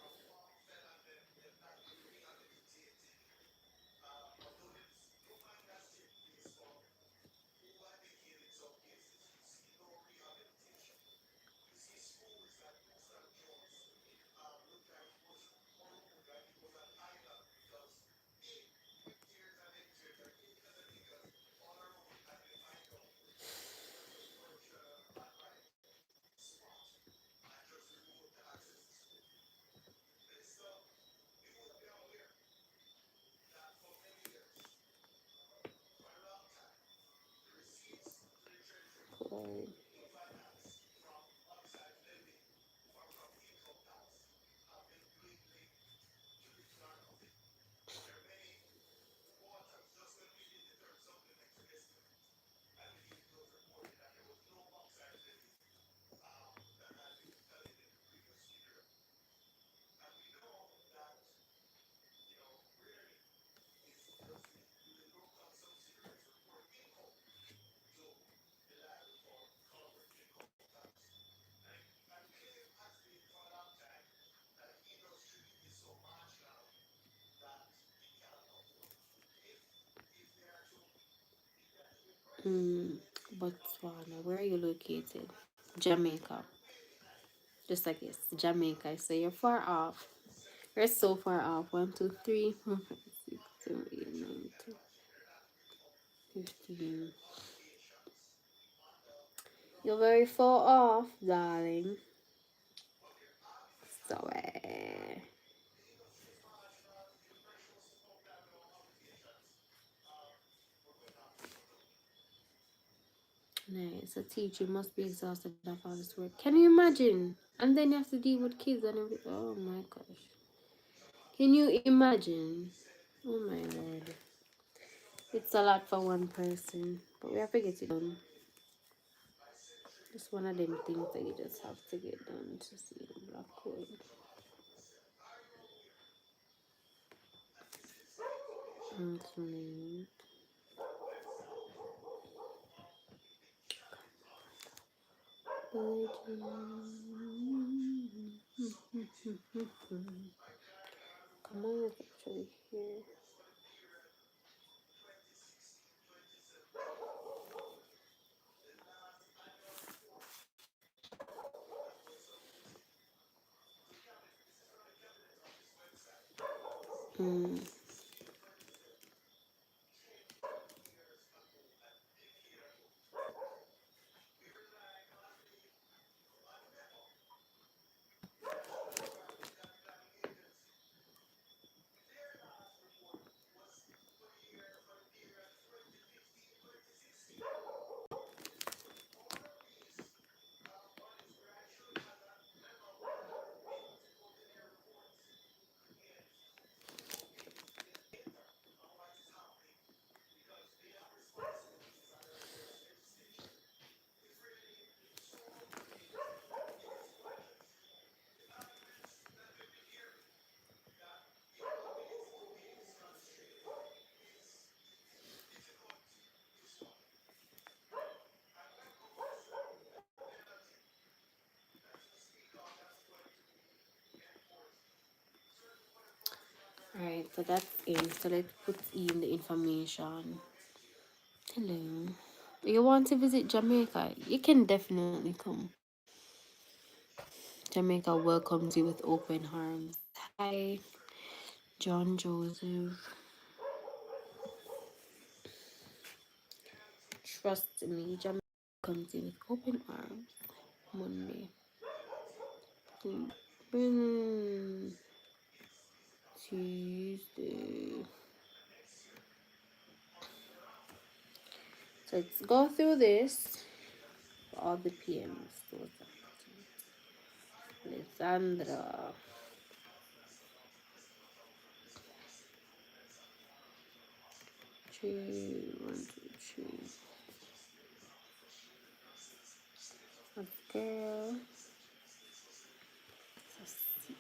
Cool. Botswana. Where are you located? Jamaica. Just like this, Jamaica. So you're far off. You're so far off. 1, 2, 3, 4, 5, 6, 7, 8, 9, 10, 15. You're very far off, darling. Sorry. Nice. A teacher must be exhausted after all this work. Can you imagine? And then you have to deal with kids and everything. Oh my gosh. Can you imagine? Oh my lord. It's a lot for one person. But we have to get it done. It's one of them things that you just have to get done to see the black hole. Okay. Come on, it's actually here. Alright, so that's in. So let's put in the information. Hello. You want to visit Jamaica? You can definitely come. Jamaica welcomes you with open arms. Hi, John Joseph. Trust me, Jamaica welcomes you with open arms. Monday. Tuesday. So let's go through this for all the PMs. Alexandra. Three, 1, 2, 3. Girl. Let's see.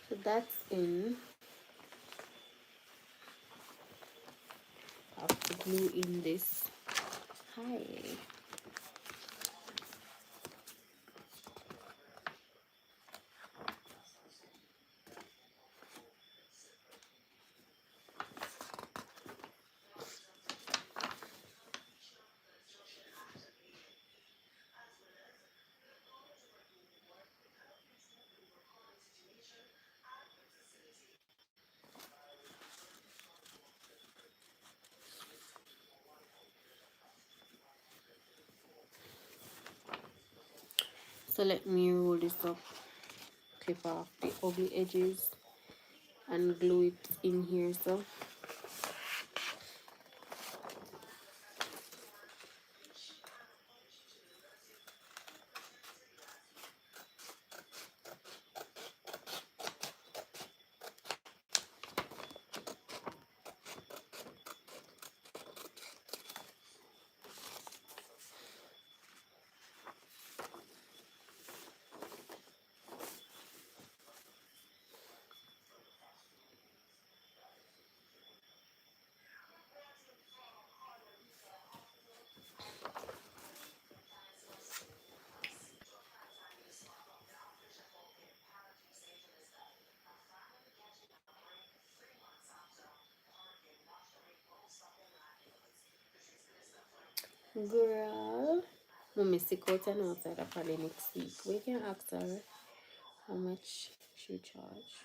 So that's in. I have to glue in this. Hi. So let me roll this up, clip off the ugly edges and glue it in here. So girl, mommy sick out and outside probably next week. We can ask her how much she charge.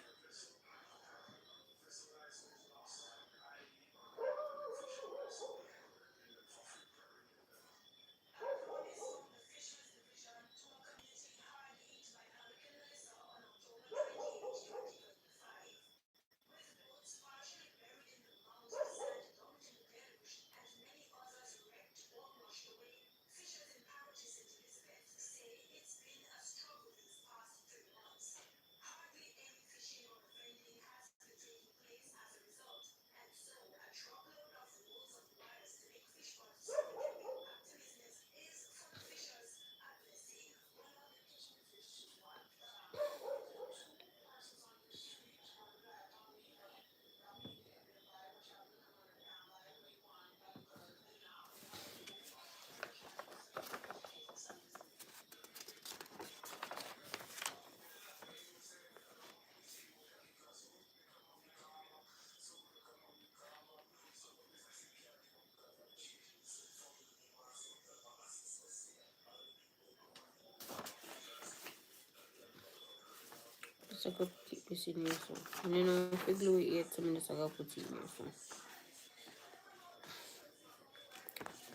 Just I could keep this in here so. And you know if we glue it yet, some just I gotta put it in here so.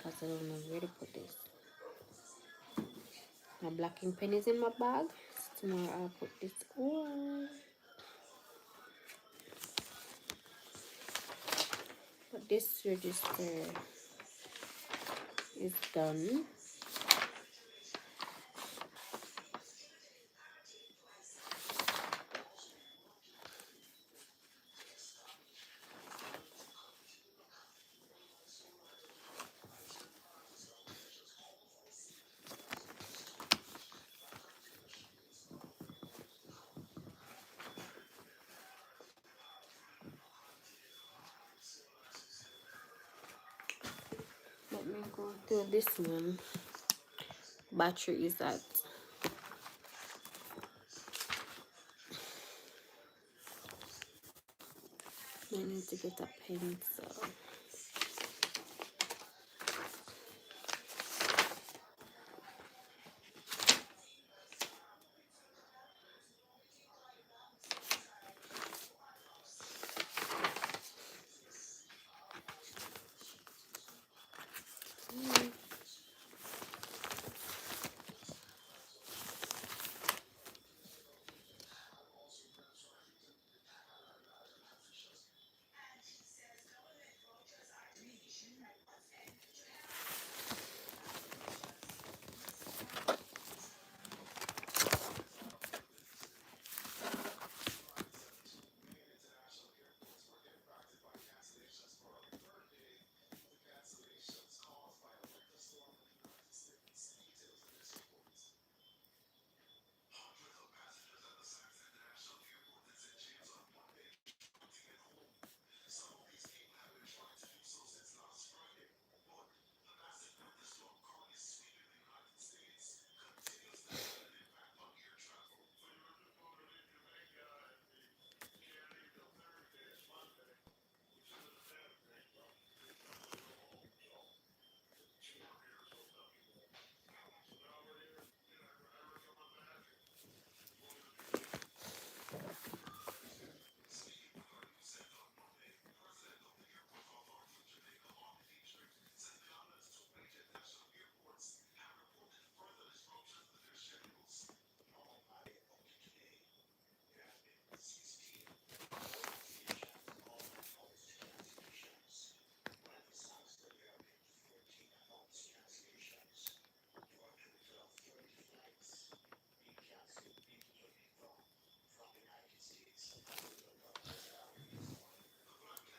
Cause I don't know where to put this. My blacking pen is in my bag. So tomorrow I'll put this on. But this register is done. Let me go through this one. Battery is at I need to get a pencil.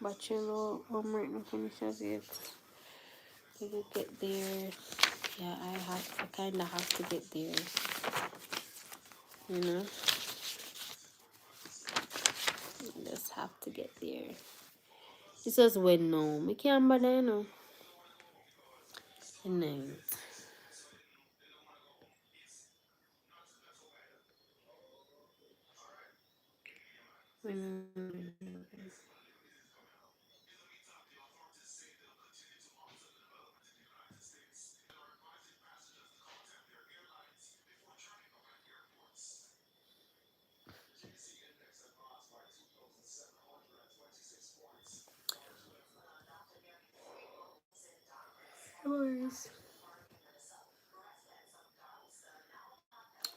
Bachelor homework no finishes yet. We will get there. Yeah, I kinda have to get there. You know? Just have to get there. This was when no. I can't bother, you know. And then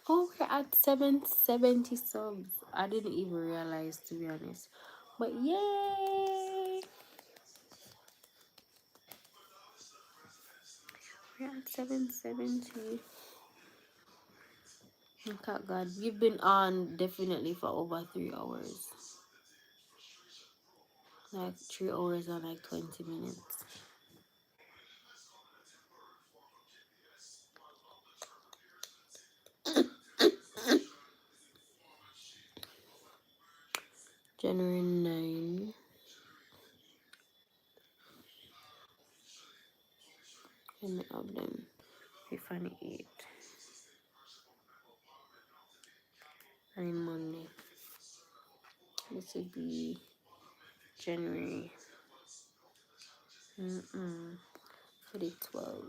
oh, we're at 770 subs. I didn't even realize, to be honest. But yay! We're at 770. Look at God. We've been on definitely for over 3 hours. Like 3 hours and like 20 minutes. January 9. Let me up them. February 8. And then Monday. This would be January. For the 12.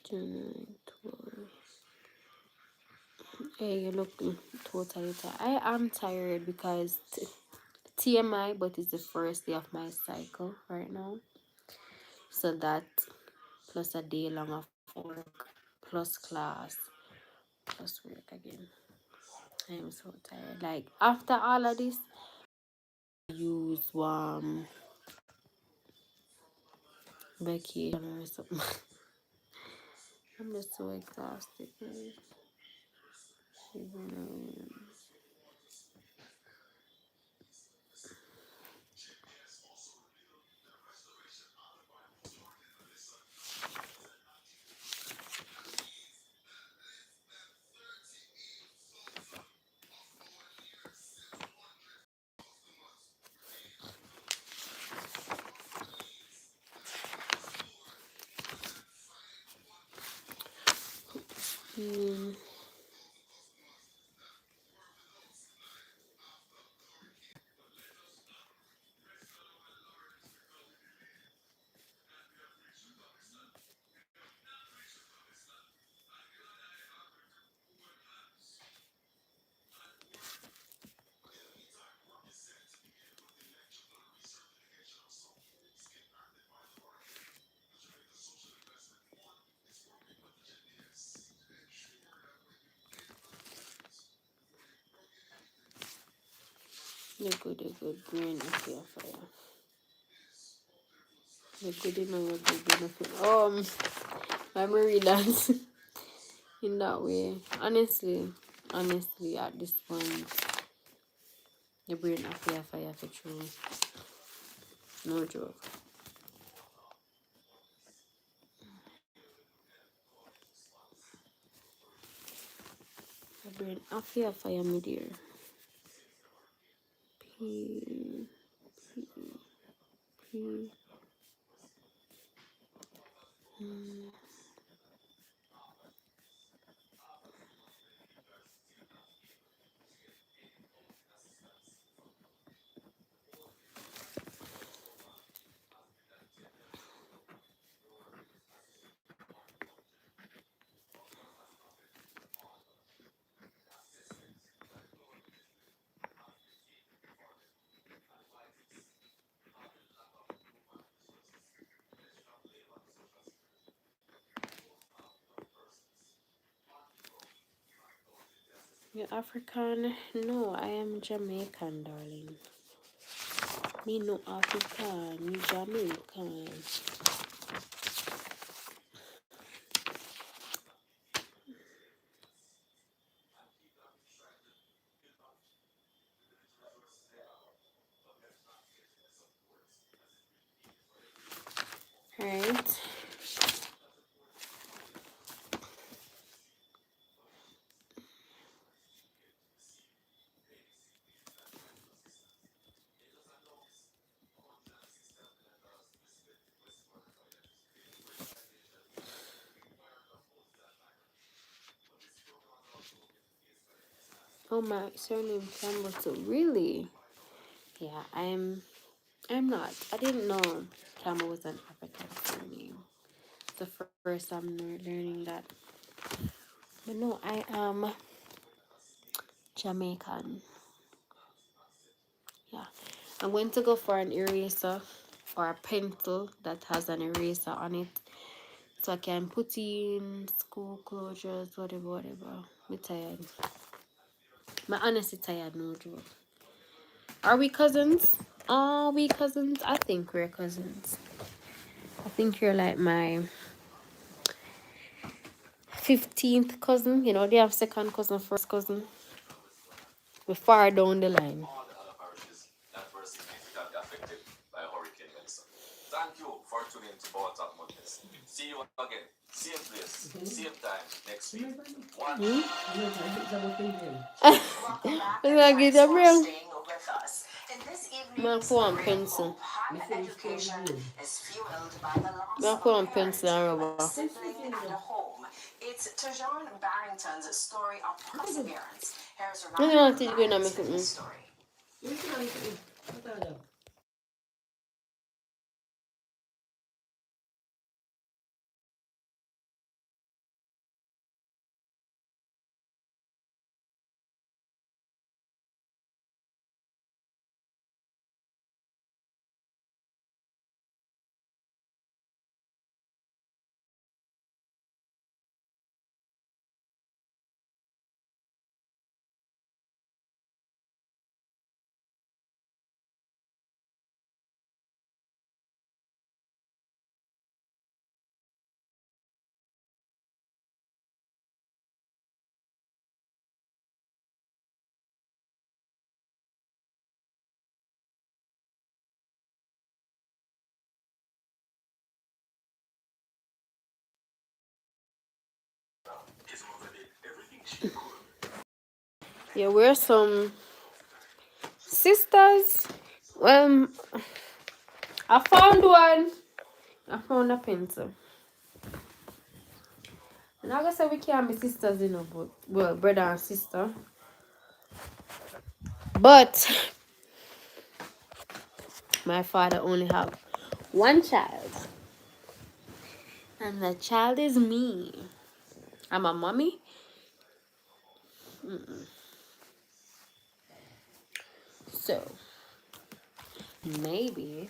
January 12. Hey, you look totally tired. I am tired because TMI, but it's the first day of my cycle right now. So that plus a day long of work, plus class, plus work again. I am so tired. Like after all of this, I use vacation or something. I'm just so exhausted. The good brain of your fire. The good in your good brain of your I'm a dance in that way. Honestly, at this point, the brain of your fire for true. No joke. The brain of your fire, my dear. P, P, P. You're African? No, I am Jamaican, darling. Me no African, me Jamaican. Right? Oh, my surname Campbell too. Really? Yeah, I'm not. I didn't know Campbell was an African surname. It's the first I'm learning that. But no, I am Jamaican. Yeah. I'm going to go for an eraser or a pencil that has an eraser on it. So I can put in school closures, whatever. I'm tired. I'm honestly tired, no joke. Are we cousins? Are we cousins? I think we're cousins. I think you're like my 15th cousin. You know, they have second cousin, first cousin. We're far down the line. All the other parishes that were significantly affected by Hurricane Melissa. Thank you for tuning to Power Talk Mondays. See you again, same place, same time next week. Welcome back and thanks for staying with us. In this evening's Real Hope, higher education is fueled by the loss of a parent, a sibling, and a home. It's Tajon Barrington's story of perseverance. Here's a ride to his story. Yeah, we're some sisters. Well, I found one. I found a pencil. And I guess we can't be sisters, you know, but well, brother and sister. But my father only have one child. And the child is me. I'm a mommy. So maybe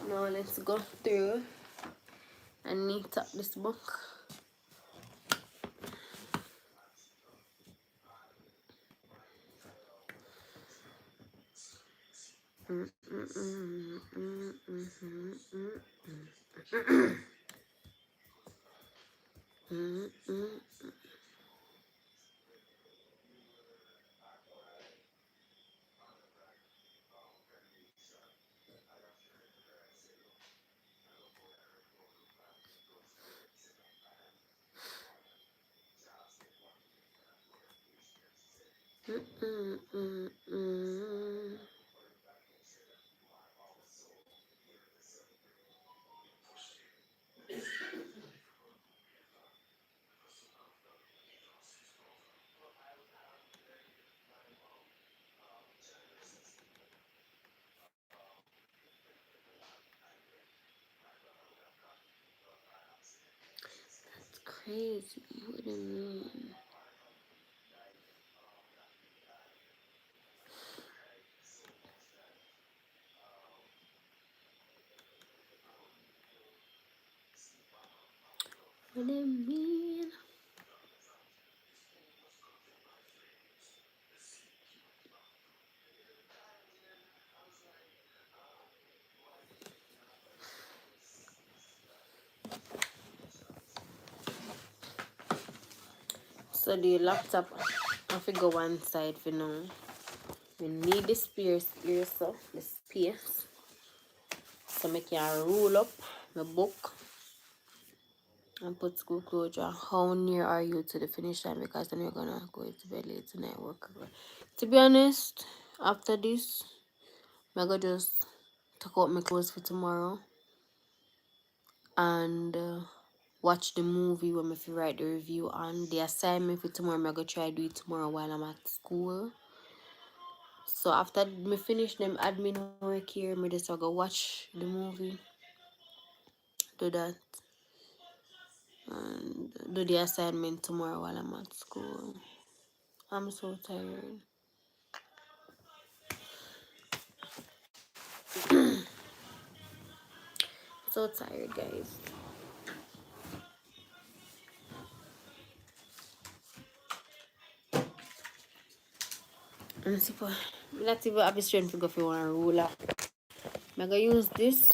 now let's go through and neat up this book. It's crazy. What do you mean? What do you mean? So the laptop I have to go one side for now. We need the space here, so the space. So I can roll up the book and put school closure. How near are you to the finish line? Because then you're gonna go to bed late tonight work. To be honest, after this, I'm gonna just take out my clothes for tomorrow and watch the movie when I write the review on. The assignment for tomorrow, I'm gonna try to do it tomorrow while I'm at school. So after me finish them admin work here, me just go watch the movie, do that, and do the assignment tomorrow while I'm at school. I'm so tired. So tired, guys. And super, I'm not even have the strength to go for one ruler. I'm gonna use this,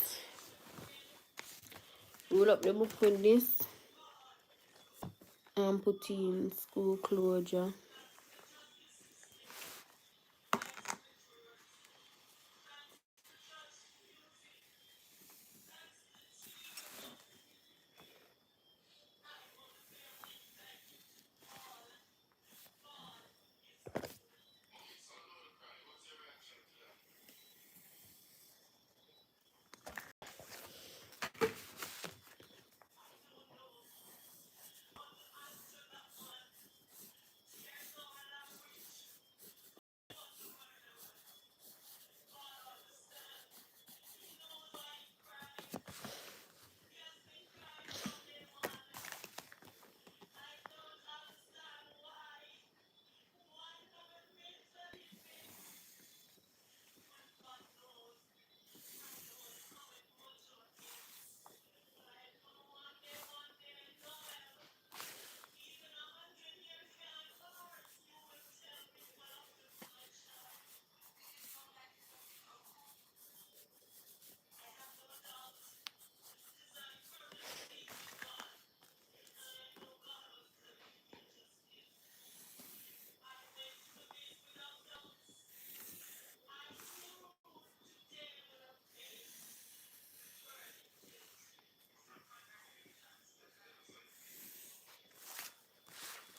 roll up the book with this, and put in school closure.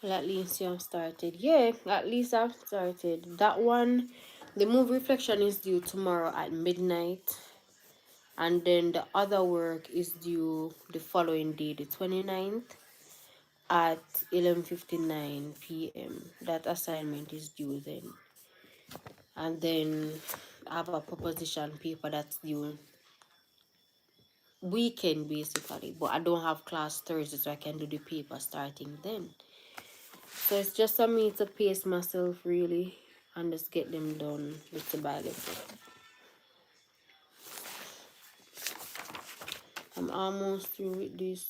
Well, at least you have started. Yeah, at least I've started. That one, the movie Reflection is due tomorrow at midnight. And then the other work is due the following day, the 29th at 11:59 p.m. That assignment is due then. And then I have a proposition paper that's due weekend basically, but I don't have class Thursday, so I can do the paper starting then. So it's just for me to pace myself really and just get them done little by little. I'm almost through with this.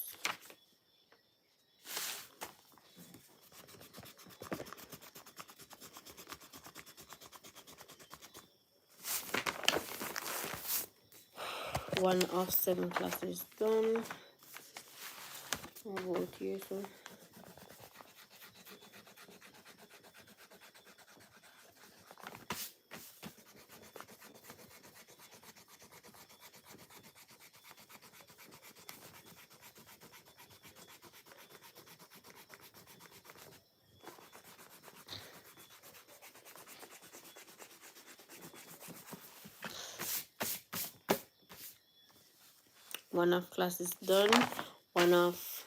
One of 7 classes done. I'll go here, so one of classes done. One of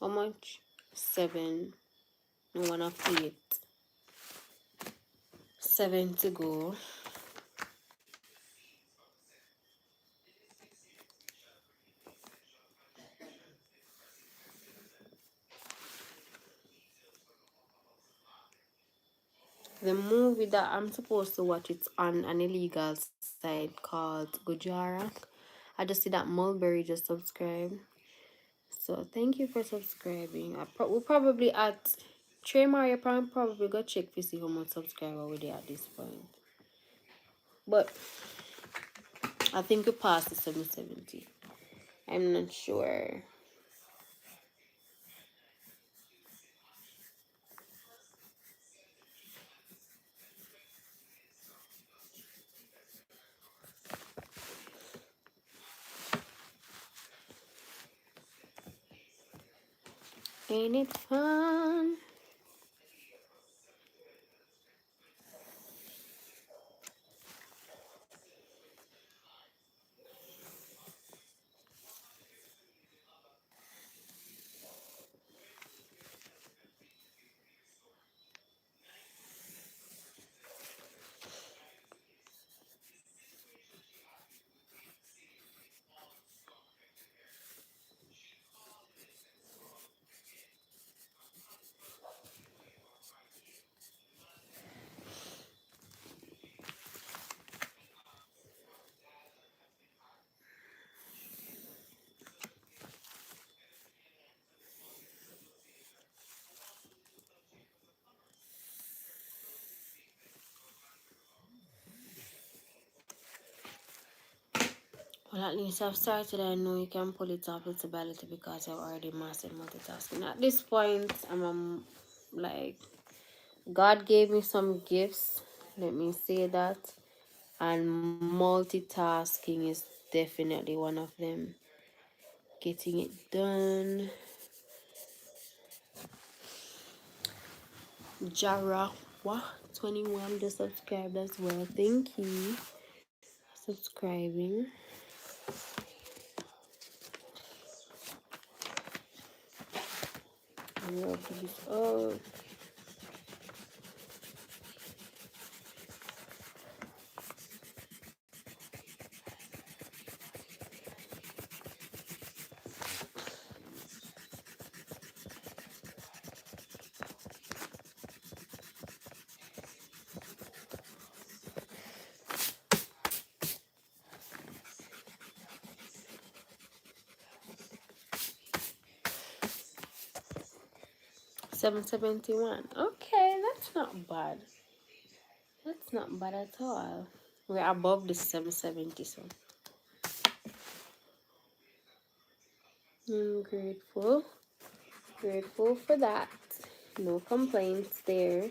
how much? 7. No, one of 8. 7 to go. The movie that I'm supposed to watch, it's on an illegal site called Gujara. I just see that Mulberry just subscribed. So thank you for subscribing. We're probably at Trey Mario probably go check to see how much subscriber we there at this point. But I think we passed the 770. I'm not sure. Ain't it fun? Well, at least I've started. I know you can pull it up little by little because I've already mastered multitasking. At this point, I'm like, God gave me some gifts. Let me say that. And multitasking is definitely one of them. Getting it done. Jara, what? 21 just subscribed as well. Thank you. Subscribing. Rub this up. $771. Okay, that's not bad. That's not bad at all. We're above the 770, so I'm grateful. Grateful for that. No complaints there.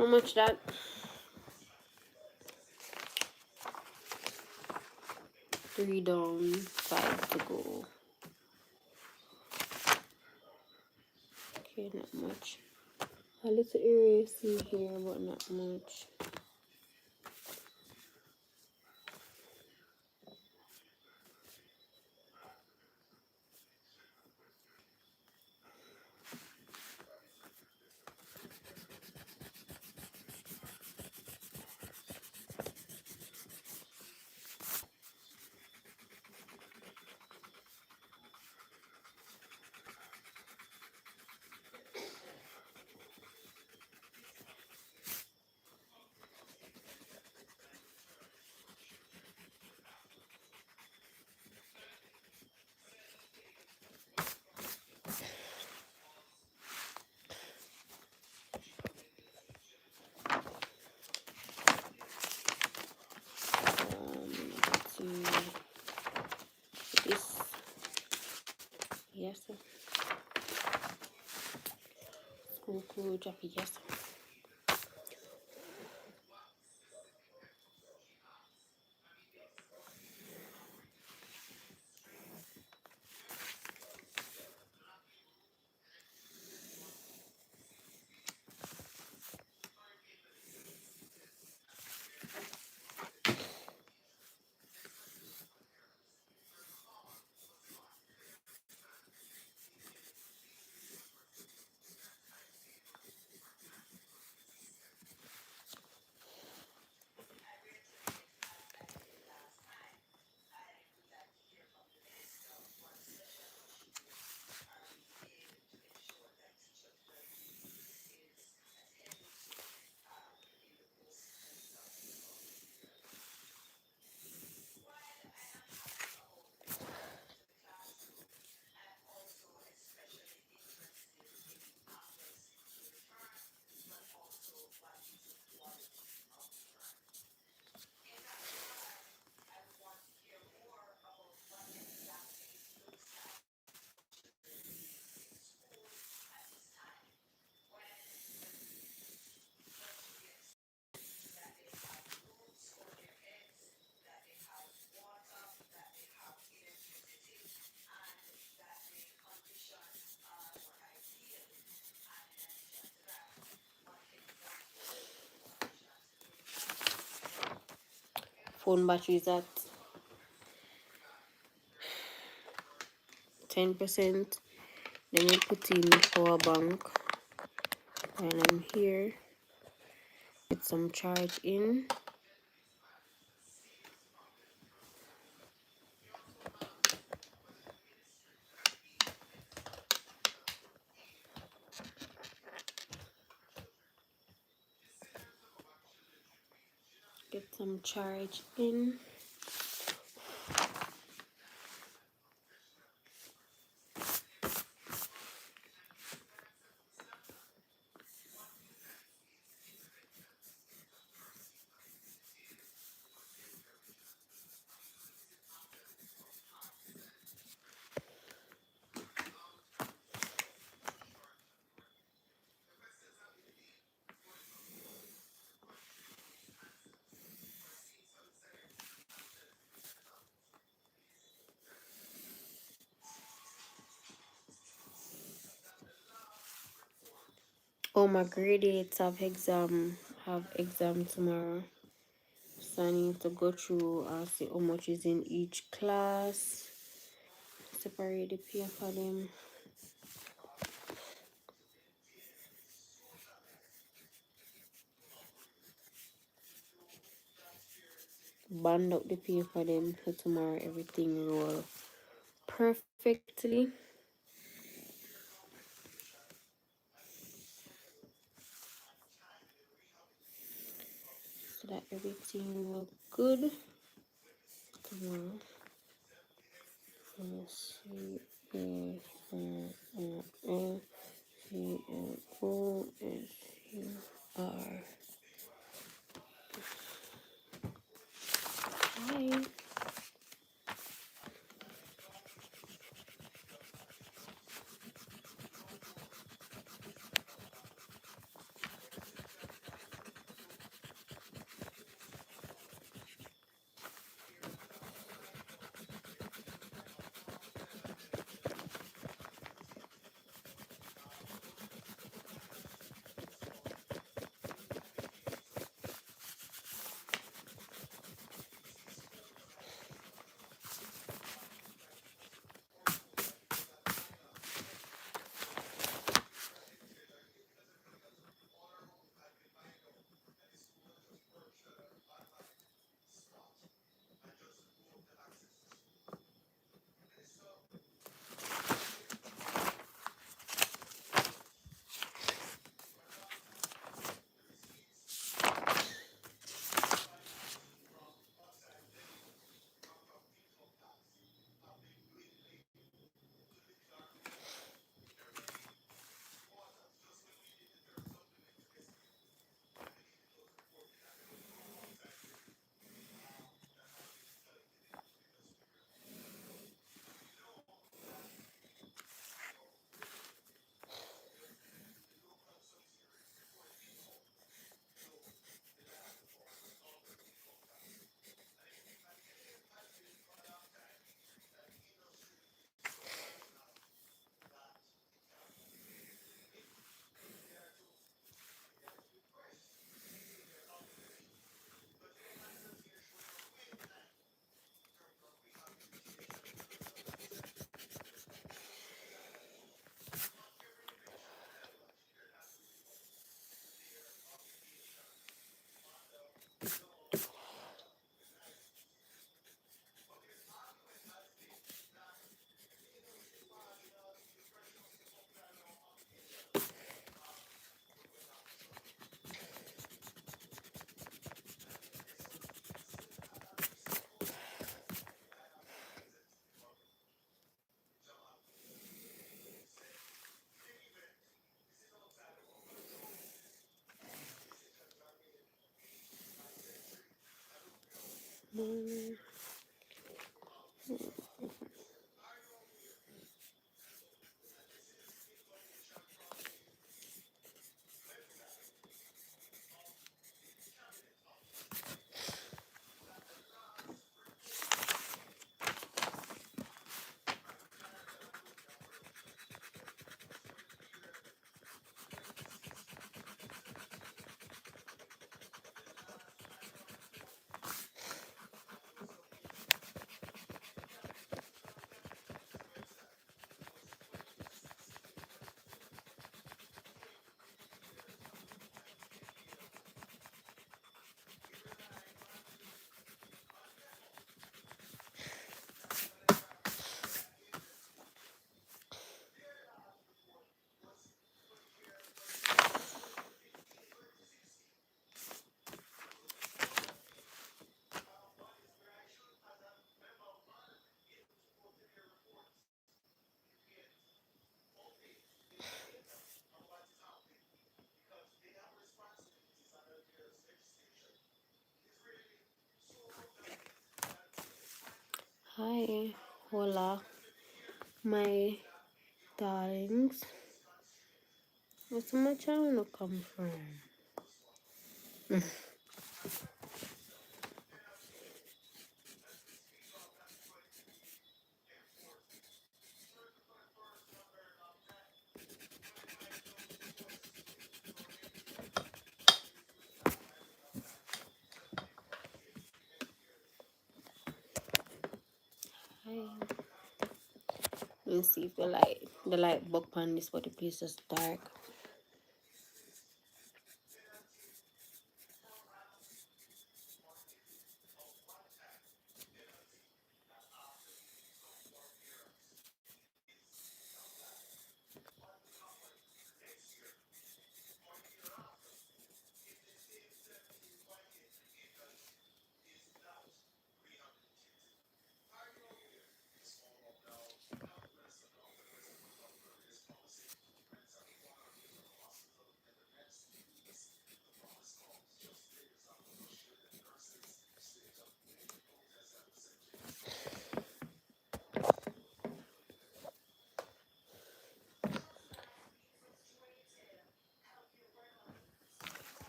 How much that? 3 down, 5 to go. Okay, not much. A little erasing here, but not much. Let's see. This. Yes, sir. School Jackie, yes. Phone battery is at 10%. Then we put in power bank while I'm here. Get some charge in. Get some charge in. Oh, my grade 8s have exam tomorrow. So I need to go through and see how much is in each class. Separate the paper for them. Band up the paper for them so tomorrow everything roll perfectly. So that everything will good tomorrow. Hi. Hi, hola, my darlings. What's my channel come from? Hi. Let's see if the light bulb on this, but the place is dark.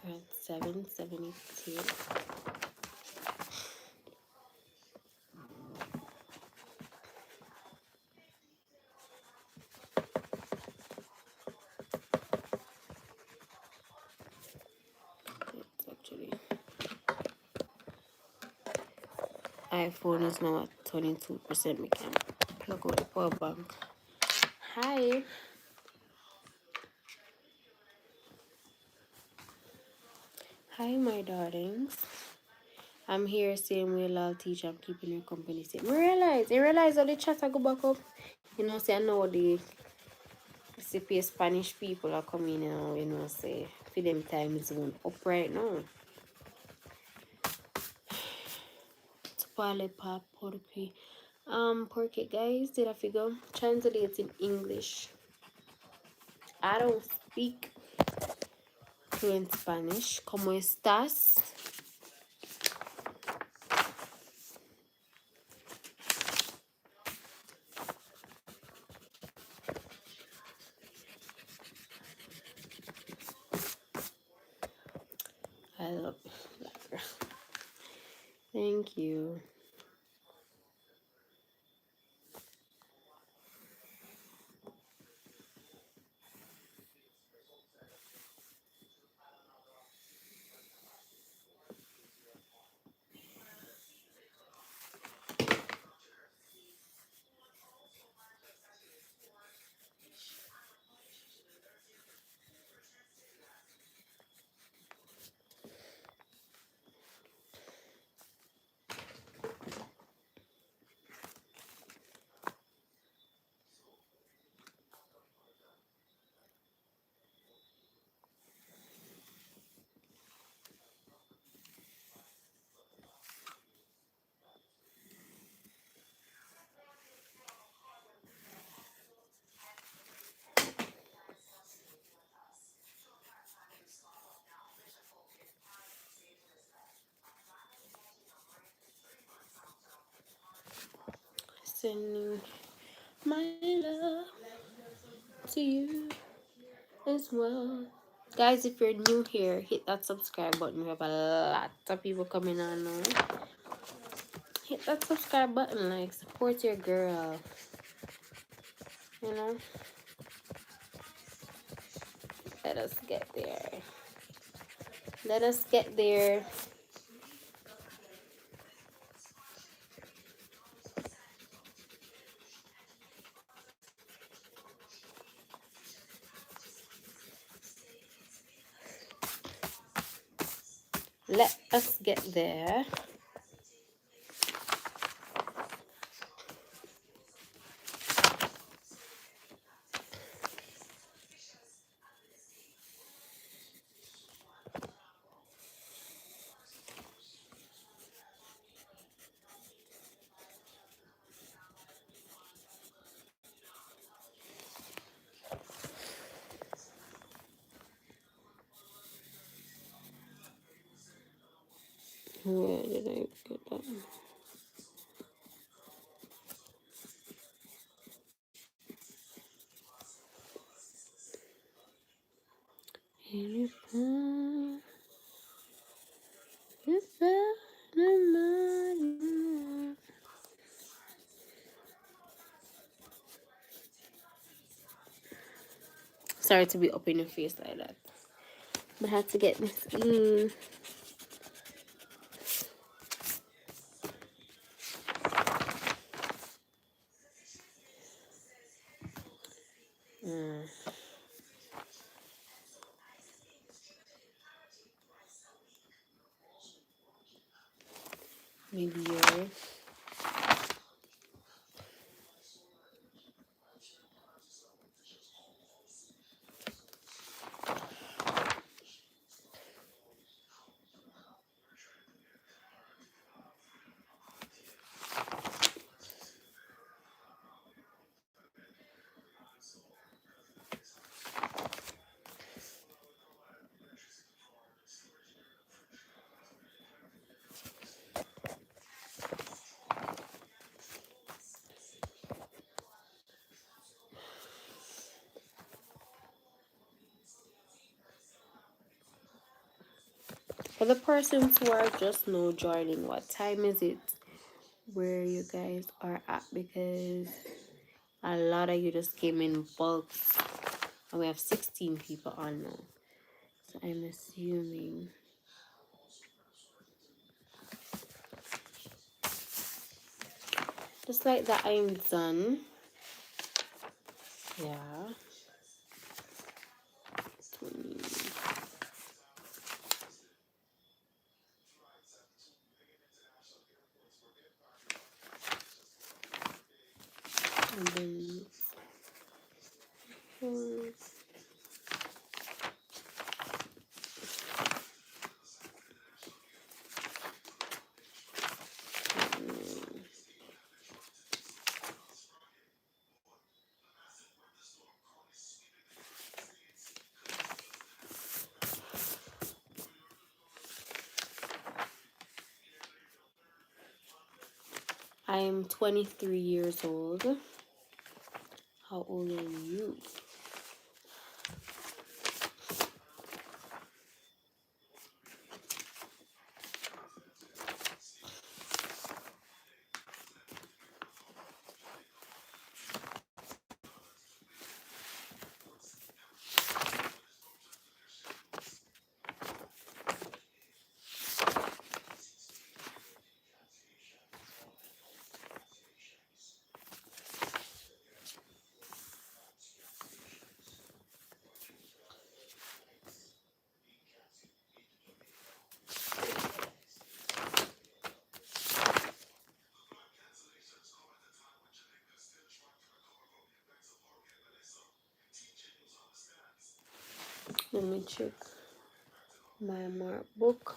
We're at 7:72. It's actually iPhone is now at 22%. We can plug out the power bank. Hi. Hi, my darlings. I'm here same way, lol teacher. I'm keeping your company safe. You realize how the chat I go back up? You know, say I know the CP Spanish people are coming now, you know, say for them time zone up right now. Tupale pa porky. Porky guys, did I figure? Translate in English. I don't speak fluent Spanish. ¿Cómo estás? I love it. Thank you. Sending my love to you as well. Guys, if you're new here, hit that subscribe button. We have a lot of people coming on now. Hit that subscribe button, like, support your girl. You know? Let us get there. Let us get there. Let us get there. Where did I get that? Sorry to be up in your face like that. But I had to get this in. Maybe yours. For the persons who are just now joining, what time is it where you guys are at? Because a lot of you just came in bulks, and we have 16 people on now. So I'm assuming. Just like that, I'm done. Yeah. 20. And then 4. I am 23 years old. How old are you? Let me check my mark book.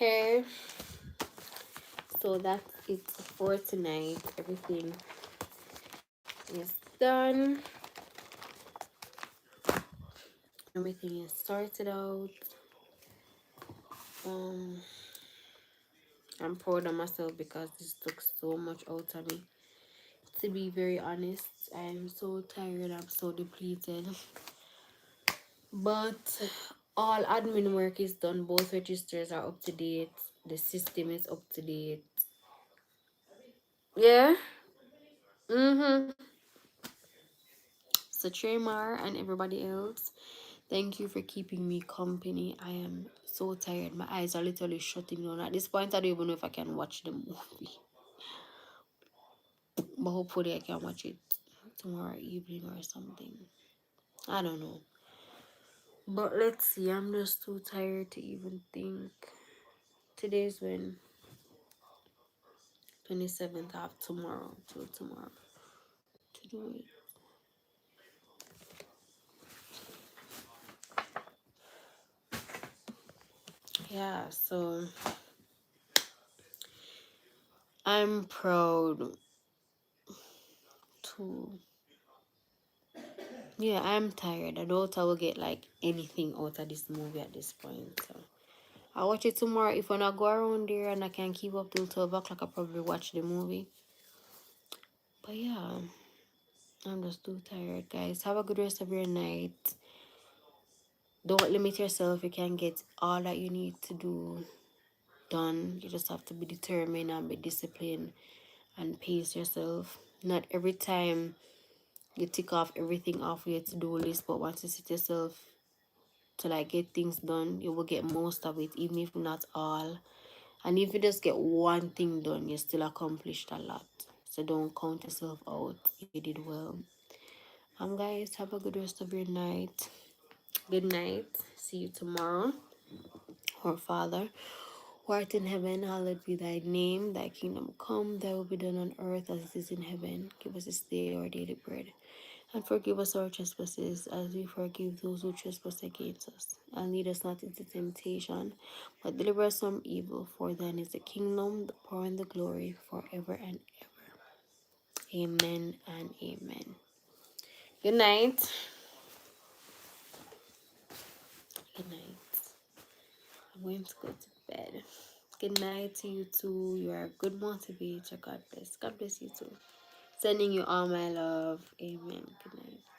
Okay, so that's it for tonight. Everything is done. Everything is sorted out. Um, I'm proud of myself because this took so much out of me. To be very honest, I'm so tired. I'm so depleted. But all admin work is done. Both registers are up to date. The system is up to date. Yeah. So Tremar and everybody else, thank you for keeping me company. I am so tired. My eyes are literally shutting down. At this point, I don't even know if I can watch the movie. But hopefully I can watch it tomorrow evening or something. I don't know. But let's see. I'm just too tired to even think. Today's when 27th. I have tomorrow till tomorrow to do it. Yeah, so I'm proud to. Yeah, I'm tired. I doubt I will get like anything out of this movie at this point. So I'll watch it tomorrow. If I not go around there and I can keep up till 12 o'clock, I'll probably watch the movie. But yeah, I'm just too tired, guys. Have a good rest of your night. Don't limit yourself. You can get all that you need to do done. You just have to be determined and be disciplined and pace yourself. Not every time you tick off everything off your to-do list, but once you set yourself to like get things done, you will get most of it, even if not all. And if you just get one thing done, you still accomplished a lot. So don't count yourself out. You did well. Guys, have a good rest of your night. Good night. See you tomorrow. Our Father, who art in heaven, hallowed be thy name. Thy kingdom come, thy will be done on earth as it is in heaven. Give us this day our daily bread. And forgive us our trespasses, as we forgive those who trespass against us. And lead us not into temptation, but deliver us from evil. For thine is the kingdom, the power, and the glory, forever and ever. Amen and amen. Good night. Good night. I'm going to go to bed. Good night to you too. You are a good motivator. God bless. God bless you too. Sending you all my love. Amen. Good night.